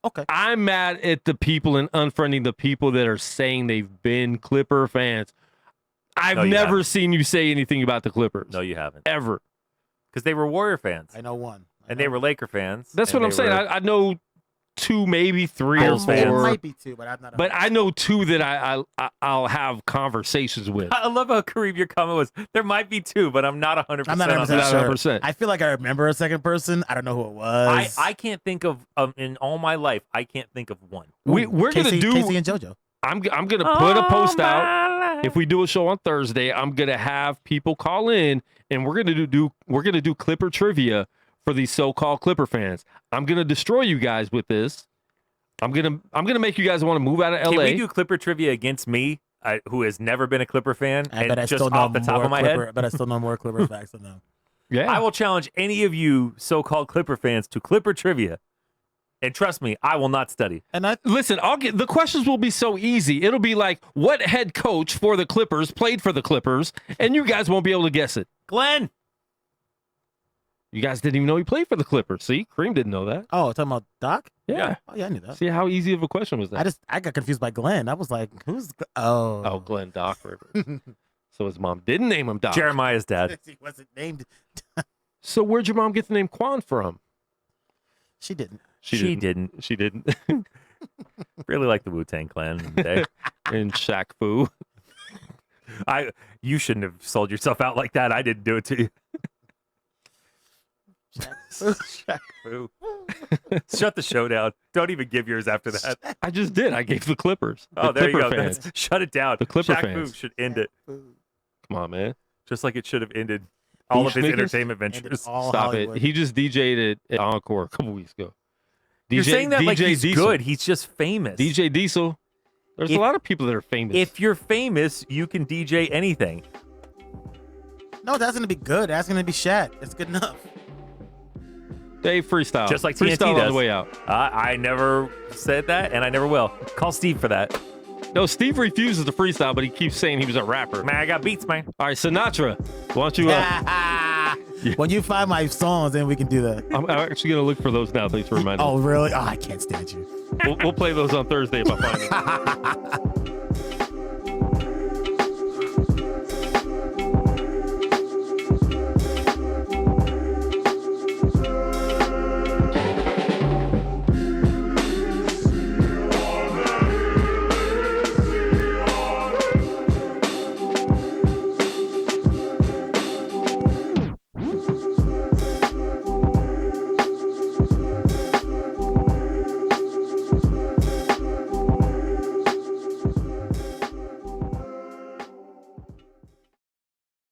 Okay. I'm mad at the people and unfriending the people that are saying they've been Clipper fans. I've No, you never haven't. seen you say anything about the Clippers. No, you haven't. Ever. Because they were Warrior fans. I know one. And they were Laker fans. That's and what I'm they saying. were- I know two, maybe three or Bulls fans. It four. might be two, but I'm not. But I know two that I'll have conversations with. I love how Kareem, your comment was, there might be two, but I'm not 100% I'm not on 100% that. Not sure. 100%. I feel like I remember a second person. I don't know who it was. I can't think of, in all my life, I can't think of one. We're gonna Casey, do. Casey and JoJo. I'm gonna put a post out. out. If we do a show on Thursday, I'm gonna have people call in, and we're gonna do Clipper trivia for these so-called Clipper fans. I'm gonna destroy you guys with this. I'm gonna make you guys want to move out of Can LA. we do Clipper trivia against me, who has never been a Clipper fan, I and bet I just still know off the top more of my Clipper, head? but I still know more Clipper facts than them. Yeah. I will challenge any of you so-called Clipper fans to Clipper trivia. And trust me, I will not study. And I Listen, the questions will be so easy. It'll be like, what head coach for the Clippers played for the Clippers, and you guys won't be able to guess it. Glenn. You guys didn't even know he played for the Clippers. See, Kareem didn't know that. talking about Doc. Yeah. Oh yeah, I knew that. See how easy of a question was that? I got confused by Glenn. I was like, who's? Oh, Glenn Doc Rivers. So his mom didn't name him Doc. Jeremiah's dad. He wasn't named. So where'd your mom get the name Quan from? She didn't. She didn't. She didn't. Really like the Wu-Tang Clan in the day. And Shaq Fu. You shouldn't have sold yourself out like that. I didn't do it to you. Shaq Fu. Shut the show down. Don't even give yours after that. I just did. I gave the Clippers. The Oh, there you Clipper go. fans. Shut it down. The Clipper Shaq fans. Fu should end it. Come on, man. Just like it should have ended all of his Snickers? entertainment Ended ventures. all Stop Hollywood. it. He just DJ'd at Encore a couple weeks ago. You're saying that like DJ he's Diesel. good. He's just famous. DJ Diesel. There's If- a lot of people that are famous. If you're famous, you can DJ anything. No, that's gonna be good. That's gonna be Shaq. It's good enough. Dave freestyle. Just like TNT freestyle on does. the way out. I never said that, and I never will. Call Steve for that. No, Steve refuses to freestyle, but he keeps saying he was a rapper. Man, I got beats, man. All right, Sinatra. Why don't you? When you find my songs, then we can do that. I'm actually gonna look for those now. Thanks for reminding me. Oh, really? Oh, I can't stand you. We'll play those on Thursday if I find them.